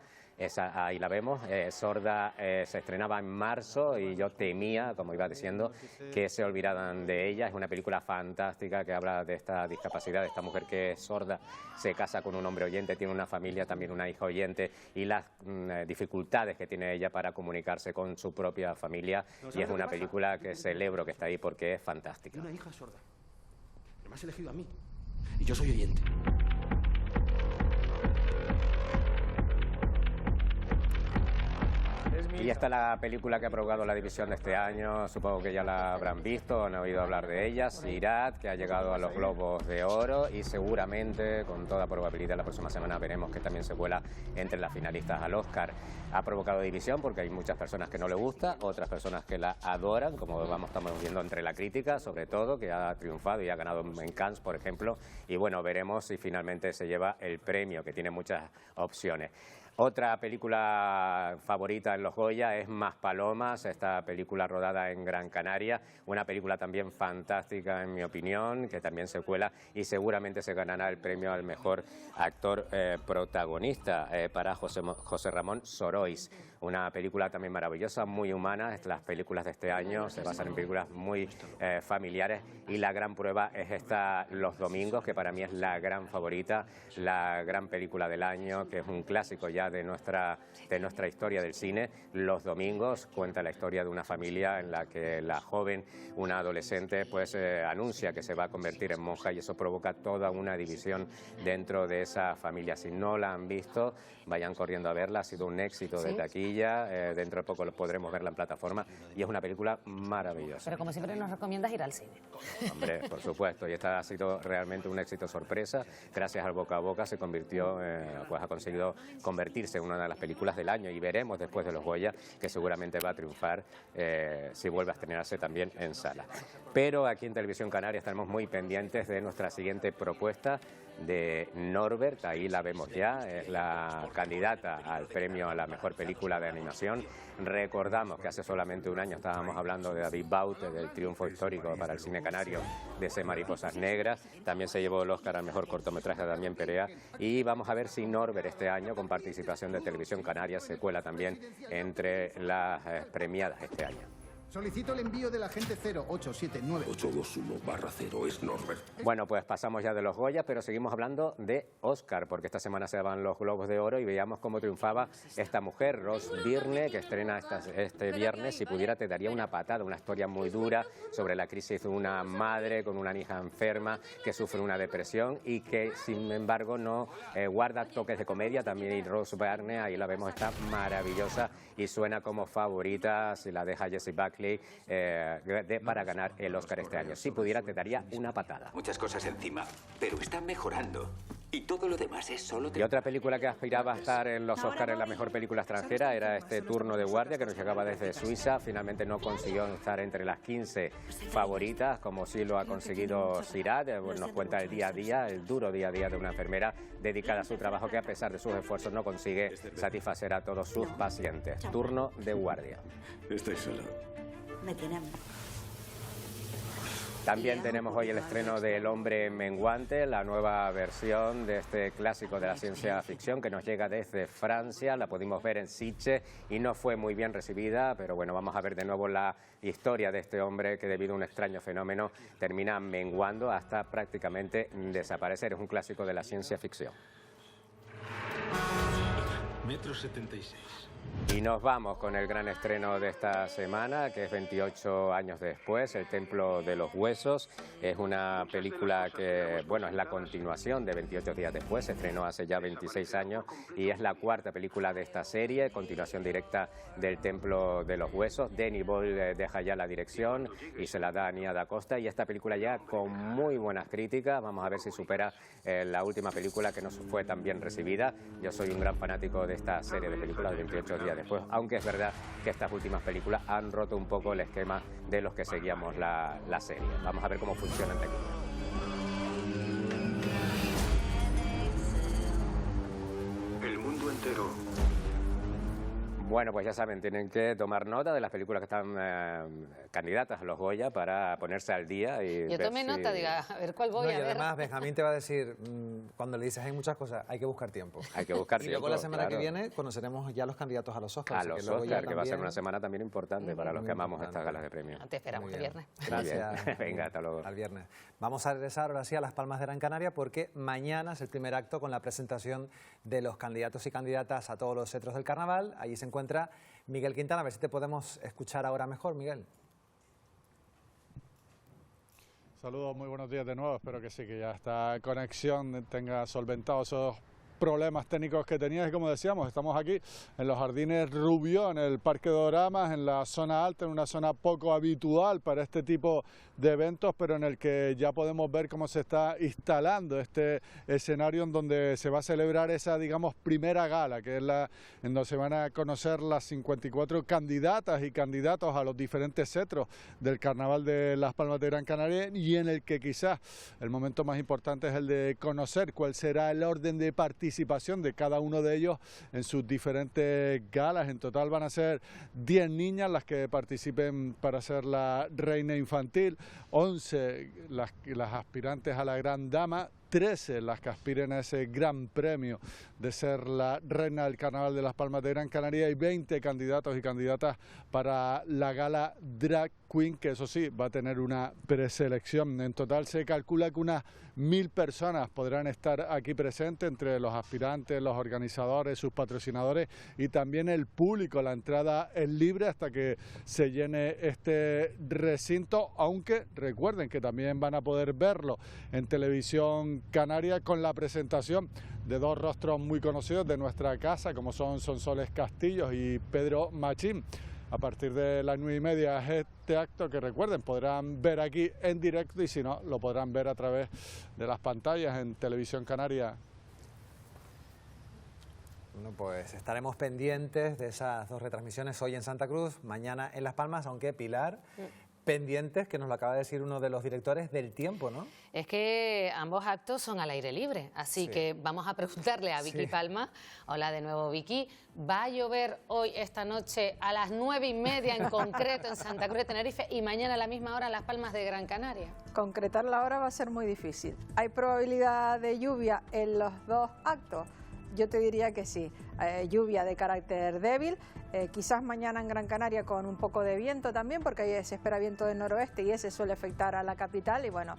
[SPEAKER 11] Ahí la vemos. Sorda se estrenaba en marzo y yo temía, como iba diciendo, que se olvidaran de ella. Es una película fantástica que habla de esta discapacidad, de esta mujer que es sorda, se casa con un hombre oyente, tiene una familia, también una hija oyente, y las dificultades que tiene ella para comunicarse con su propia familia. Y es una película que celebro que está ahí porque es fantástica.
[SPEAKER 18] Una hija sorda. Me has elegido a mí. Y yo soy oyente.
[SPEAKER 11] Y esta es la película que ha provocado la división de este año, supongo que ya la habrán visto, han oído hablar de ella, Sirat, que ha llegado a los Globos de Oro y seguramente, con toda probabilidad, la próxima semana veremos que también se cuela entre las finalistas al Oscar. Ha provocado división porque hay muchas personas que no le gusta, otras personas que la adoran, como estamos viendo entre la crítica, sobre todo, que ha triunfado y ha ganado en Cannes, por ejemplo, y bueno, veremos si finalmente se lleva el premio, que tiene muchas opciones. Otra película favorita en los Goya es Maspalomas, esta película rodada en Gran Canaria, una película también fantástica en mi opinión, que también se cuela y seguramente se ganará el premio al mejor actor protagonista para José Ramón Sorois. Una película también maravillosa, muy humana. Las películas de este año se basan en películas muy familiares y la gran prueba es esta Los Domingos, que para mí es la gran favorita, la gran película del año, que es un clásico ya de nuestra historia del cine. Los Domingos cuenta la historia de una familia en la que la joven, una adolescente, pues anuncia que se va a convertir en monja y eso provoca toda una división dentro de esa familia. Si no la han visto, vayan corriendo a verla, ha sido un éxito de taquilla, dentro de poco podremos verla en plataforma y es una película maravillosa.
[SPEAKER 3] Pero como siempre nos recomiendas ir al cine.
[SPEAKER 11] Hombre, por supuesto, y esta ha sido realmente un éxito sorpresa, gracias al boca a boca se convirtió, pues ha conseguido convertirse en una de las películas del año y veremos después de los Goya que seguramente va a triunfar si vuelve a estrenarse también en sala. Pero aquí en Televisión Canaria estaremos muy pendientes de nuestra siguiente propuesta de Norbert, ahí la vemos ya, es la candidata al premio a la mejor película de animación. Recordamos que hace solamente un año estábamos hablando de David Baute, del triunfo histórico para el cine canario de ese Mariposas Negras, también se llevó el Oscar al mejor cortometraje de Damián Perea y vamos a ver si Norbert este año, con participación de Televisión Canaria, se cuela también entre las premiadas este año.
[SPEAKER 18] Solicito el envío del agente 0879.
[SPEAKER 19] 821/0 es Norbert.
[SPEAKER 11] Bueno, pues pasamos ya de los Goya, pero seguimos hablando de Oscar, porque esta semana se daban los Globos de Oro y veíamos cómo triunfaba esta mujer, Rose Byrne, que estrena este viernes. Si pudiera te daría una patada, una historia muy dura sobre la crisis de una madre con una hija enferma que sufre una depresión y que, sin embargo, no guarda toques de comedia. También Rose Byrne, ahí la vemos, está maravillosa y suena como favorita, si la deja Jessie Buckley, para ganar el Oscar este año. Si pudiera te daría una patada.
[SPEAKER 19] Muchas cosas encima, pero está mejorando. Y todo lo demás es solo...
[SPEAKER 11] Y otra película que aspiraba a estar en los Oscars en la mejor película extranjera era este Turno de Guardia, que nos llegaba desde Suiza. Finalmente no consiguió estar entre las 15 favoritas, como sí lo ha conseguido Sirat. Nos cuenta el día a día, el duro día a día de una enfermera dedicada a su trabajo que, a pesar de sus esfuerzos, no consigue satisfacer a todos sus pacientes. Turno de Guardia.
[SPEAKER 19] Estoy solo.
[SPEAKER 20] Me tiene a mí.
[SPEAKER 11] También tenemos hoy el estreno de El hombre menguante, la nueva versión de este clásico de la ciencia ficción que nos llega desde Francia. La pudimos ver en Sitges y no fue muy bien recibida, pero bueno, vamos a ver de nuevo la historia de este hombre que debido a un extraño fenómeno termina menguando hasta prácticamente desaparecer. Es un clásico de la ciencia ficción.
[SPEAKER 18] 1,76 m.
[SPEAKER 11] Y nos vamos con el gran estreno de esta semana, que es 28 años después, El templo de los huesos. Es una película que, bueno, es la continuación de 28 días después, se estrenó hace ya 26 años y es la cuarta película de esta serie, continuación directa del templo de los huesos. Danny Boyle deja ya la dirección y se la da a Nia Da Costa, y esta película ya con muy buenas críticas. Vamos a ver si supera la última película que no fue tan bien recibida. Yo soy un gran fanático de esta serie de películas de 28 días después, aunque es verdad que estas últimas películas han roto un poco el esquema de los que seguíamos la serie. Vamos a ver cómo funciona en taquilla.
[SPEAKER 19] El mundo entero.
[SPEAKER 11] Bueno, pues ya saben, tienen que tomar nota de las películas que están candidatas a los Goya para ponerse al día. Y
[SPEAKER 3] yo tomé nota, diga, a ver cuál voy a ver.
[SPEAKER 4] Y además Benjamín te va a decir, cuando le dices hay muchas cosas, hay que buscar tiempo.
[SPEAKER 11] Hay que buscar tiempo.
[SPEAKER 4] Y luego la semana que viene conoceremos ya los candidatos a los Oscars.
[SPEAKER 11] A los Oscars, que va a ser una semana también importante para los que amamos estas galas de premios.
[SPEAKER 3] Te esperamos el viernes.
[SPEAKER 4] Gracias.
[SPEAKER 11] Venga, hasta luego.
[SPEAKER 4] Al viernes. Vamos a regresar ahora sí a Las Palmas de Gran Canaria, porque mañana es el primer acto con la presentación de los candidatos y candidatas a todos los cetros del carnaval. Allí se encuentra Miguel Quintana. A ver si te podemos escuchar ahora mejor, Miguel.
[SPEAKER 17] Saludos, muy buenos días de nuevo. Espero que sí, que ya esta conexión tenga solventado esos problemas técnicos que tenía. Y como decíamos, estamos aquí en los Jardines Rubió, en el Parque Doramas, en la zona alta, en una zona poco habitual para este tipo de eventos, pero en el que ya podemos ver cómo se está instalando este escenario en donde se va a celebrar esa, digamos, primera gala, que es la en donde se van a conocer las 54 candidatas y candidatos a los diferentes cetros del Carnaval de Las Palmas de Gran Canaria, y en el que quizás el momento más importante es el de conocer cuál será el orden de participación de cada uno de ellos en sus diferentes galas. En total van a ser 10 niñas las que participen para ser la reina infantil, 11 las aspirantes a la gran dama, 13 las que aspiren a ese gran premio de ser la reina del Carnaval de Las Palmas de Gran Canaria, y 20 candidatos y candidatas para la gala Drag Queen, que eso sí, va a tener una preselección. En total se calcula que unas 1000 personas podrán estar aquí presentes, entre los aspirantes, los organizadores, sus patrocinadores y también el público. La entrada es libre hasta que se llene este recinto, aunque recuerden que también van a poder verlo en televisión canaria con la presentación de dos rostros muy conocidos de nuestra casa, como son Sonsoles Castillos y Pedro Machín. A partir de las 9:30 es este acto que, recuerden, podrán ver aquí en directo, y si no, lo podrán ver a través de las pantallas en Televisión Canaria.
[SPEAKER 4] Bueno, pues estaremos pendientes de esas dos retransmisiones, hoy en Santa Cruz, mañana en Las Palmas, aunque Pilar, pendientes, que nos lo acaba de decir uno de los directores, del tiempo, ¿no?
[SPEAKER 3] Es que ambos actos son al aire libre, así que vamos a preguntarle a Vicky Palma. Hola de nuevo, Vicky. ¿Va a llover hoy, esta noche, a las 9:30 en concreto en Santa Cruz de Tenerife, y mañana a la misma hora en Las Palmas de Gran Canaria?
[SPEAKER 8] Concretar la hora va a ser muy difícil. ¿Hay probabilidad de lluvia en los dos actos? Yo te diría que sí. Lluvia de carácter débil, quizás mañana en Gran Canaria con un poco de viento también, porque ahí se espera viento del noroeste y ese suele afectar a la capital, y bueno,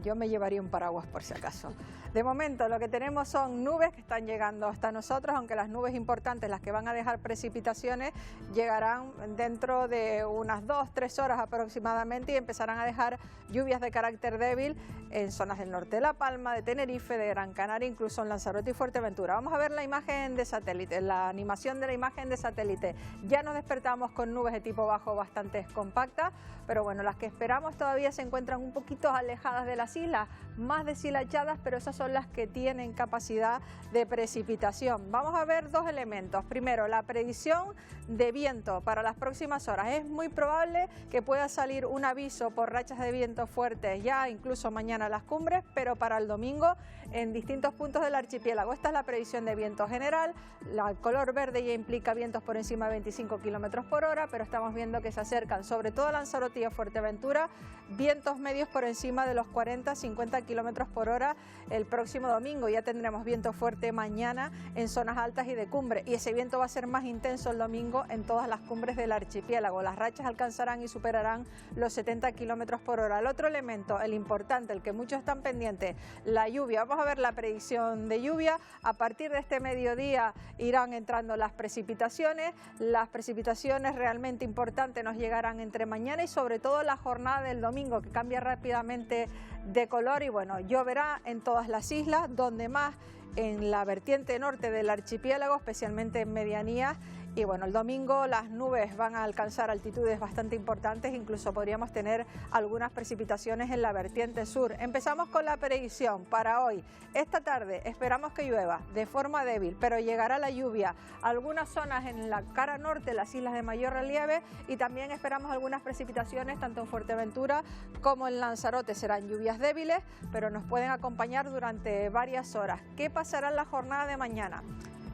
[SPEAKER 8] yo me llevaría un paraguas por si acaso. De momento lo que tenemos son nubes que están llegando hasta nosotros, aunque las nubes importantes, las que van a dejar precipitaciones, llegarán dentro de unas 2-3 horas aproximadamente, y empezarán a dejar lluvias de carácter débil en zonas del norte de La Palma, de Tenerife, de Gran Canaria, incluso en Lanzarote y Fuerteventura. Vamos a ver la imagen de satélite, la animación de la imagen de satélite. Ya nos despertamos con nubes de tipo bajo bastante compactas, pero bueno, las que esperamos todavía se encuentran un poquito alejadas de la las islas más deshilachadas, pero esas son las que tienen capacidad de precipitación. Vamos a ver dos elementos. Primero, la predicción de viento para las próximas horas. Es muy probable que pueda salir un aviso por rachas de viento fuertes ya incluso mañana a las cumbres, pero para el domingo en distintos puntos del archipiélago. Esta es la predicción de viento general. El color verde ya implica vientos por encima de 25 kilómetros por hora, pero estamos viendo que se acercan sobre todo a Lanzarote y a Fuerteventura vientos medios por encima de los 40-50 kilómetros por hora el próximo domingo. Ya tendremos viento fuerte mañana en zonas altas y de cumbre, y ese viento va a ser más intenso el domingo en todas las cumbres del archipiélago. Las rachas alcanzarán y superarán los 70 kilómetros por hora. El otro elemento, el importante, el que muchos están pendientes, la lluvia. Vamos a ver la predicción de lluvia. A partir de este mediodía irán entrando las precipitaciones. Las precipitaciones realmente importantes nos llegarán entre mañana y sobre todo la jornada del domingo, que cambia rápidamente de color, y bueno, lloverá en todas las islas, donde más en la vertiente norte del archipiélago, especialmente en medianías. Y bueno, el domingo las nubes van a alcanzar altitudes bastante importantes, incluso podríamos tener algunas precipitaciones en la vertiente sur. Empezamos con la predicción para hoy. Esta tarde esperamos que llueva de forma débil, pero llegará la lluvia a algunas zonas en la cara norte, las islas de mayor relieve, y también esperamos algunas precipitaciones tanto en Fuerteventura como en Lanzarote. Serán lluvias débiles, pero nos pueden acompañar durante varias horas. ¿Qué pasará en la jornada de mañana?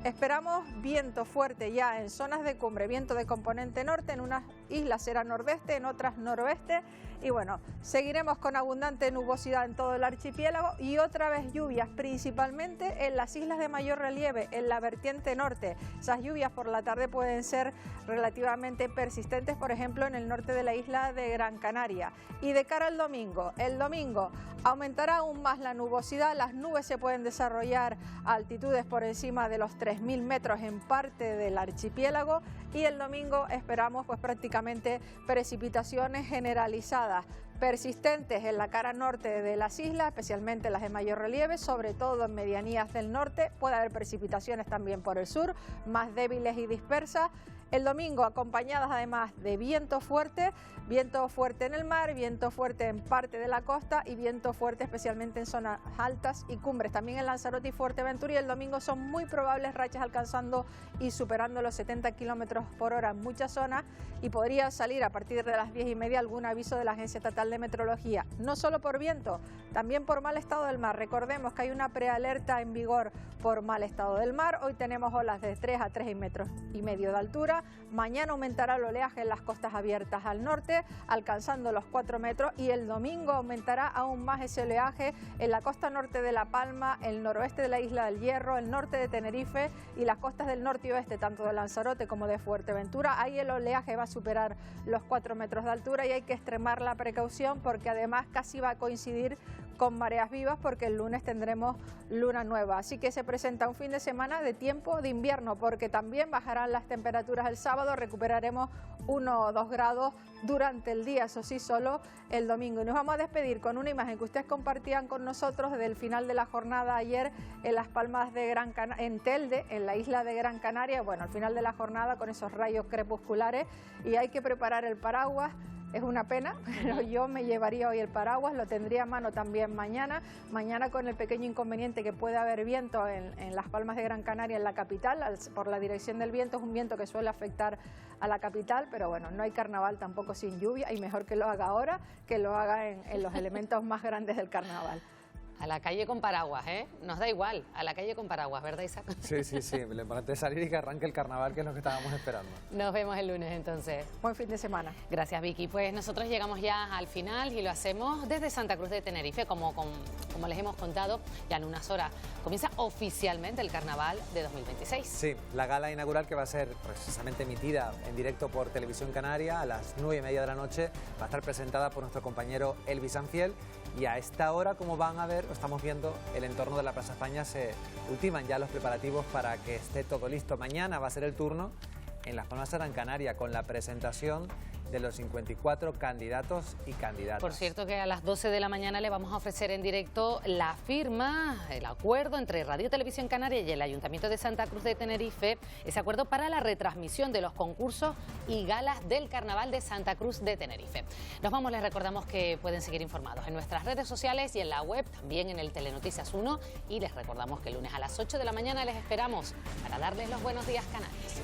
[SPEAKER 8] Esperamos viento fuerte ya en zonas de cumbre, viento de componente norte, en unas islas será nordeste, en otras noroeste, y bueno, seguiremos con abundante nubosidad en todo el archipiélago y otra vez lluvias, principalmente en las islas de mayor relieve, en la vertiente norte. Esas lluvias por la tarde pueden ser relativamente persistentes, por ejemplo, en el norte de la isla de Gran Canaria. Y de cara al domingo, el domingo aumentará aún más la nubosidad, las nubes se pueden desarrollar a altitudes por encima de los 3.000 metros en parte del archipiélago, y el domingo esperamos pues prácticamente precipitaciones generalizadas, persistentes en la cara norte de las islas, especialmente las de mayor relieve, sobre todo en medianías del norte. Puede haber precipitaciones también por el sur, más débiles y dispersas. El domingo acompañadas además de viento fuerte en el mar, viento fuerte en parte de la costa y viento fuerte especialmente en zonas altas y cumbres, también en Lanzarote y Fuerteventura. Y el domingo son muy probables rachas alcanzando y superando los 70 kilómetros por hora en muchas zonas, y podría salir a partir de las 10:30 algún aviso de la Agencia Estatal de Meteorología, no solo por viento, también por mal estado del mar. Recordemos que hay una prealerta en vigor por mal estado del mar. Hoy tenemos olas de 3 a 3,5 metros de altura. Mañana aumentará el oleaje en las costas abiertas al norte, alcanzando los 4 metros, y el domingo aumentará aún más ese oleaje en la costa norte de La Palma, el noroeste de la Isla del Hierro, el norte de Tenerife y las costas del norte y oeste, tanto de Lanzarote como de Fuerteventura. Ahí el oleaje va a superar los 4 metros de altura y hay que extremar la precaución, porque además casi va a coincidir con mareas vivas, porque el lunes tendremos luna nueva. Así que se presenta un fin de semana de tiempo de invierno, porque también bajarán las temperaturas el sábado, recuperaremos 1 o 2 grados durante el día, eso sí, solo el domingo. Y nos vamos a despedir con una imagen que ustedes compartían con nosotros desde el final de la jornada ayer en las Palmas de Gran Canaria, en Telde, en la isla de Gran Canaria. Bueno, al final de la jornada con esos rayos crepusculares, y hay que preparar el paraguas. Es una pena, pero yo me llevaría hoy el paraguas, lo tendría a mano también mañana con el pequeño inconveniente que puede haber viento en las Palmas de Gran Canaria, en la capital, por la dirección del viento. Es un viento que suele afectar a la capital, pero bueno, no hay carnaval tampoco sin lluvia, y mejor que lo haga ahora que lo haga en los elementos más grandes del carnaval.
[SPEAKER 3] A la calle con paraguas, ¿eh? Nos da igual, a la calle con paraguas, ¿verdad, Isaac?
[SPEAKER 4] Sí, lo importante es salir y que arranque el carnaval, que es lo que estábamos esperando.
[SPEAKER 3] Nos vemos el lunes entonces.
[SPEAKER 8] Buen fin de semana.
[SPEAKER 3] Gracias, Vicky. Pues nosotros llegamos ya al final y lo hacemos desde Santa Cruz de Tenerife, como les hemos contado, ya en unas horas comienza oficialmente el carnaval de 2026.
[SPEAKER 4] Sí, la gala inaugural, que va a ser precisamente emitida en directo por Televisión Canaria a las 9:30 de la noche, va a estar presentada por nuestro compañero Elvis Anfiel. Y a esta hora, como van a ver, estamos viendo el entorno de la Plaza España, se ultiman ya los preparativos para que esté todo listo. Mañana va a ser el turno en Las Palmas de Gran Canaria con la presentación de los 54 candidatos y candidatas.
[SPEAKER 3] Por cierto que a las 12 de la mañana le vamos a ofrecer en directo la firma, el acuerdo entre Radio Televisión Canaria y el Ayuntamiento de Santa Cruz de Tenerife, ese acuerdo para la retransmisión de los concursos y galas del Carnaval de Santa Cruz de Tenerife. Nos vamos, les recordamos que pueden seguir informados en nuestras redes sociales y en la web, también en el Telenoticias 1, y les recordamos que el lunes a las 8 de la mañana les esperamos para darles los buenos días Canarias.